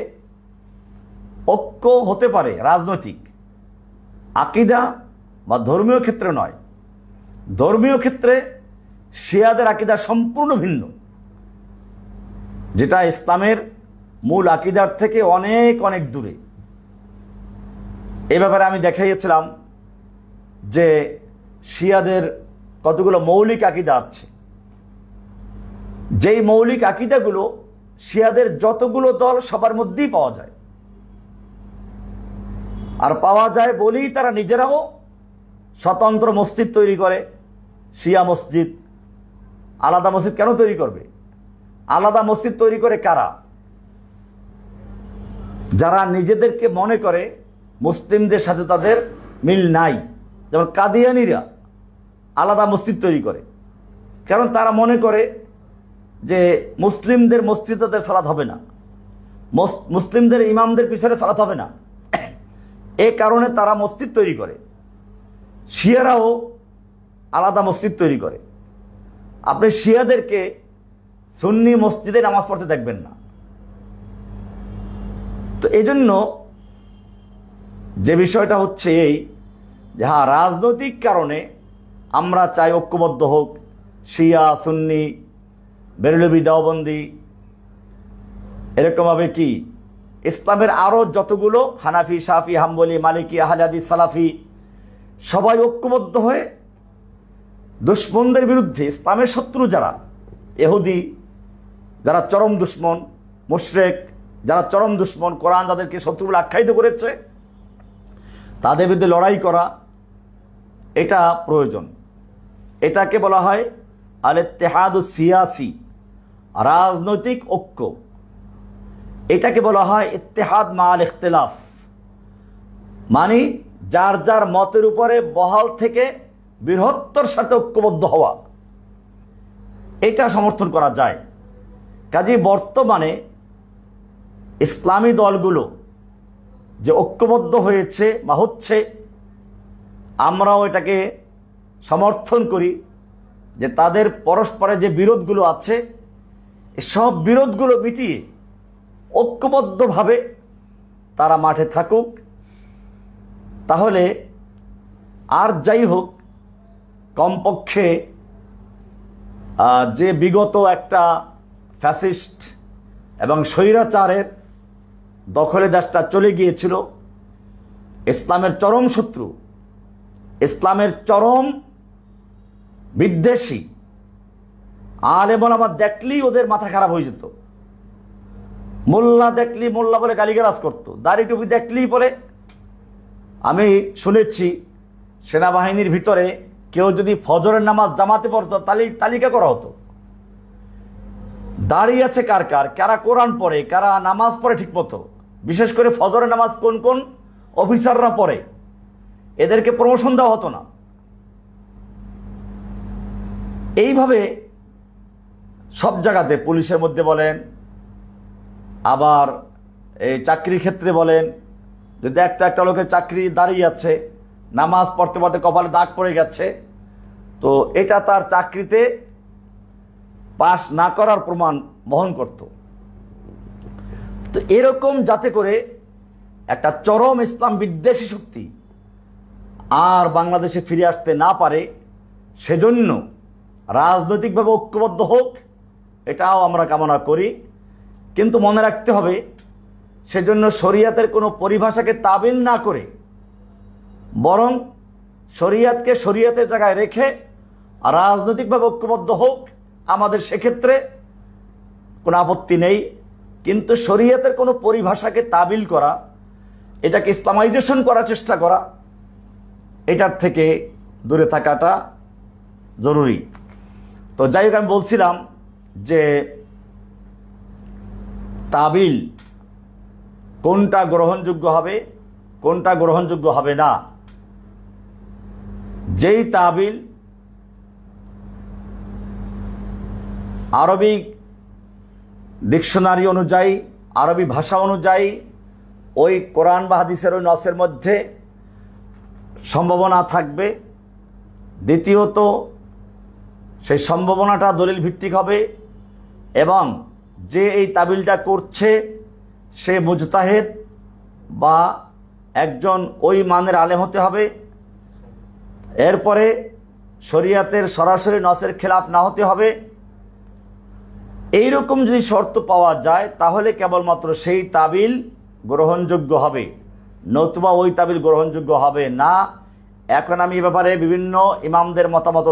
ঐক্য হতে পারে রাজনৈতিক, আকীদা বা ধর্মীয় ক্ষেত্রে নয়। ধর্মীয় ক্ষেত্রে শিয়াদের আকীদা সম্পূর্ণ ভিন্ন, যেটা ইসলামের মূল আকীদার থেকে অনেক অনেক দূরে। এ ব্যাপারে আমি দেখাইয়েছিলাম যে শিয়াদের কতগুলো মৌলিক আকীদা আছে, যেই মৌলিক আকীদাগুলো শিয়াদের যতগুলো দল সবার মধ্যেই পাওয়া যায়, আর পাওয়া যায় বলেই তারা নিজেরাও স্বতন্ত্র মসজিদ তৈরি করে। শিয়া মসজিদ, আলাদা মসজিদ কেন তৈরি করবে? আলাদা মসজিদ তৈরি করে কারা? যারা নিজেদেরকে মনে করে মুসলিমদের সাথে তাদের মিল নাই, যেমন কাদিয়ানিরা আলাদা মসজিদ তৈরি করে, কারণ তারা মনে করে যে মুসলিমদের মসজিদে সালাত হবে না, মুসলিমদের ইমামদের পিছনে সালাত হবে না, এ কারণে তারা মসজিদ তৈরি করে। শিয়ারাও আলাদা মসজিদ তৈরি করে। আপনি শিয়াদেরকে সুন্নি মসজিদে নামাজ পড়তে দেখবেন না। তো এই জন্য যে বিষয়টা হচ্ছে এই যে হ্যাঁ, রাজনৈতিক কারণে আমরা চাই ঐক্যবদ্ধ হোক, শিয়া সুন্নি বেরলভী দেওবন্দি, এরকমভাবে কি ইসলামের আরও যতগুলো হানাফি শাফি হাম্বলি মালিকি আহলে হাদিস সালাফি সবাই ঐক্যবদ্ধ হয়ে দুশ্মনদের বিরুদ্ধে, ইসলামের শত্রু যারা ইহুদি, যারা চরম দুশ্মন, মুশরিক যারা চরম দুশ্মন, কোরআন যাদেরকে শত্রু বলে আখ্যায়িত করেছে, তাদের বিরুদ্ধে লড়াই করা এটা প্রয়োজন। এটাকে বলা হয় আল ইত্তেহাদুস সিয়াসি, রাজনৈতিক ঐক্য। এটাকে বলা হয় ইত্তেহাদ মা আল ইখতিলাফ, মানে যার যার মতের উপরে বহাল থেকে বৃহত্তর সাথে ঐক্যবদ্ধ হওয়া, এটা সমর্থন করা যায়। কাজেই বর্তমানে ইসলামী দলগুলো যে ঐক্যবদ্ধ হয়েছে বা হচ্ছে, আমরাও এটাকে সমর্থন করি যে তাদের পরস্পরে যে বিরোধগুলো আছে সব বিরোধগুলো মিটিয়ে ঐক্যবদ্ধভাবে তারা মাঠে থাকুক। তাহলে আর যাই হোক, কমপক্ষে যে বিগত একটা ফ্যাসিস্ট এবং স্বৈরাচারের দখলে দেশটা চলে গিয়েছিল, ইসলামের চরম শত্রু, ইসলামের চরম বিদ্বেষী আলেম ওলামা দেখলেই ওদের মাথা খারাপ হয়ে যেত। মোল্লা দেখলি মোল্লা বলে গালিগালাজ করতো, দাড়ি টুপি দেখলেই বলে। আমি শুনেছি সেনাবাহিনীর ভিতরে কেউ যদি ফজরের নামাজ জামাতে পড়তো তালিকা করা হতো, দাঁড়িয়ে আছে কার কার, কারা কোরআন পড়ে, কারা নামাজ পড়ে ঠিক মতো, বিশেষ করে ফজরের নামাজ কোন কোন অফিসাররা পড়ে, এদেরকে প্রমোশন দেওয়া হতো না। এইভাবে সব জায়গাতে, পুলিশের মধ্যে বলেন, আবার এই চাকরির ক্ষেত্রে বলেন, যদি একটা লোকের চাকরি দাঁড়িয়ে আছে, নামাজ পড়তে পড়তে কপালে দাগ পড়ে গেছে, তো এটা তার চাকরিতে পাস না করার প্রমাণ বহন করত। তো এরকম যাতে করে একটা চরম ইসলাম বিদ্বেষী শক্তি আর বাংলাদেশে ফিরে আসতে না পারে, সেজন্য রাজনৈতিকভাবে ঐক্যবদ্ধ হোক, এটাও আমরা কামনা করি। কিন্তু মনে রাখতে হবে, সেজন্য শরিয়াতের কোনো পরিভাষাকে তাবিল না করে, বরং শরিয়াতকে শরিয়াতের জায়গায় রেখে রাজনৈতিকভাবে ঐক্যবদ্ধ হোক, আমাদের সেক্ষেত্রে কোনো আপত্তি নেই। কিন্তু শরিয়াতের কোনো পরিভাষাকে তাবিল করা, এটাকে ইসলামাইজেশন করার চেষ্টা করা, এটার থেকে দূরে থাকাটা জরুরি। তো যাই হোক, আমি বলছিলাম যে তাবিল কোনটা গ্রহণযোগ্য হবে, কোনটা গ্রহণযোগ্য হবে না। যেই তাবিল আরবি ডিকশনারি অনুযায়ী, আরবি ভাষা অনুযায়ী ওই কোরআন বা হাদিসের ওই নসের মধ্যে সম্ভাবনা থাকবে, দ্বিতীয়ত সেই সম্ভাবনাটা দলিল ভিত্তিক হবে, এবং যে এই তাবিলটা করছে সে মুজতাহিদ বা একজন ওই মানের আলেম হতে হবে, এরপরে শরিয়াতের সরাসরি নসের খেলাফ না হতে হবে। এইরকম যদি শর্ত পাওয়া যায় তাহলে কেবলমাত্র সেই তাবিল গ্রহণযোগ্য হবে, নতুবা ওই তাবিল গ্রহণযোগ্য হবে না। এখন আমি এ ব্যাপারে বিভিন্ন ইমামদের মতামত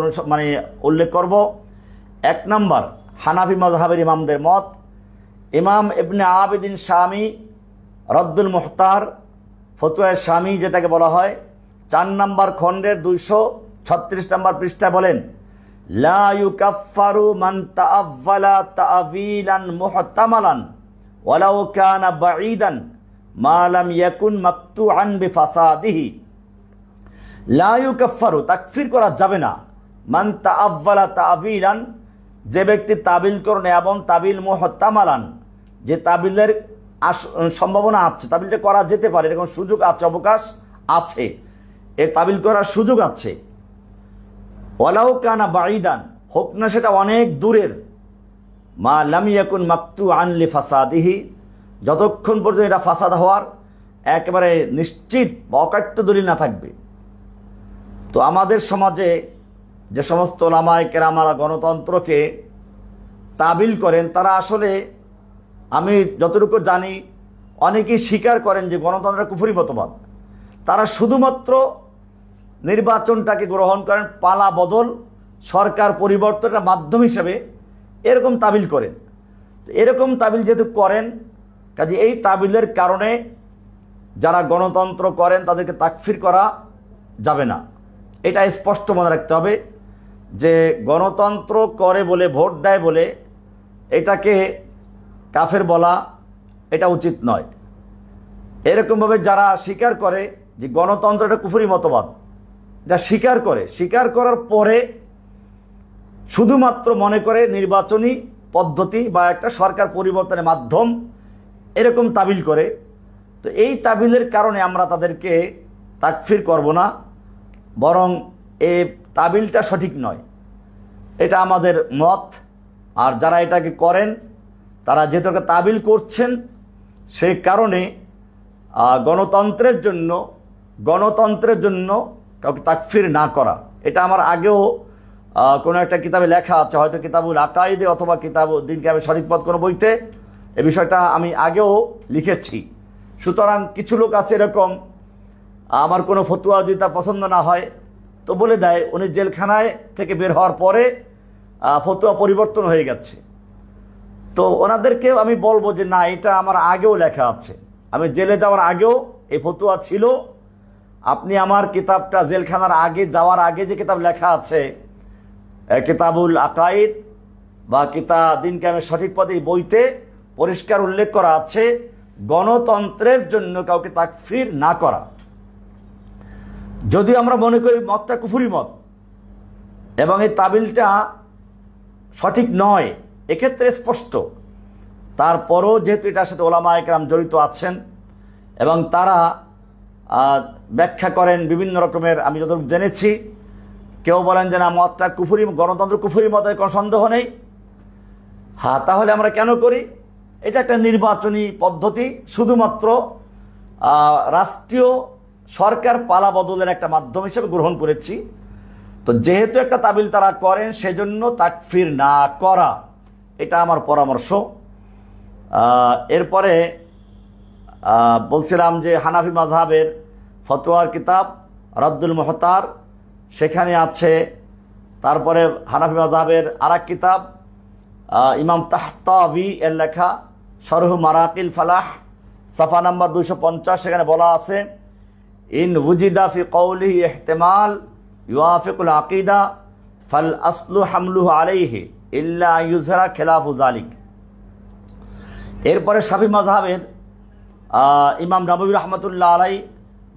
উল্লেখ করব। 1 নম্বর, হানাফি মাজহাবের ইমামদের মত। ইমাম ইবনে আবিদিন শামি রদ্দুল মুখতার ফতুয়া শামি যেটাকে বলা হয়, 4 নম্বর খণ্ডের 236 নম্বর পৃষ্ঠায় বলেন, লা ইউকাফফারু মান তাআవ్বালা তাআবিলান মুহতামালান ওয়ালাউ কানা বাঈদান মা লাম ইয়াকুন মাকতুআন বিফাসাদিহি। লা ইউকাফফারু, তাকফির করা যাবে না, মান তাআవ్বালা তা'বিলান, যে ব্যক্তি তাবিল করে এবং তাবিল মুহতামালান, যে তাবিলের সম্ভাবনা আছে, তাবিলটা করা যেতে পারে, এরকম সুযোগ আছে, অবকাশ আছে, এর তাবিল করার সুযোগ আছে। ওয়ালাউ কানা বাঈদান, হোক না সেটা অনেক দূরের, মা লাম ইয়াকুন মাকতুআন লিফাসাদিহি, যতক্ষণ পর্যন্ত এটা ফাসাদ হওয়ার একেবারে নিশ্চিত বা অকাট্য দলিল না থাকবে। তো আমাদের সমাজে যে সমস্ত ওলামায়ে কেরামরা গণতন্ত্রকে তাবিল করেন, তারা আসলে, আমি যতটুকু জানি, অনেকেই স্বীকার করেন যে গণতন্ত্র কুফরি মতবাদ। তারা শুধুমাত্র নির্বাচনটাকে গ্রহণ করেন পালা বদল, সরকার পরিবর্তনের মাধ্যম হিসেবে এরকম তাবিল করেন। এরকম তাবিল যেহেতু করেন, কাজে এই তাবিলের কারণে যারা গণতন্ত্র করেন তাদেরকে তাকফির করা যাবে না। এটা স্পষ্ট মনে রাখতে হবে যে গণতন্ত্র করে বলে, ভোট দেয় বলে এটাকে কাফের বলা এটা উচিত নয়। এরকমভাবে যারা স্বীকার করে যে গণতন্ত্র এটা কুফরি মতবাদ, এটা স্বীকার করার পরে শুধুমাত্র মনে করে নির্বাচনী পদ্ধতি বা একটা সরকার পরিবর্তনের মাধ্যম, এরকম তাবিল করে, তো এই তাবিলের কারণে আমরা তাদেরকে তাকফির করব না, বরং এই তাবিলটা সঠিক নয়, এটা আমাদের মত। আর যারা এটাকে করেন, তারা যেহেতু তাবিল করছেন, সেই কারণে গণতন্ত্রের জন্য কাউকে তাকফির না করা, এটা আমার আগেও কোনো একটা কিতাবে লেখা আছে, হয়তো কিতাবুল আকাইদে অথবা কিতাবুদ্দিন কিয়ামের সঠিক পথ কোনো বইতে, এ বিষয়টা আমি আগেও লিখেছি। সুতরাং কিছু লোক আছে এরকম, আমার কোনো ফতুয়া যদি তার পছন্দ না হয় তো বলে দেয়, উনি জেলখানায় থেকে বের হওয়ার পরে ফতুয়া পরিবর্তন হয়ে গেছে। তো ওনাদেরকেও আমি বলবো যে না, এটা আমার আগেও লেখা আছে, আমি জেলে যাওয়ার আগেও এই ফতুয়া ছিল। আপনি আমার কিতাবটা জেলখানার আগে যাওয়ার আগে যে কিতাব লেখা আছে, কিতাবুল আকাইদ বা দিন কিয়ামের সঠিক পথে, বইতে পরিষ্কার উল্লেখ করা আছে গণতন্ত্রের জন্য কাউকে তাকফির না করা। যদি আমরা মনে করি মতটা কুফরি মত এবং এই তাবিলটা সঠিক নয়, এক্ষেত্রে স্পষ্ট, তারপরও যেহেতু এটার সাথে ওলামায়ে কেরাম জড়িত আছেন এবং তারা ব্যাখ্যা করেন বিভিন্ন রকমের, আমি যতটুকু জেনেছি, কেউ বলেন যে না, মতটা কুফরি, গণতন্ত্র কুফরি মতের কোনো সন্দেহ নেই। হ্যাঁ, তাহলে আমরা কেন করি? এটা একটা নির্বাচনী পদ্ধতি, শুধুমাত্র রাষ্ট্রীয় সরকার পালা বদলের একটা মাধ্যম হিসেবে গ্রহণ করেছি। তো যেহেতু একটা তাবিল তারা করেন, সেজন্য তাকফির না করা, এটা আমার পরামর্শ। এরপরে বলছিলাম যে হানাফি মাযহাবের ফতোয়ার কিতাব রাদ্দুল মুহতার, সেখানে আছে। তারপরে হানাফি মাযহাবের আরেক কিতাব ইমাম তাহতাবি এর লেখা শরহ মারাকিল ফালাহ, সাফা নাম্বার 250, সেখানে বলা আছে, ইন উজিদা ফি কওলিহি ইহতিমাল ইউয়াফিকুল আকিদা ফাল আসলু হামলুহু আলাইহি ইল্লা ইউজরা খিলাফু যালিক। এরপরে শাফি মাযহাবের ইমাম নববী রাহমাতুল্লাহ আলাইহি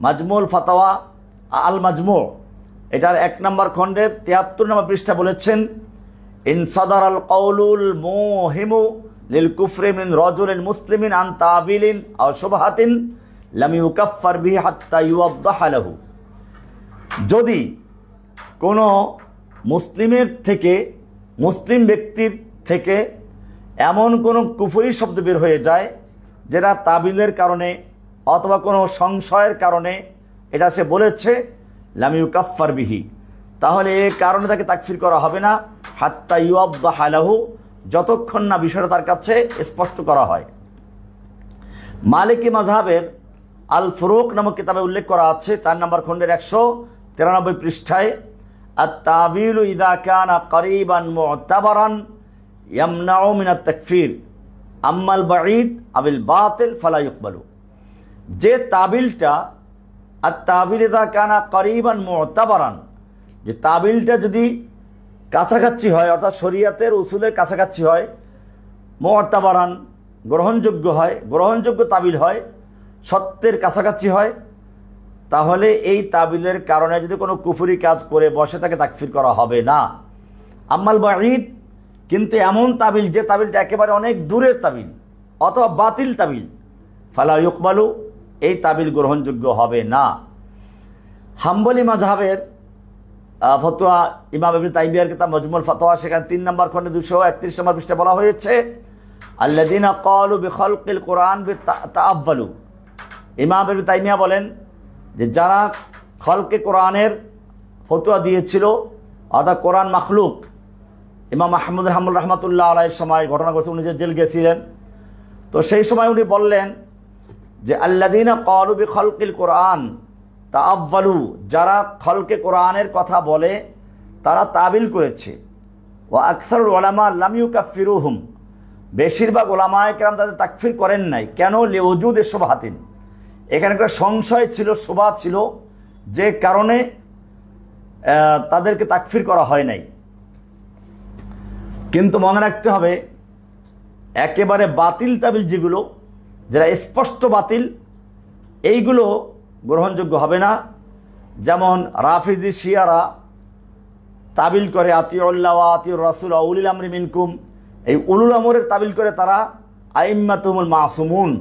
মাজমুল ফাতাওয়া আল মাজমু, এটার 1 নম্বর খণ্ডের 73 নম্বর পৃষ্ঠা বলেছেন, ইন সাদারাল কওলুল মুহিমু লিল কুফরি মিন রাজুলিন মুসলিমিন আন তাবিলিন আও শুবহাতিন লাম ইউকাফফার বিহি হাত্তা ইউওয়াদ্দাহ লাহু। যদি কোনো মুসলিম ব্যক্তির থেকে এমন কোনো কুফরি শব্দ বের হয়ে যায় যেটা তাবিলের কারণে অথবা কোনো সংশয়ের কারণে এটা সে বলেছে, লাম ইউকাফফার বিহি, তাহলে এই কারণে তাকে তাকফির করা হবে না, হাত্তা ইউওয়াদ্দাহ লাহু, যতক্ষণ না বিষয়টা তার কাছে স্পষ্ট করা হয়। মালিকি মাযহাবের আল ফুরুক নামক কিতাবে উল্লেখ করা আছে 4 নম্বর খণ্ডের 193 পৃষ্ঠায়, আত-তাবিলু ইযা কানা করিবান মু'তাবারান ইয়ামনাউ মিন আত-তাকফির আম্মাল বাঈদ আবিল বাতিল ফালা ইউকবালু। যে তাবিলটা, আত-তাবিল ইযা কানা করিবান মু'তাবারান, যে তাবিলটা যদি কাছাকাছি হয়, অর্থাৎ শরীয়তের উসুলের কাছাকাছি হয়, মু'তাবারান গ্রহণযোগ্য হয়, গ্রহণযোগ্য তাবিল হয়, সত্যের কাছাকাছি হয়, তাহলে এই তাবিলের কারণে যদি কোনো কুফরি কাজ করে বসে তাকে তাকফির করা হবে না। আম্মাল বাঈদ, কিন্তু এমন তাবিল যে তাবিলটা একেবারে অনেক দূরের তাবিল অথবা বাতিল তাবিল, ফালা ইউকবালু, এই তাবিল গ্রহণযোগ্য হবে না। হাম্বলি মাযহাবের ফতোয়া ইমাম ইবনে তাইমিয়ার কিতাব মজমুল ফতোয়া, সেখানে 3 নম্বর খণ্ডে 231 নম্বর পৃষ্ঠা বলা হয়েছে, আল্লাযীনা ক্বালু বিখালকিল কুরআন বিতাআవ్বালু। ইমাম ইবনে তাইমিয়া বলেন যে যারা খলকে কোরআনের ফতোয়া দিয়েছিল, অর্থাৎ কোরআন মাখলুক, ইমাম আহমদ হাম্বল রহমাতুল্লাহ আলাইহির সময় ঘটনা ঘটছে, উনি যে জেল গেছিলেন, তো সেই সময় উনি বললেন যে আল্লাযীনা ক্বালু বিখালকিল কুরআন তাআవ్বালু, যারা খলকে কোরআনের কথা বলে তারা তাবিল করেছে। ওয়া আকসারুল উলামা লাম ইউকাফিরুহুম, বেশিরভাগ ওলামায়ে কেরাম তাদের তাকফির করেন নাই। কেন? লিউজুদি শুবহাতিন, এখানে একটা সংশয় ছিল, শুবহা ছিল, যে কারণে তাদেরকে তাকফির করা হয় নাই। কিন্তু মনে রাখতে হবে, একেবারে বাতিল তাবিল যেগুলো, যারা স্পষ্ট বাতিল, এইগুলো গ্রহণযোগ্য হবে না। যেমন রাফিজি শিয়ারা তাবিল করে আতিউল্লাহ ওয়া আতিউর রাসূল ওয়া উলিল আমরি মিনকুম, এই উলুল আমরের তাবিল করে তারা আইম্মাতুহুল মাসুমুন,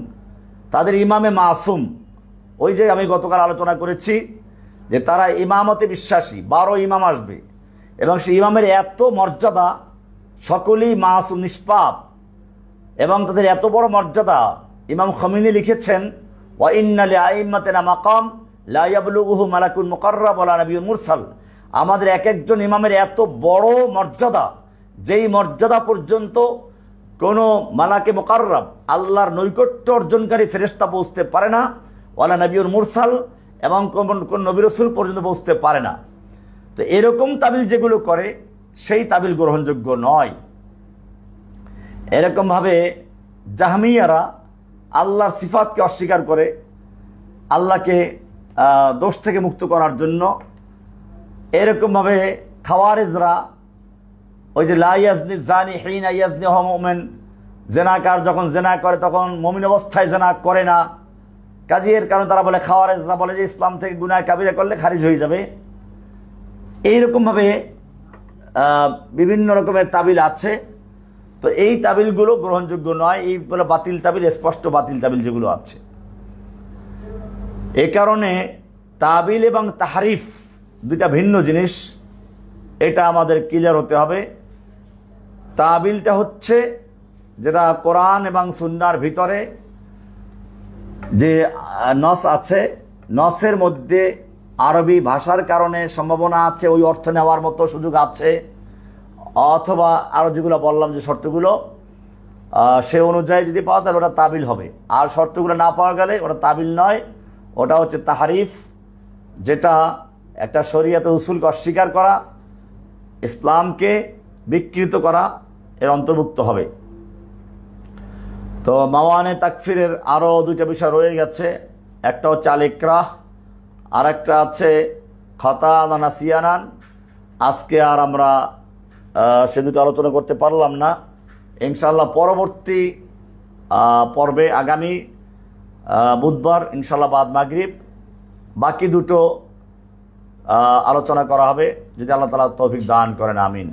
তাদের ইমামে মাসুম। ওই যে আমি গতকাল আলোচনা করেছি যে তারা ইমামতে বিশ্বাসী, 12 ইমাম আসবে এবং সেই ইমামের এত মর্যাদা, সকলেই মাসুম নিষ্পাপ, এবং তাদের এত বড় মর্যাদা, ইমাম খমিনী লিখেছেন ওয়া ইন্না লিআইম্মাতিনা মাকাম লা ইয়াবলুগুহু মালাকুন মুকাররাব ওয়ালা নাবিয়্যুন মুরসাল। আমাদের এক একজন ইমামের এত বড় মর্যাদা, যেই মর্যাদা পর্যন্ত কোনো মালাকে মুকাররাব, আল্লাহর নৈকট্য অর্জনকারী ফেরেশতা পৌঁছতে পারে না, ওয়ালা নাবিয়্যুন মুরসাল, এবং কোন নবী রাসূল পর্যন্ত পৌঁছতে পারে না। তো এরকম তাবিল যেগুলো করে সেই তাবিল গ্রহণযোগ্য নয়। এরকমভাবে জাহমিয়ারা আল্লাহর সিফাতকে অস্বীকার করে, আল্লাহকে দোষ থেকে মুক্ত করার জন্য। এরকমভাবে খাওয়ারিজরা ওই যে লা ইয়াজনি জানি হিনা ইয়াজনি ওয়া মুমিন, জেনাকার যখন জেনা করে তখন মুমিন অবস্থায় জেনা করে না, কাজী এর কারণে তারা বলে, খাওয়ারিজরা বলে যে ইসলাম থেকে গুনাহ কাবিরা করলে খারিজ হয়ে যাবে। এইরকমভাবে বিভিন্ন রকমের তাবিল আছে। তো এই তাবিলগুলো গ্রহণযোগ্য নয়, এইগুলো বাতিল তাবিল, স্পষ্ট বাতিল তাবিল যেগুলো আছে। এ কারণে তাবিল এবং তাহরিফ দুইটা ভিন্ন জিনিস, এটা আমাদের ক্লিয়ার হতে হবে। তাবিলটা হচ্ছে যেটা কোরআন এবং সুন্নাহর ভিতরে যে নস আছে, নসের মধ্যে আরবি ভাষার কারণে সম্ভাবনা আছে, ওই অর্থ নেওয়ার মতো সুযোগ আছে, অথবা আরও যেগুলো বললাম যে শর্তগুলো, সে অনুযায়ী যদি পাওয়া তাহলে ওটা তাবিল হবে। আর শর্তগুলো না পাওয়া গেলে ওটা তাবিল নয়, ওটা হচ্ছে তাহরিফ, যেটা একটা শরীয়তের উসুলকে অস্বীকার করা, ইসলামকে বিকৃত করা, এর অন্তর্ভুক্ত হবে। তো মাওয়ানে তাকফিরের আরও দুইটা বিষয় রয়ে গেছে, একটা হচ্ছে আল ইকরাহ, আর একটা আছে খতান ওয়া নাসিয়ানান। আজকে আর আমরা সে দুটো আলোচনা করতে পারলাম না। ইনশাআল্লাহ পরবর্তী পর্বে আগামী বুধবার ইনশাআল্লাহ বাদ মাগরিব বাকি দুটো আলোচনা করা হবে, যদি আল্লাহ তাআলা তৌফিক দান করেন। আমিন।